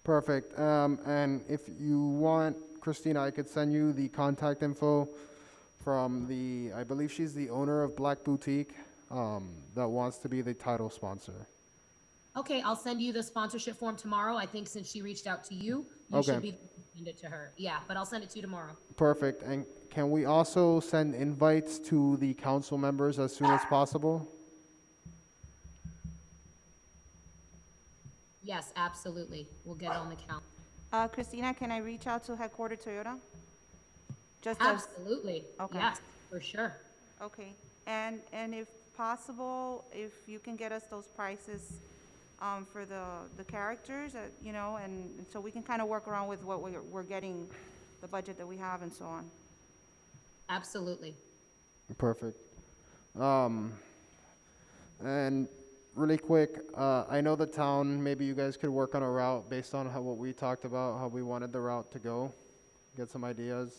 Perfect. And if you want, Christina, I could send you the contact info from I believe she's the owner of Black Boutique, that wants to be the title sponsor. Okay, I'll send you the sponsorship form tomorrow. I think since she reached out to you, you Okay. should be send it to her. Yeah, but I'll send it to you tomorrow. Perfect. And can we also send invites to the council members as soon as possible? Yes, absolutely. We'll get it on the calendar. Christina, can I reach out to Headquarter Toyota? Just as, Absolutely. Okay. Yes, for sure. okay. And if possible, if you can get us those prices for the characters, and so we can kind of work around with what we're getting, the budget that we have and so on. Absolutely. Perfect. And really quick, I know the town, maybe you guys could work on a route based on what we talked about, how we wanted the route to go, get some ideas,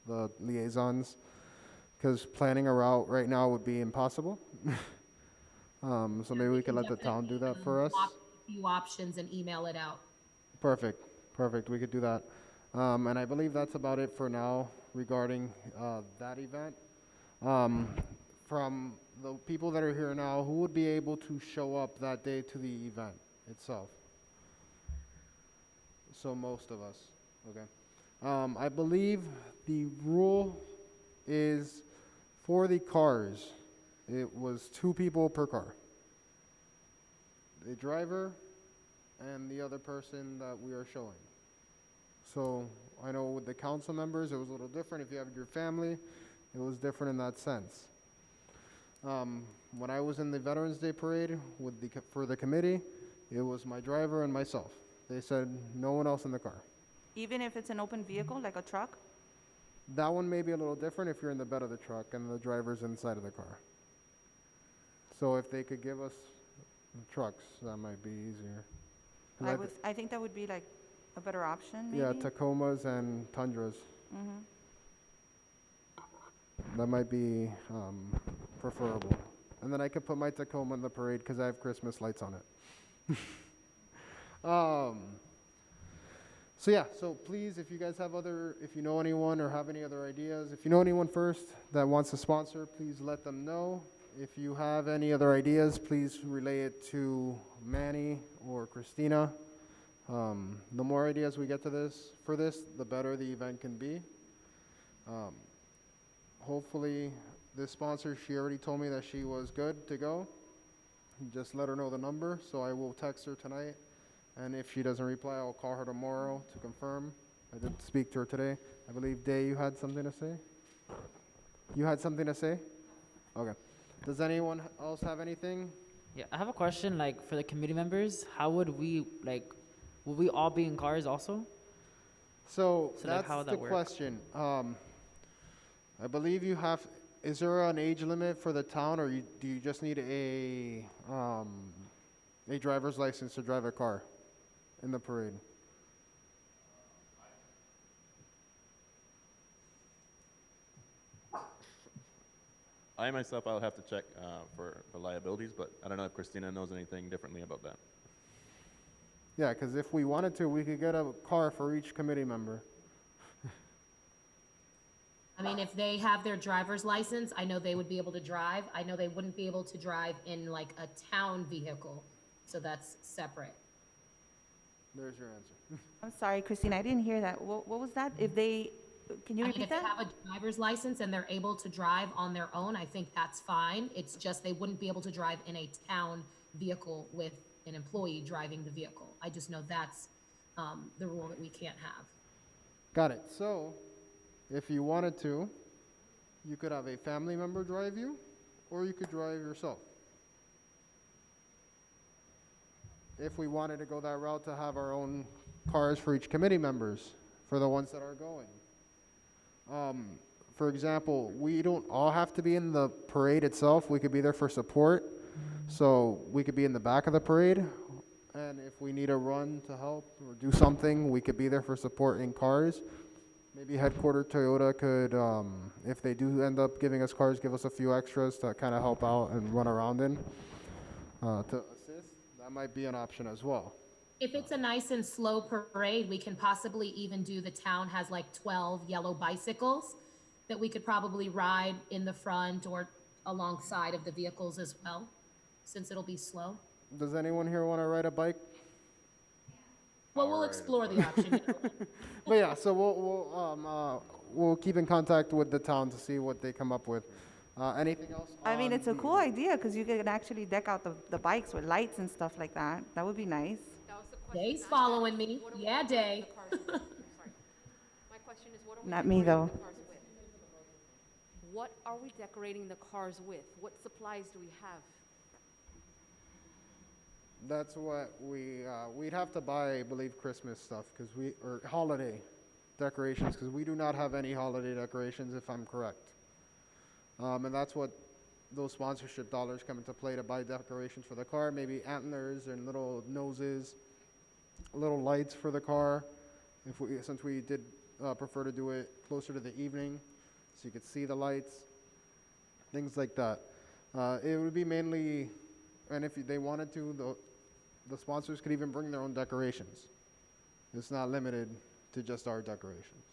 the liaisons. because planning a route right now would be impossible. So maybe we could let the town do that for us. A few options and email it out. Perfect, perfect, we could do that. And I believe that's about it for now regarding that event. From the people that are here now, who would be able to show up that day to the event itself? So most of us, okay. I believe the rule is for the cars, it was 2 people per car. The driver and the other person that we are showing. So I know with the council members, it was a little different. If you have your family, it was different in that sense. When I was in the Veterans Day Parade with for the committee, it was my driver and myself. They said no one else in the car. Even if it's an open vehicle, like a truck? That one may be a little different if you're in the bed of the truck and the driver's inside of the car. So if they could give us trucks, that might be easier. 'Cause I think that would be like a better option, maybe? yeah, Tacomas and Tundras. Mm-hmm. That might be preferable. And then I could put my Tacoma in the parade because I have Christmas lights on it. So yeah, so please, if you guys have if you know anyone or have any other ideas, if you know anyone first that wants to sponsor, please let them know. If you have any other ideas, please relay it to Manny or Christina. The more ideas we get to for this, the better the event can be. Hopefully, this sponsor, she already told me that she was good to go. Just let her know the number, so I will text her tonight. And if she doesn't reply, I'll call her tomorrow to confirm. I did speak to her today. I believe, Day, you had something to say? You had something to say? Okay. Does anyone else have anything? Yeah, I have a question, like, for the committee members, how would we, like, will we all be in cars also? So like, that's how would the that work? question. I believe you have, is there an age limit for the town, or do you just need a driver's license to drive a car in the parade? I myself, I'll have to check for liabilities, but I don't know if Christina knows anything differently about that. Yeah, because if we wanted to, we could get a car for each committee member. I mean, if they have their driver's license, I know they would be able to drive. I know they wouldn't be able to drive in like a town vehicle, so that's separate. There's your answer. I'm sorry, Christina, I didn't hear that. What was that? Can you I mean, repeat if that? they have a driver's license and they're able to drive on their own, I think that's fine. It's just they wouldn't be able to drive in a town vehicle with an employee driving the vehicle. I just know that's the rule that we can't have. Got it. So, if you wanted to, you could have a family member drive you, or you could drive yourself. If we wanted to go that route to have our own cars for each committee members, for the ones that are going. For example, we don't all have to be in the parade itself. We could be there for support. So we could be in the back of the parade, and if we need a run to help or do something, we could be there for support in cars. Maybe headquarter Toyota could, if they do end up giving us cars, give us a few extras to kind of help out and run around in to assist. That might be an option as well. If it's a nice and slow parade, we can possibly even do, the town has like 12 yellow bicycles that we could probably ride in the front or alongside of the vehicles as well, since it'll be slow. Does anyone here want to ride a bike? Well, we'll explore the option. But yeah, so we'll keep in contact with the town to see what they come up with. Anything else? I mean, it's a cool idea because you can actually deck out the bikes with lights and stuff like that. That would be nice. Day's following me. Yeah, Day. My question is, what are we Not me, decorating though. the cars with? What are we decorating the cars with? What supplies do we have? That's what we'd have to buy, I believe, Christmas stuff or holiday decorations, because we do not have any holiday decorations, if I'm correct. And that's what those sponsorship dollars come into play, to buy decorations for the car, maybe antlers and little noses, little lights for the car. Since we did prefer to do it closer to the evening, so you could see the lights. things like that. It would be mainly, and if they wanted to, the sponsors could even bring their own decorations. It's not limited to just our decorations.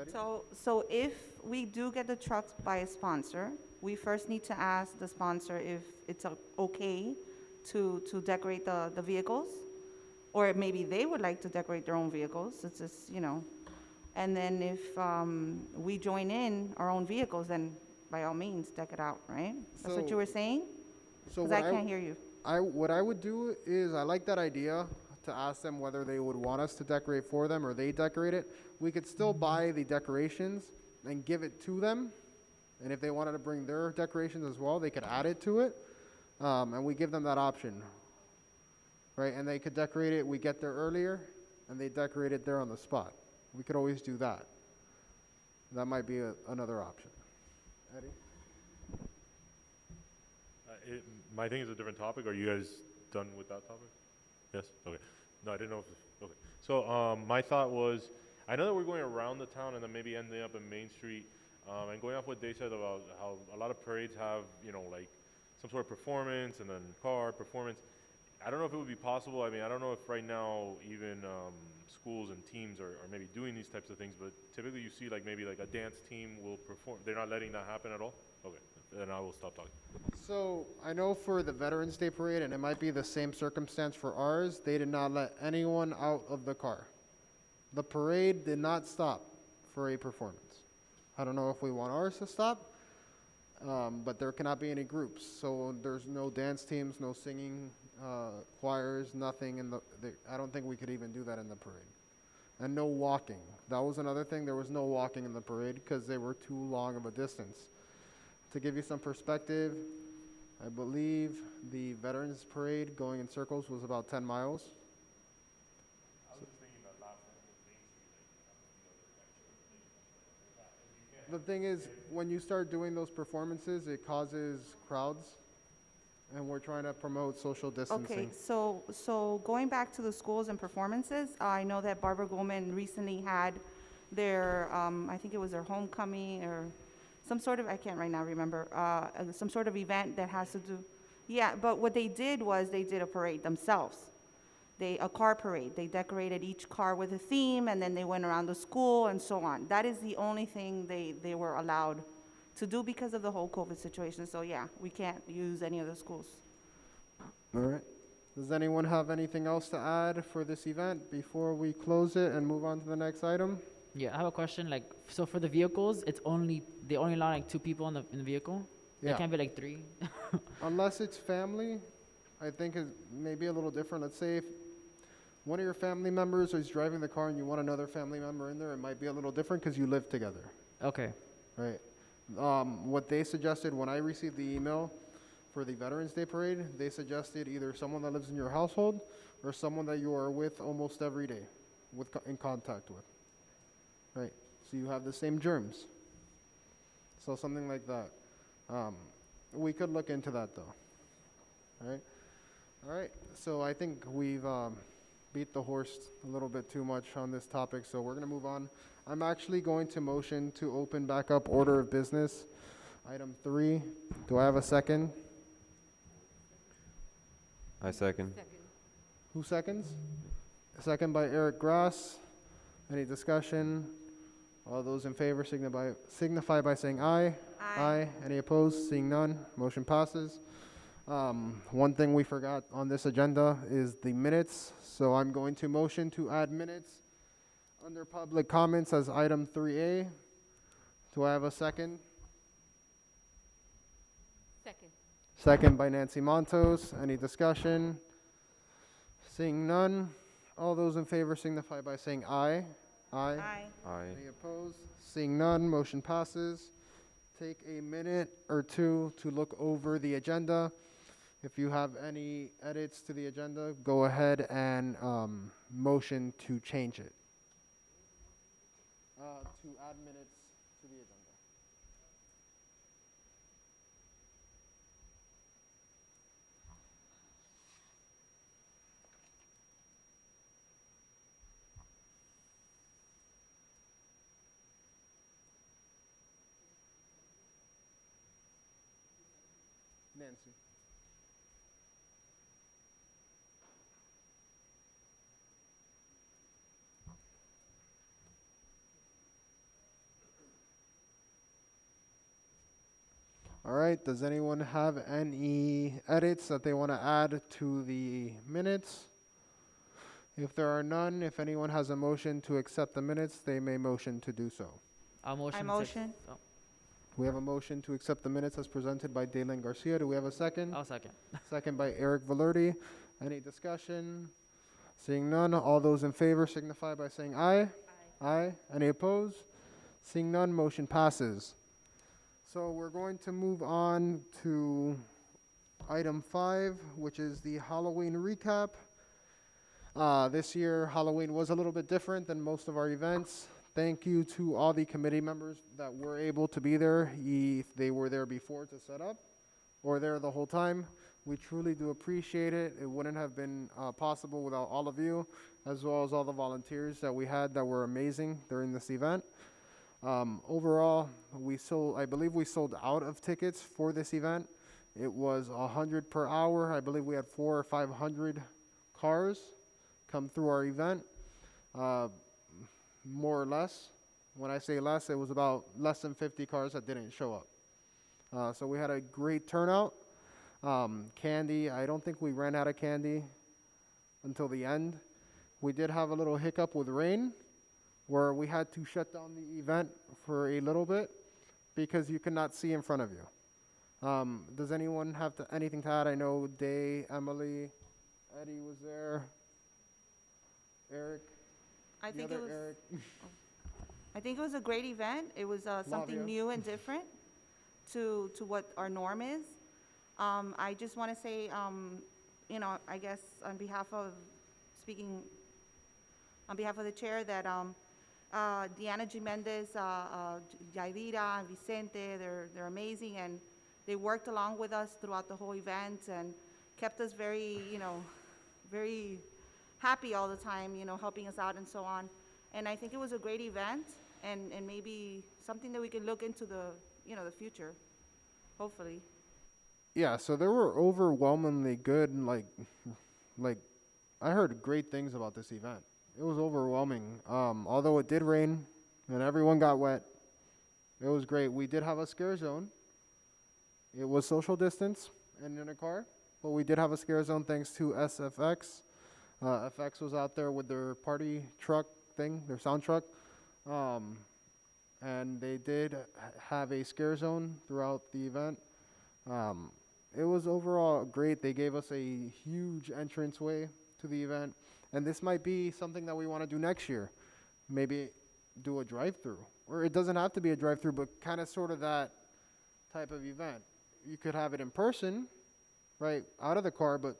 Eddie? So if we do get the trucks by a sponsor, we first need to ask the sponsor if it's okay to decorate the vehicles, or maybe they would like to decorate their own vehicles. It's just, you know. And then if we join in our own vehicles, then by all means, deck it out, right? That's what you were saying? Because I can't hear you. What I would do is, I like that idea, to ask them whether they would want us to decorate for them or they decorate it. We could still buy the decorations and give it to them. And if they wanted to bring their decorations as well, they could add it to it. And we give them that option, right? And they could decorate it. We get there earlier and they decorate it there on the spot. We could always do that. That might be another option. Eddie? My thing is a different topic. Are you guys done with that topic? Yes? Okay. No, I didn't know if, okay. So my thought was, I know that we're going around the town and then maybe ending up in Main Street, and going off what they said about how a lot of parades have, you know, like some sort of performance and then car performance. I don't know if it would be possible. I mean, I don't know if right now even schools and teams are maybe doing these types of things, but typically you see like maybe like a dance team will perform. They're not letting that happen at all? Okay, then I will stop talking. So I know for the Veterans Day Parade, and it might be the same circumstance for ours, they did not let anyone out of the car. The parade did not stop for a performance. I don't know if we want ours to stop, but there cannot be any groups. So there's no dance teams, no singing choirs, nothing in I don't think we could even do that in the parade. And no walking. That was another thing. There was no walking in the parade because they were too long of a distance. To give you some perspective, I believe the Veterans Parade going in circles was about 10 miles. I was just thinking that last time was Main Street, The thing is, when you start doing those performances, it causes crowds, and we're trying to promote social distancing. Okay, so going back to the schools and performances, I know that Barbara Goldman recently had their, I think it was their homecoming or some sort of, I can't right now remember, some sort of event that has to do, yeah, but what they did was they did a parade themselves. A car parade. They decorated each car with a theme, and then they went around the school and so on. That is the only thing they were allowed to do because of the whole COVID situation. So yeah, we can't use any of the schools. All right. Does anyone have anything else to add for this event before we close it and move on to the next item? Yeah, I have a question. Like, so for the vehicles, they only allow like 2 people in the vehicle. Yeah. It can't be like 3. Unless it's family, I think it may be a little different. Let's say if one of your family members is driving the car and you want another family member in there, it might be a little different because you live together. Okay. Right. What they suggested when I received the email for the Veterans Day Parade, they suggested either someone that lives in your household or someone that you are with almost every day, in contact with. Right. So you have the same germs. So something like that. We could look into that though. All right. All right. So I think we've beat the horse a little bit too much on this topic, so we're going to move on. I'm actually going to motion to open back up order of business, item 3. Do I have a second? I second. Who seconds? A second by Eric Grass. Any discussion? All those in favor signify by saying aye. Aye. Any opposed? Seeing none, motion passes. One thing we forgot on this agenda is the minutes, so I'm going to motion to add minutes under public comments as item 3A. Do I have a second? Second. Second by Nancy Montos. Any discussion? Seeing none, all those in favor signify by saying aye. Aye. Aye. Any opposed? Seeing none, motion passes. Take a minute or two to look over the agenda. If you have any edits to the agenda, go ahead and motion to change it. To add minutes to the agenda. Nancy. All right, does anyone have any edits that they want to add to the minutes? If there are none, if anyone has a motion to accept the minutes, they may motion to do so. I'll motion. I motion. We have a motion to accept the minutes as presented by Dalen Garcia. Do we have a second? I'll second. Second by Eric Valerdi. Any discussion? Seeing none, all those in favor signify by saying aye. Aye. Any opposed? Seeing none, motion passes. So we're going to move on to item 5, which is the Halloween recap. This year, Halloween was a little bit different than most of our events. Thank you to all the committee members that were able to be there, if they were there before to set up or there the whole time. We truly do appreciate it. It wouldn't have been possible without all of you, as well as all the volunteers that we had that were amazing during this event. Overall, I believe we sold out of tickets for this event. It was 100 per hour. I believe we had 400 or 500 cars come through our event, more or less. When I say less, it was about less than 50 cars that didn't show up. So we had a great turnout. Candy, I don't think we ran out of candy until the end. We did have a little hiccup with rain, where we had to shut down the event for a little bit because you could not see in front of you. Does anyone have anything to add? I know Day, Emily, Eddie was there. Eric? I think it was. Eric. I think it was a great event. It was something new and different to what our norm is. I just want to say, I guess on behalf of the chair, that Diana Jimenez, Yaidira, and Vicente, they're amazing, and they worked along with us throughout the whole event and kept us very happy all the time, helping us out and so on. And I think it was a great event, and maybe something that we can look into the future, hopefully. Yeah, so they were overwhelmingly good, and like I heard great things about this event. It was overwhelming. Although it did rain and everyone got wet, it was great. We did have a scare zone. It was social distance and in a car, but we did have a scare zone thanks to SFX. FX was out there with their party truck thing, their sound truck. And they did have a scare zone throughout the event. It was overall great. They gave us a huge entranceway to the event. And this might be something that we want to do next year. Maybe do a drive-through. Or it doesn't have to be a drive-through, but kind of sort of that type of event. You could have it in person, right, out of the car, but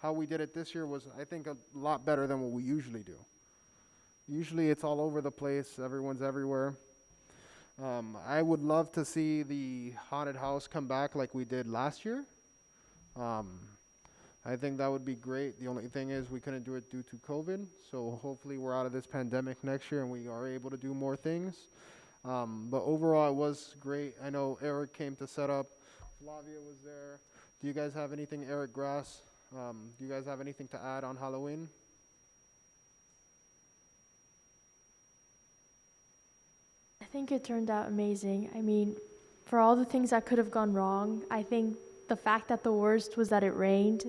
how we did it this year was, I think, a lot better than what we usually do. Usually it's all over the place. Everyone's everywhere. I would love to see the haunted house come back like we did last year. I think that would be great. The only thing is we couldn't do it due to COVID. So hopefully we're out of this pandemic next year and we are able to do more things. But overall, it was great. I know Eric came to set up. Flavia was there. Do you guys have anything, Eric Grass? Do you guys have anything to add on Halloween? I think it turned out amazing. I mean, for all the things that could have gone wrong, I think the fact that the worst was that it rained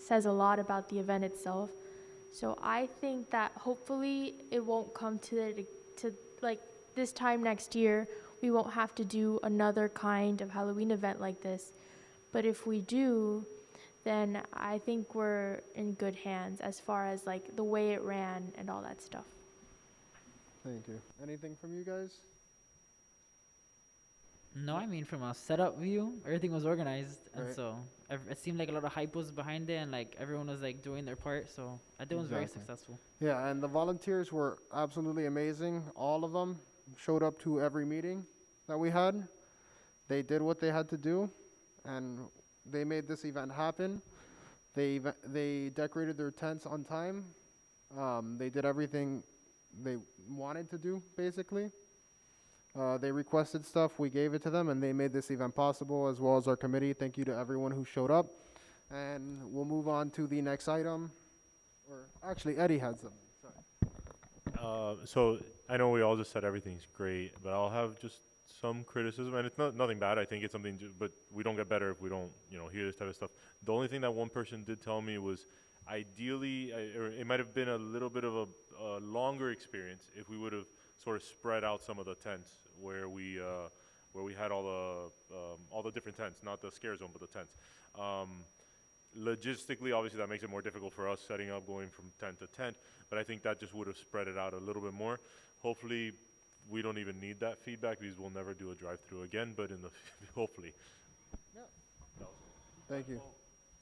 says a lot about the event itself. So I think that hopefully it won't come to like this time next year, we won't have to do another kind of Halloween event like this. But if we do, then I think we're in good hands as far as like the way it ran and all that stuff. Thank you. Anything from you guys? No, I mean, from a setup view, everything was organized, and Right. so it seemed like a lot of hype was behind it, and like everyone was like doing their part. So I think it was very Exactly. successful. Yeah, and the volunteers were absolutely amazing. All of them showed up to every meeting that we had. They did what they had to do, and they made this event happen. They decorated their tents on time. They did everything they wanted to do, basically. They requested stuff, we gave it to them, and they made this event possible, as well as our committee. Thank you to everyone who showed up. And we'll move on to the next item. Or actually, Eddie had something. Sorry. So I know we all just said everything's great, but I'll have just some criticism, and it's nothing bad. I think it's something, but we don't get better if we don't, hear this type of stuff. The only thing that one person did tell me was, ideally, or it might have been a little bit of a longer experience if we would have sort of spread out some of the tents where we had all the different tents, not the scare zone, but the tents. Logistically, obviously, that makes it more difficult for us setting up, going from tent to tent, but I think that just would have spread it out a little bit more. Hopefully, we don't even need that feedback because we'll never do a drive-through again, but hopefully. Thank you.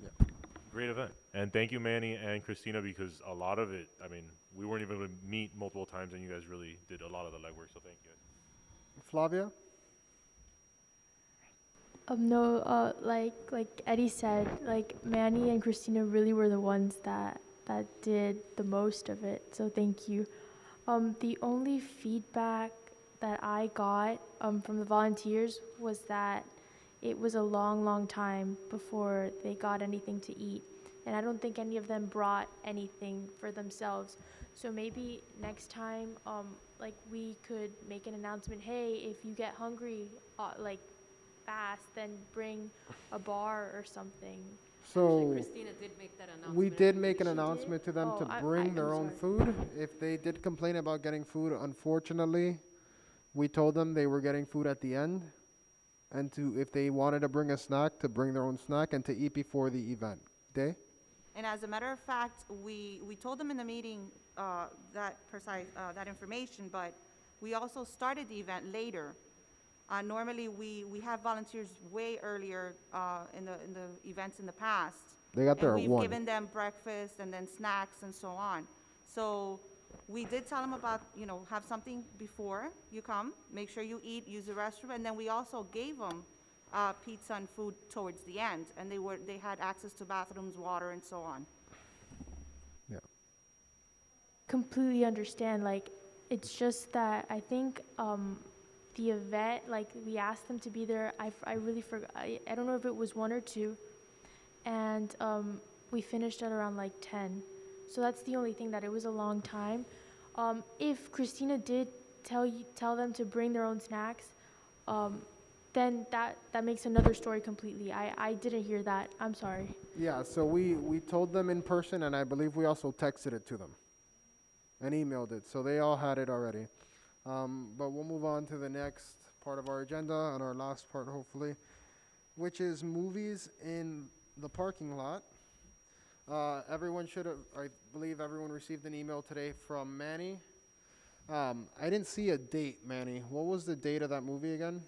Yeah. Great event. And thank you, Manny and Christina, because a lot of it, we weren't even able to meet multiple times, and you guys really did a lot of the legwork, so thank you. Flavia? No, like Eddie said, like Manny and Christina really were the ones that did the most of it. So thank you. The only feedback that I got from the volunteers was that it was a long, long time before they got anything to eat. And I don't think any of them brought anything for themselves. So maybe next time, like we could make an announcement, hey, if you get hungry, fast, then bring a bar or something. So Christina did make that announcement. we did make an She announcement did? to them Oh, to bring their own food. If they did complain about getting food, unfortunately, we told them they were getting food at the end, and if they wanted to bring a snack, to bring their own snack and to eat before the event. Day? And as a matter of fact, we told them in the meeting that information, but we also started the event later. Normally, we have volunteers way earlier in the events in the past. They got there at And 1. we've given them breakfast and then snacks and so on. So we did tell them about, have something before you come. Make sure you eat, use the restroom. And then we also gave them pizza and food towards the end. And they had access to bathrooms, water, and so on. Yeah. Completely understand. Like, it's just that I think the event, like we asked them to be there. I really forgot. I don't know if it was 1 or 2, and we finished at around like 10. So that's the only thing, that it was a long time. If Christina did tell them to bring their own snacks, then that makes another story completely. I didn't hear that. I'm sorry. Yeah, so we told them in person, and I believe we also texted it to them and emailed it. So they all had it already. But we'll move on to the next part of our agenda, and our last part, hopefully, which is movies in the parking lot. Everyone should have, I believe everyone received an email today from Manny. I didn't see a date, Manny. What was the date of that movie again?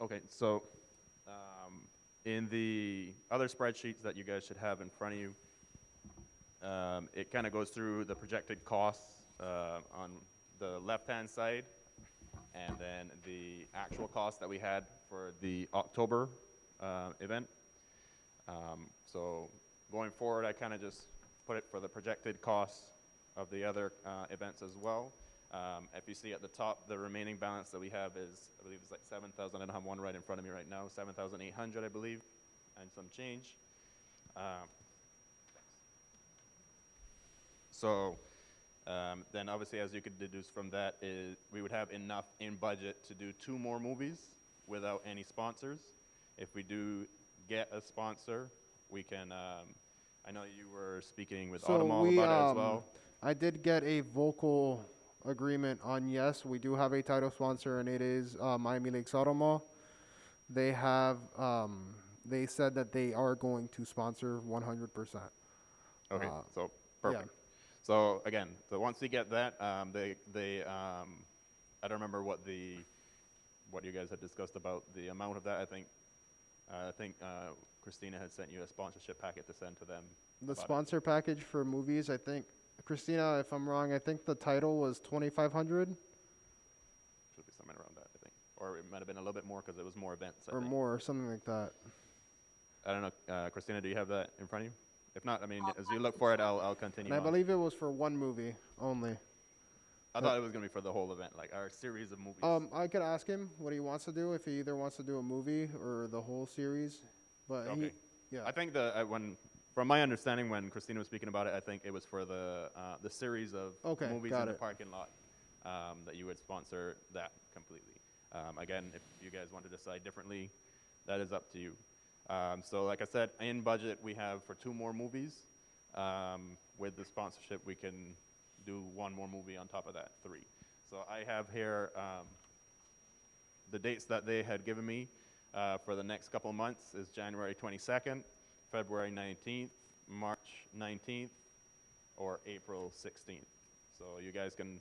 Okay, so in the other spreadsheets that you guys should have in front of you, it kind of goes through the projected costs on the left-hand side, and then the actual cost that we had for the October event. So going forward, I kind of just put it for the projected costs of the other events as well. If you see at the top, the remaining balance that we have is, I believe it's like 7,000. I don't have one right in front of me right now. 7,800, I believe, and some change. So then obviously, as you could deduce from that, is we would have enough in budget to do 2 more movies without any sponsors. If we do get a sponsor, we can, I know you were speaking with Automall about it as well. I did get a vocal agreement on yes, we do have a title sponsor, and it is Miami Lakes Automall. They have, they said that they are going to sponsor 100%. Okay, so perfect. Yeah. So again, so once we get that, I don't remember what you guys had discussed about the amount of that. I think I think Christina had sent you a sponsorship packet to send to them. The about it. sponsor package for movies, I think, Christina, if I'm wrong, I think the title was 2,500 Should be somewhere around that, I think. Or it might have been a little bit more because it was more events, I or think. more, or something like that. I don't know. Christina, do you have that in front of you? If not, I mean, as you look for it, I'll continue And I on. believe it was for one movie only. I thought it was going to be for the whole event, like our series of movies. I could ask him what he wants to do, if he either wants to do a movie or the whole series. But Okay. yeah. I think from my understanding, when Christina was speaking about it, I think it was for the series of movies got in the it. parking lot that you would sponsor that completely. Again, if you guys want to decide differently, that is up to you. So like I said, in budget, we have for 2 more movies. With the sponsorship, we can do 1 more movie on top of that, 3. So I have here the dates that they had given me for the next couple of months is January 22nd, February 19th, March 19th, or April 16th. So you guys can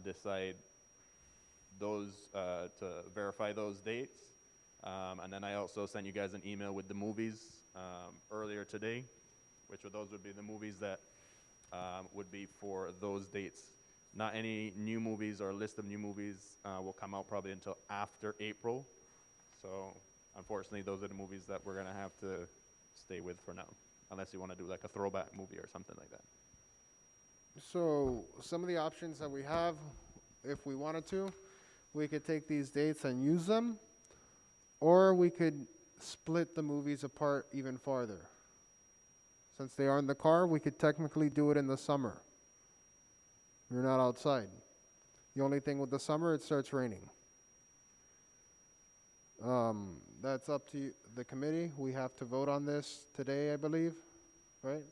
decide those to verify those dates. And then I also sent you guys an email with the movies earlier today, those would be the movies that would be for those dates. Not any new movies or list of new movies will come out probably until after April. So unfortunately, those are the movies that we're gonna have to stay with for now, unless you want to do like a throwback movie or something like that. So some of the options that we have, if we wanted to, we could take these dates and use them, or we could split the movies apart even farther. Since they are in the car, we could technically do it in the summer. You're not outside. The only thing with the summer, it starts raining. That's up to the committee. We have to vote on this today, I believe, right?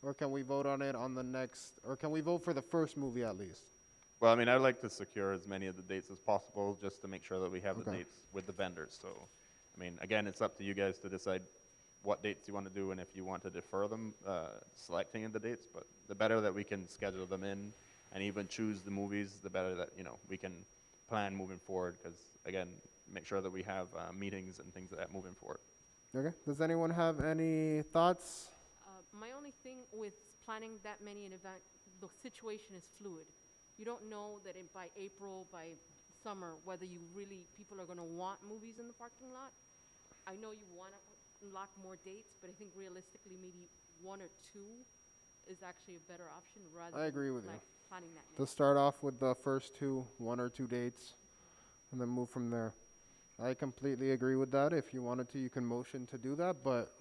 Or can we vote on it on the next, or can we vote for the first movie at least? Well, I mean, I'd like to secure as many of the dates as possible just to make sure that we have the Okay. dates with the vendors. So, I mean, again, it's up to you guys to decide what dates you want to do and if you want to defer them, selecting of the dates. But the better that we can schedule them in and even choose the movies, the better that, we can plan moving forward. Because, again, make sure that we have meetings and things like that moving forward. Okay. Does anyone have any thoughts? My only thing with planning that many in event, the situation is fluid. You don't know that by April, by summer, whether people are going to want movies in the parking lot. I know you want to lock more dates, but I think realistically, maybe 1 or 2 is actually a better option rather I agree with than you. planning that To many. start off with the first 1 or 2 dates, and then move from there. I completely agree with that. If you wanted to, you can motion to do that, but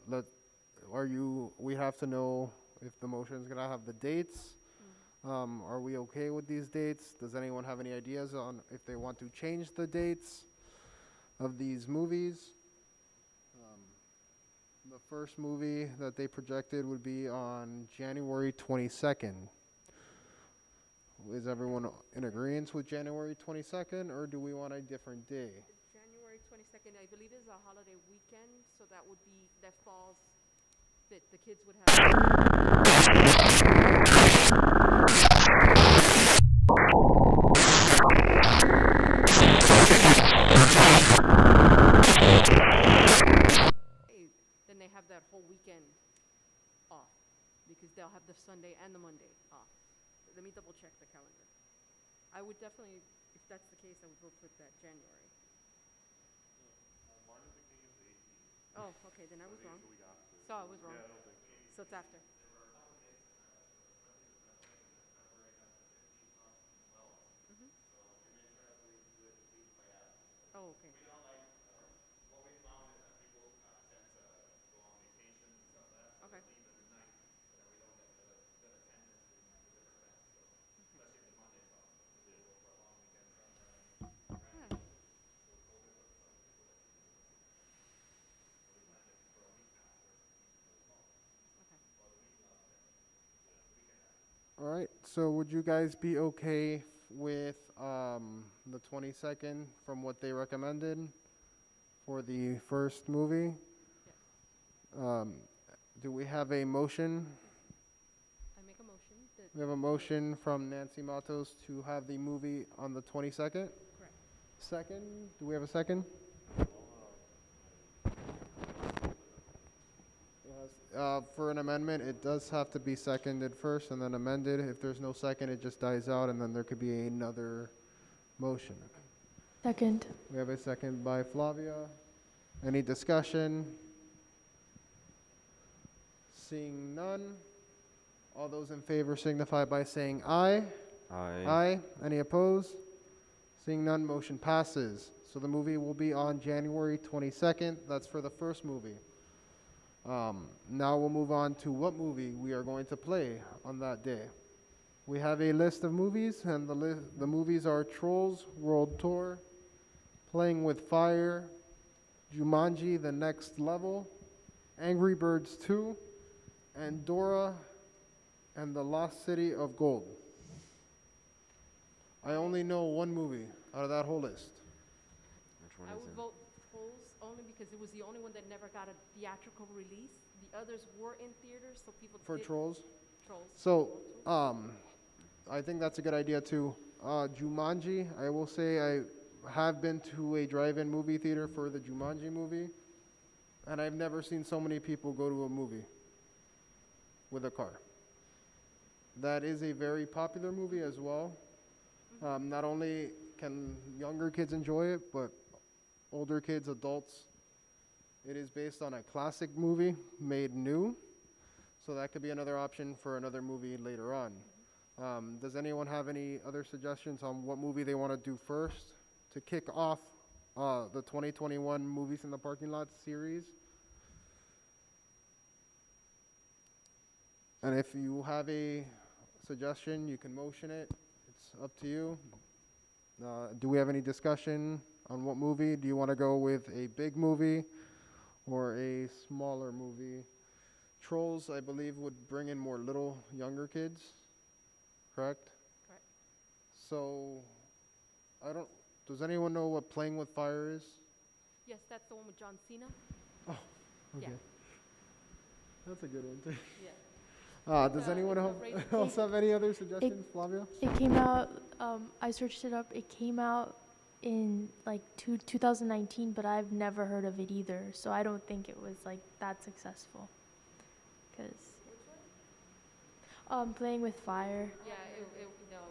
we have to know if the motion is gonna have the dates. Are we okay with these dates? Does anyone have any ideas on if they want to change the dates of these movies? The first movie that they projected would be on January 22nd. Is everyone in agreement with January 22nd, or do we want a different day? January 22nd, I believe, is a holiday weekend, so that falls, that the kids would then they have that whole weekend off, because they'll have the Sunday and the Monday off. Let me double check the calendar. I would definitely, if that's the case, I would vote for that January. Martin Luther King is the 18th. Oh, okay, then I was wrong. The week after. So I was wrong. Yeah, I don't think so. So it's after. Mhm. Oh, okay. What we found is that people tend to go on vacations and stuff like that, so Okay. they leave it at night, so that we don't get the attendance in the different events. So, especially if the Monday's off, so we go for a long weekend somewhere. Yeah. So we told it for some people that can do it. So we planned it for a week after Easter as well. Okay. Or the week of, the weekend after. All right, so would you guys be okay with the 22nd from what they recommended for the first movie? Yes. Do we have a motion? I make a motion that. We have a motion from Nancy Matos to have the movie on the 22nd? Correct. Second, do we have a second? For an amendment, it does have to be seconded first and then amended. If there's no second, it just dies out, and then there could be another motion. Second. We have a second by Flavia. Any discussion? Seeing none. All those in favor signify by saying aye. Aye. Aye. Any opposed? Seeing none, motion passes. So the movie will be on January 22nd. That's for the first movie. Now we'll move on to what movie we are going to play on that day. We have a list of movies, and the movies are Trolls World Tour, Playing with Fire, Jumanji: The Next Level, Angry Birds 2, and Dora and the Lost City of Gold. I only know one movie out of that whole list. Which one I is would it? vote Trolls only because it was the only one that never got a theatrical release. The others were in theaters, so people For did. Trolls? Trolls. So, I think that's a good idea too. Jumanji, I will say I have been to a drive-in movie theater for the Jumanji movie, and I've never seen so many people go to a movie with a car. That is a very popular movie as well. Not only can younger kids enjoy it, but older kids, adults. It is based on a classic movie made new, so that could be another option for another movie later on. Does anyone have any other suggestions on what movie they want to do first to kick off the 2021 Movies in the Parking Lot series? And if you have a suggestion, you can motion it. It's up to you. Do we have any discussion on what movie? Do you want to go with a big movie or a smaller movie? Trolls, I believe, would bring in more little, younger kids, correct? Correct. So, does anyone know what Playing with Fire is? Yes, that's the one with John Cena. Oh, okay. Yeah. That's a good one, too. Yeah. Does anyone else have any other suggestions, Flavia? It came out, I searched it up, it came out in like 2019, but I've never heard of it either, so I don't think it was like that successful. Because Playing with Fire. Yeah, it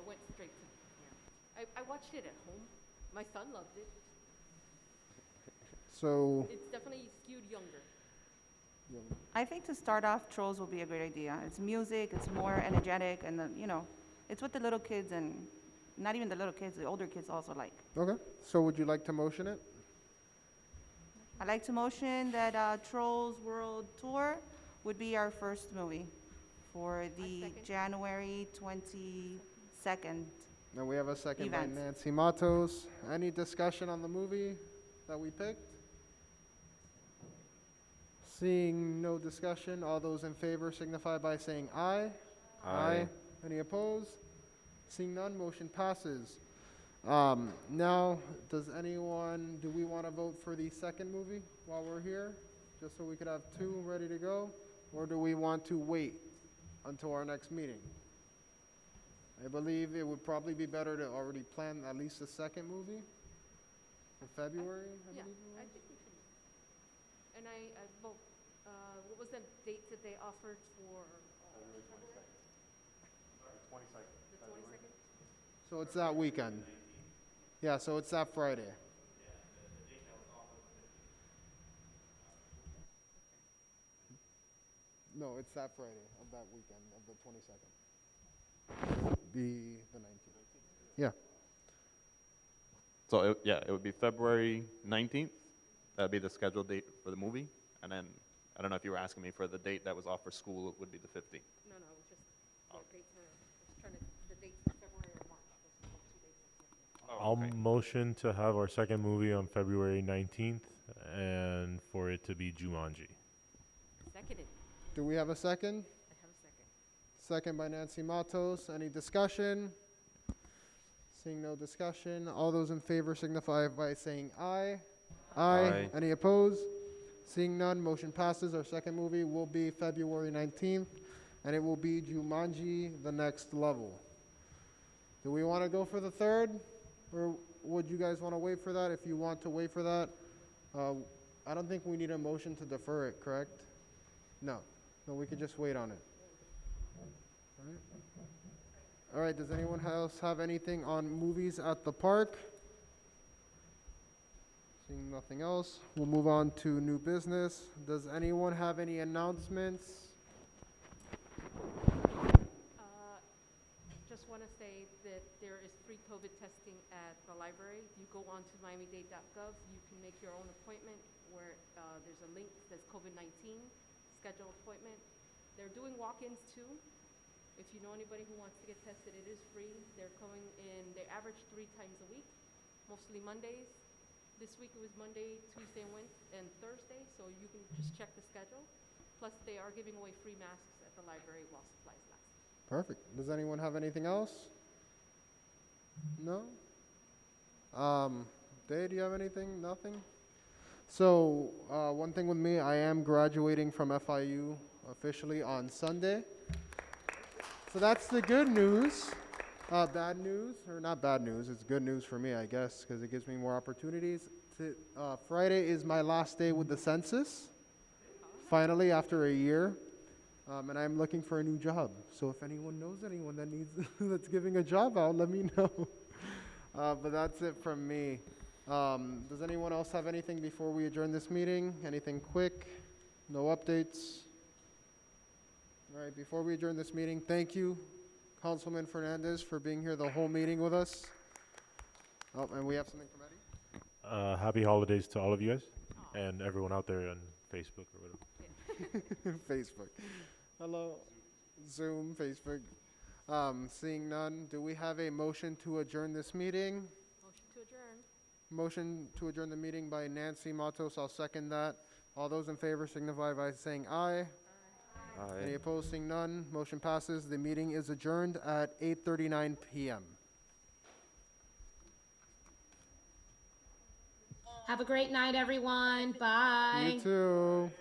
went straight to. Yeah. I watched it at home. My son loved it. So, It's definitely skewed younger. I think to start off, Trolls will be a great idea. It's music, it's more energetic, and it's what the little kids and not even the little kids, the older kids also like. okay. So would you like to motion it? I'd like to motion that Trolls World Tour would be our first movie for the January 22nd. Now we have a second Event. by Nancy Matos. Any discussion on the movie that we picked? Seeing no discussion, all those in favor signify by saying aye. Aye. Any opposed? Seeing none, motion passes. Now, do we want to vote for the second movie while we're here? Just so we could have two ready to go? Or do we want to wait until our next meeting? I believe it would probably be better to already plan at least the second movie for February, I Yeah, believe it I was. think we should. And I vote, what was the date that they offered for? February 22nd. The 22nd? So it's that weekend. Yeah, so it's that Friday. No, it's that Friday of that weekend of the 22nd. Be the 19th. Yeah. So, it would be February 19th. That'd be the scheduled date for the movie. And then, I don't know if you were asking me for the date that was off for school, it would be the 15th. No, it was just, the dates are, the dates for February or March. Those are the 2 dates I'm saying. I'll motion to have our second movie on February 19th and for it to be Jumanji. Seconded. Do we have a second? I have a second. Second by Nancy Matos. Any discussion? Seeing no discussion, all those in favor signify by saying aye. Aye. Any opposed? Seeing none, motion passes. Our second movie will be February 19th, and it will be Jumanji: The Next Level. Do we want to go for the third, or would you guys want to wait for that? If you want to wait for that, I don't think we need a motion to defer it, correct? No. No, we could just wait on it. All right. All right, does anyone else have anything on movies at the park? Seeing nothing else, we'll move on to new business. Does anyone have any announcements? Just want to say that there is free COVID testing at the library. You go on to miamidade.gov, you can make your own appointment where there's a link that says COVID-19, schedule appointment. They're doing walk-ins too. If you know anybody who wants to get tested, it is free. They're coming in, they average 3 times a week, mostly Mondays. This week it was Monday, Tuesday, and Thursday, so you can just check the schedule. Plus, they are giving away free masks at the library while supplies last. Perfect. Does anyone have anything else? No? Dave, do you have anything? Nothing? So, one thing with me, I am graduating from FIU officially on Sunday. So that's the good news. Bad news, or not bad news, it's good news for me, I guess, because it gives me more opportunities. Friday is my last day with the census, finally, after a year. And I'm looking for a new job. So if anyone knows anyone that needs that's giving a job out, let me know. But that's it from me. Does anyone else have anything before we adjourn this meeting? Anything quick? No updates? All right, before we adjourn this meeting, thank you, Councilman Fernandez, for being here the whole meeting with us. Oh, and we have something from Eddie? Happy holidays to all of you guys and everyone out there on Facebook or whatever. Facebook. Hello. Zoom, Facebook. Seeing none, do we have a motion to adjourn this meeting? Motion to adjourn. Motion to adjourn the meeting by Nancy Matos. I'll second that. All those in favor signify by saying aye. Aye. Any opposed, seeing none, motion passes. The meeting is adjourned at 8:39 p.m. Have a great night, everyone. Bye. You too.